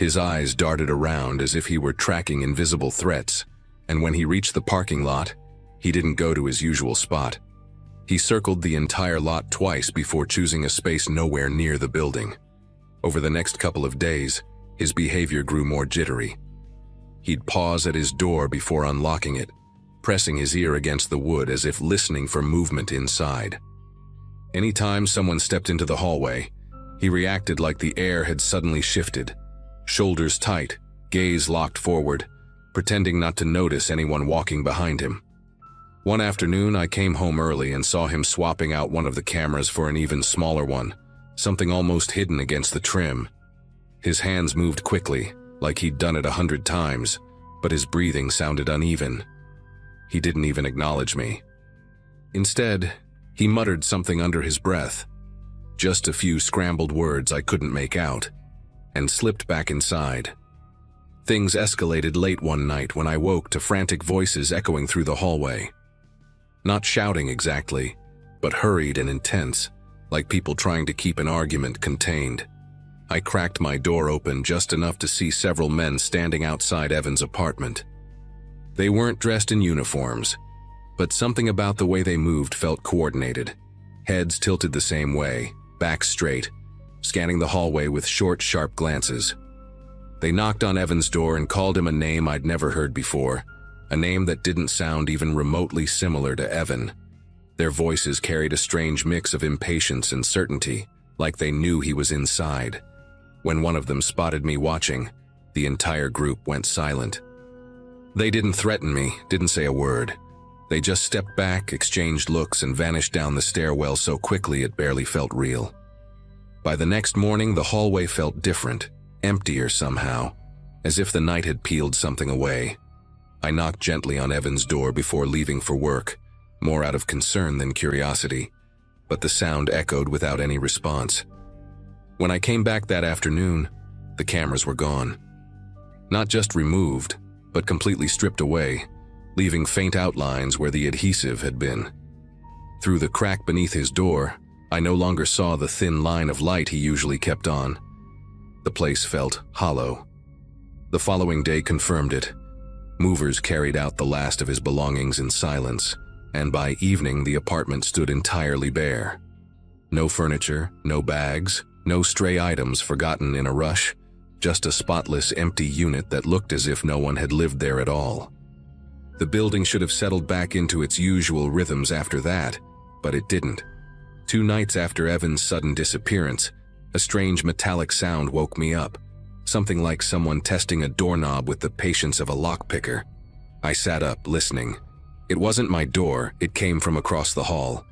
His eyes darted around as if he were tracking invisible threats, and when he reached the parking lot, he didn't go to his usual spot. He circled the entire lot twice before choosing a space nowhere near the building. Over the next couple of days, his behavior grew more jittery. He'd pause at his door before unlocking it, pressing his ear against the wood as if listening for movement inside. Anytime someone stepped into the hallway, he reacted like the air had suddenly shifted, shoulders tight, gaze locked forward, pretending not to notice anyone walking behind him. One afternoon, I came home early and saw him swapping out one of the cameras for an even smaller one, something almost hidden against the trim. His hands moved quickly, like he'd done it 100 times, but his breathing sounded uneven. He didn't even acknowledge me. Instead, he muttered something under his breath, just a few scrambled words I couldn't make out, and slipped back inside. Things escalated late one night when I woke to frantic voices echoing through the hallway. Not shouting exactly, but hurried and intense, like people trying to keep an argument contained. I cracked my door open just enough to see several men standing outside Evan's apartment. They weren't dressed in uniforms, but something about the way they moved felt coordinated. Heads tilted the same way, backs straight, scanning the hallway with short, sharp glances. They knocked on Evan's door and called him a name I'd never heard before, a name that didn't sound even remotely similar to Evan. Their voices carried a strange mix of impatience and certainty, like they knew he was inside. When one of them spotted me watching, the entire group went silent. They didn't threaten me, didn't say a word. They just stepped back, exchanged looks, and vanished down the stairwell so quickly it barely felt real. By the next morning, the hallway felt different, emptier somehow, as if the night had peeled something away. I knocked gently on Evan's door before leaving for work, more out of concern than curiosity, but the sound echoed without any response. When I came back that afternoon, the cameras were gone. Not just removed, but completely stripped away, leaving faint outlines where the adhesive had been. Through the crack beneath his door, I no longer saw the thin line of light he usually kept on. The place felt hollow. The following day confirmed it. Movers carried out the last of his belongings in silence, and by evening the apartment stood entirely bare. No furniture, no bags, no stray items forgotten in a rush, just a spotless, empty unit that looked as if no one had lived there at all. The building should have settled back into its usual rhythms after that, but it didn't. 2 nights after Evan's sudden disappearance, a strange metallic sound woke me up, something like someone testing a doorknob with the patience of a lockpicker. I sat up, listening. It wasn't my door, it came from across the hall.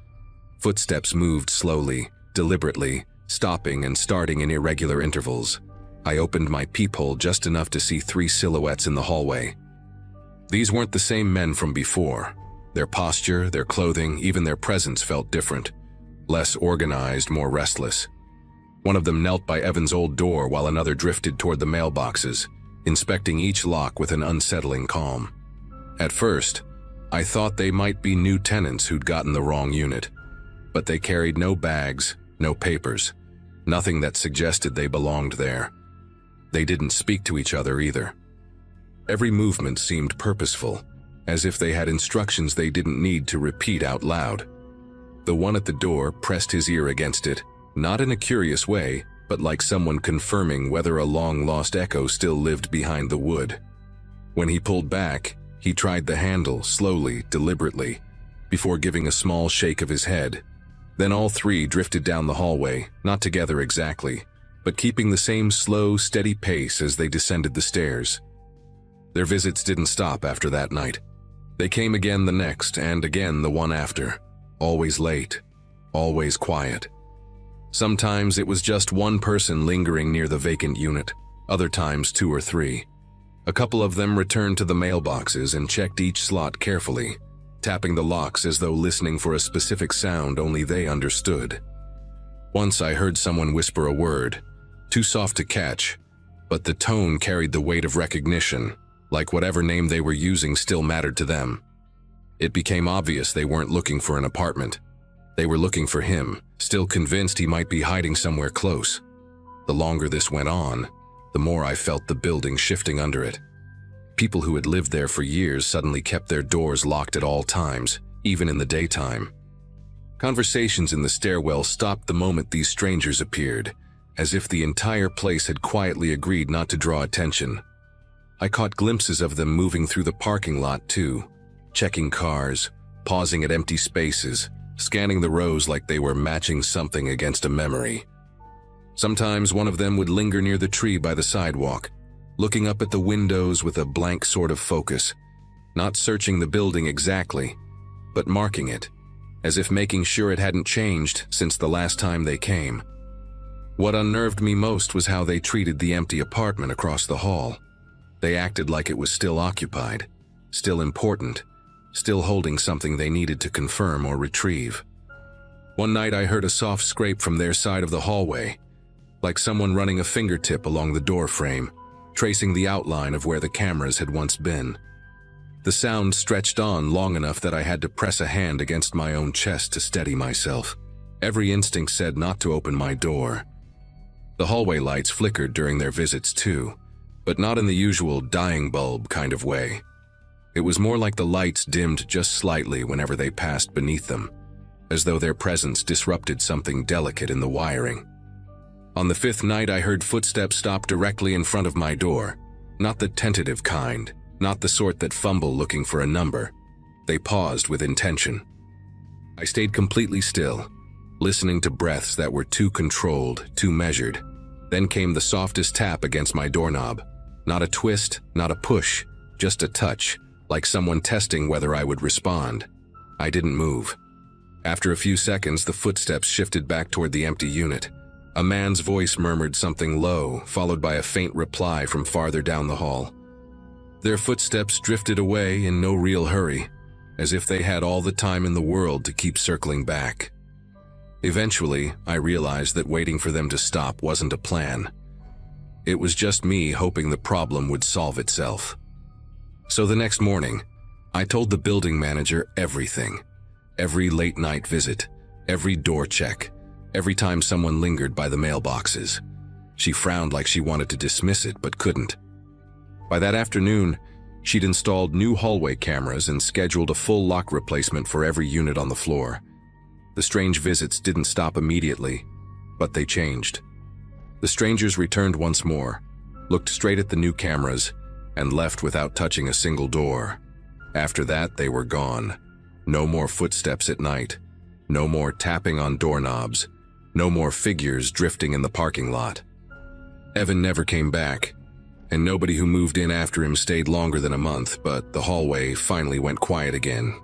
Footsteps moved slowly, deliberately, stopping and starting in irregular intervals. I opened my peephole just enough to see 3 silhouettes in the hallway. These weren't the same men from before. Their posture, their clothing, even their presence felt different. Less organized, more restless. One of them knelt by Evan's old door while another drifted toward the mailboxes, inspecting each lock with an unsettling calm. At first, I thought they might be new tenants who'd gotten the wrong unit. But they carried no bags, no papers, nothing that suggested they belonged there. They didn't speak to each other either. Every movement seemed purposeful, as if they had instructions they didn't need to repeat out loud. The one at the door pressed his ear against it, not in a curious way, but like someone confirming whether a long-lost echo still lived behind the wood. When he pulled back, he tried the handle slowly, deliberately, before giving a small shake of his head. Then all 3 drifted down the hallway, not together exactly, but keeping the same slow, steady pace as they descended the stairs. Their visits didn't stop after that night. They came again the next, and again the one after. Always late, always quiet. Sometimes it was just one person lingering near the vacant unit, other times 2 or 3. A couple of them returned to the mailboxes and checked each slot carefully, tapping the locks as though listening for a specific sound only they understood. Once I heard someone whisper a word, too soft to catch, but the tone carried the weight of recognition, like whatever name they were using still mattered to them. It became obvious they weren't looking for an apartment. They were looking for him, still convinced he might be hiding somewhere close. The longer this went on, the more I felt the building shifting under it. People who had lived there for years suddenly kept their doors locked at all times, even in the daytime. Conversations in the stairwell stopped the moment these strangers appeared, as if the entire place had quietly agreed not to draw attention. I caught glimpses of them moving through the parking lot too, checking cars, pausing at empty spaces, scanning the rows like they were matching something against a memory. Sometimes one of them would linger near the tree by the sidewalk, looking up at the windows with a blank sort of focus, not searching the building exactly, but marking it, as if making sure it hadn't changed since the last time they came. What unnerved me most was how they treated the empty apartment across the hall. They acted like it was still occupied, still important, still holding something they needed to confirm or retrieve. One night I heard a soft scrape from their side of the hallway, like someone running a fingertip along the door frame, tracing the outline of where the cameras had once been. The sound stretched on long enough that I had to press a hand against my own chest to steady myself. Every instinct said not to open my door. The hallway lights flickered during their visits too, but not in the usual dying bulb kind of way. It was more like the lights dimmed just slightly whenever they passed beneath them, as though their presence disrupted something delicate in the wiring. On the 5th night, I heard footsteps stop directly in front of my door. Not the tentative kind, not the sort that fumble looking for a number. They paused with intention. I stayed completely still, listening to breaths that were too controlled, too measured. Then came the softest tap against my doorknob. Not a twist, not a push, just a touch, like someone testing whether I would respond. I didn't move. After a few seconds, the footsteps shifted back toward the empty unit. A man's voice murmured something low, followed by a faint reply from farther down the hall. Their footsteps drifted away in no real hurry, as if they had all the time in the world to keep circling back. Eventually, I realized that waiting for them to stop wasn't a plan. It was just me hoping the problem would solve itself. So the next morning, I told the building manager everything. Every late-night visit, every door check, every time someone lingered by the mailboxes. She frowned like she wanted to dismiss it, but couldn't. By that afternoon, she'd installed new hallway cameras and scheduled a full lock replacement for every unit on the floor. The strange visits didn't stop immediately, but they changed. The strangers returned once more, looked straight at the new cameras, and left without touching a single door. After that, they were gone. No more footsteps at night. No more tapping on doorknobs. No more figures drifting in the parking lot. Evan never came back, and nobody who moved in after him stayed longer than a month, but the hallway finally went quiet again.